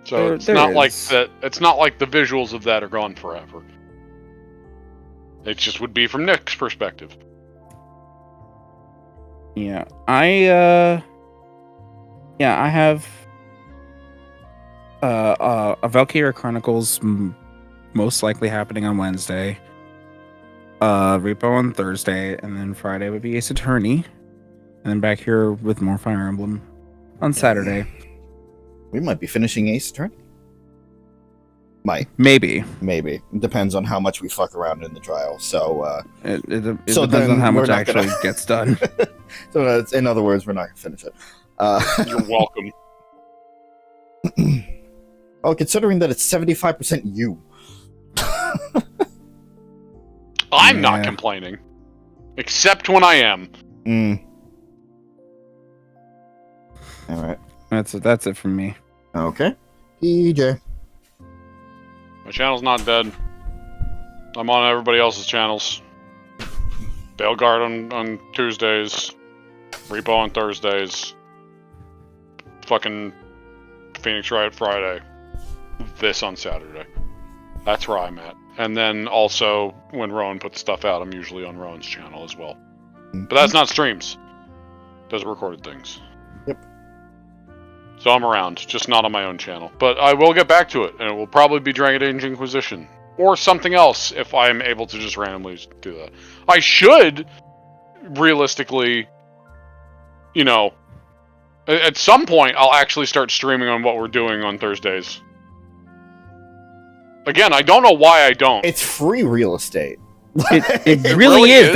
So it's not like that. It's not like the visuals of that are gone forever. It just would be from Nick's perspective. Yeah, I have a Valkyria Chronicles most likely happening on Wednesday. Repo on Thursday, and then Friday would be Ace Attorney, and then back here with more Fire Emblem on Saturday. We might be finishing Ace Attorney. Might. Maybe. It depends on how much we fuck around in the trial. So it depends on how much actually gets done. So in other words, we're not going to finish it. You're welcome. Oh, considering that it's 75% you. I'm not complaining. Except when I am. Alright. That's it from me. Okay. PJ. My channel's not dead. I'm on everybody else's channels. Bailguard on Tuesdays. Repo on Thursdays. Fucking Phoenix Riot Friday. This on Saturday. That's where I'm at. And then also, when Rowan puts stuff out, I'm usually on Rowan's channel as well. But that's not streams. Those are recorded things. Yep. So I'm around, just not on my own channel. But I will get back to it, and it will probably be Dragon Age Inquisition. Or something else, if I'm able to just randomly do that. I should, realistically, you know, at some point, I'll actually start streaming on what we're doing on Thursdays. Again, I don't know why I don't. It's free real estate. It really is.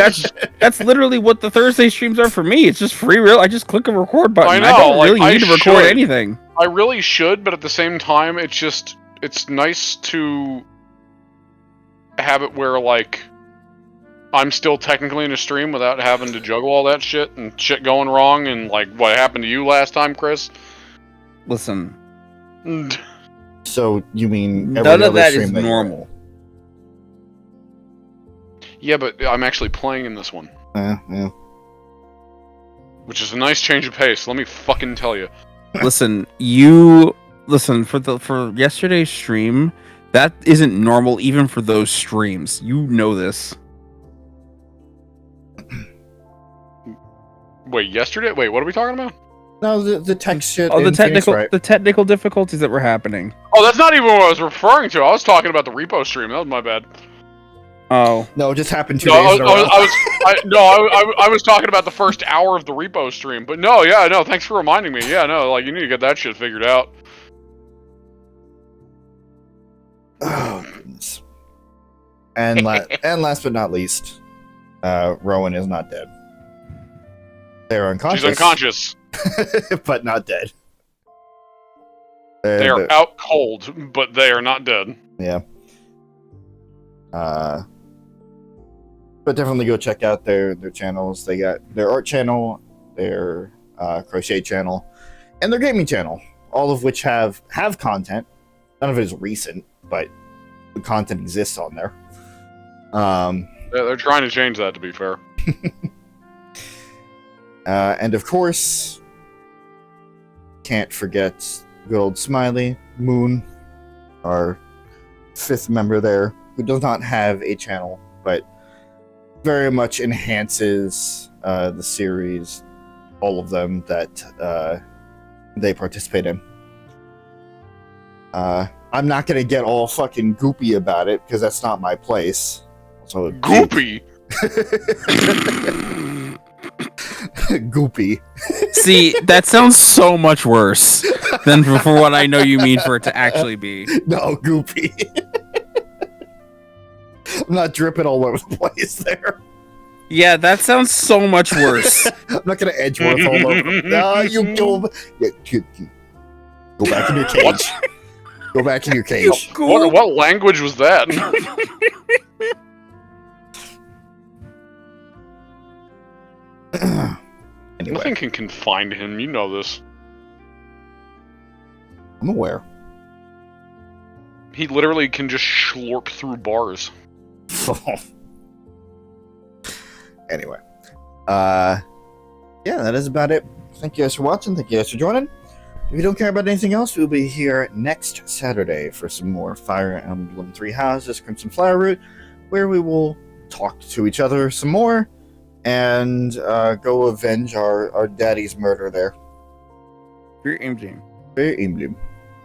That's literally what the Thursday streams are for me. It's just free real. I just click a record button. I know, don't really need to record anything. I really should, but at the same time, it's nice to have it where, like, I'm still technically in a stream without having to juggle all that shit and shit going wrong and, like, what happened to you last time, Chris. Listen. So, you mean none of that is normal. Yeah, but I'm actually playing in this one. Yeah. Which is a nice change of pace, let me fucking tell you. Listen, for yesterday's stream, that isn't normal even for those streams. You know this. Wait, yesterday? Wait, what are we talking about? No, the tech shit. Oh, the technical difficulties that were happening. Oh, that's not even what I was referring to. I was talking about the repo stream. That was my bad. Oh no, it just happened 2 days in a row. I was talking about the first hour of the repo stream. But no, thanks for reminding me. Yeah, no, like you need to get that shit figured out. Oh goodness. And last but not least, Rowan is not dead. They're unconscious. She's unconscious. But not dead. They are out cold, but they are not dead. Yeah. But definitely go check out their channels. They got their art channel, their crochet channel, and their gaming channel. All of which have content. None of it is recent, but the content exists on there. They're trying to change that, to be fair. And of course, can't forget good old Smiley, Moon, our 5th member there, who does not have a channel, but very much enhances the series, all of them that they participate in. I'm not going to get all fucking goopy about it, because that's not my place. So goopy? Goopy. See, that sounds so much worse than for what I know you mean for it to actually be. No, goopy. I'm not dripping all over the place there. Yeah, that sounds so much worse. I'm not gonna Edgeworth all over. No, you go. Yeah, go back in your cage. What? Go back in your cage. What language was that? Anyway, Nothing can confine him. You know this. I'm aware. He literally can just slurp through bars. Anyway, yeah, that is about it. Thank you guys for watching. Thank you guys for joining. If you don't care about anything else, we'll be here next Saturday for some more Fire Emblem Three Houses Crimson Flower Root, where we will talk to each other some more and go avenge our daddy's murder there. Your Emblem. Very Emblem.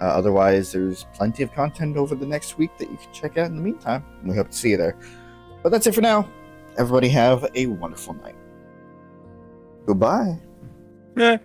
Otherwise, there's plenty of content over the next week that you can check out in the meantime. We hope to see you there. But that's it for now. Everybody have a wonderful night. Goodbye. Yeah.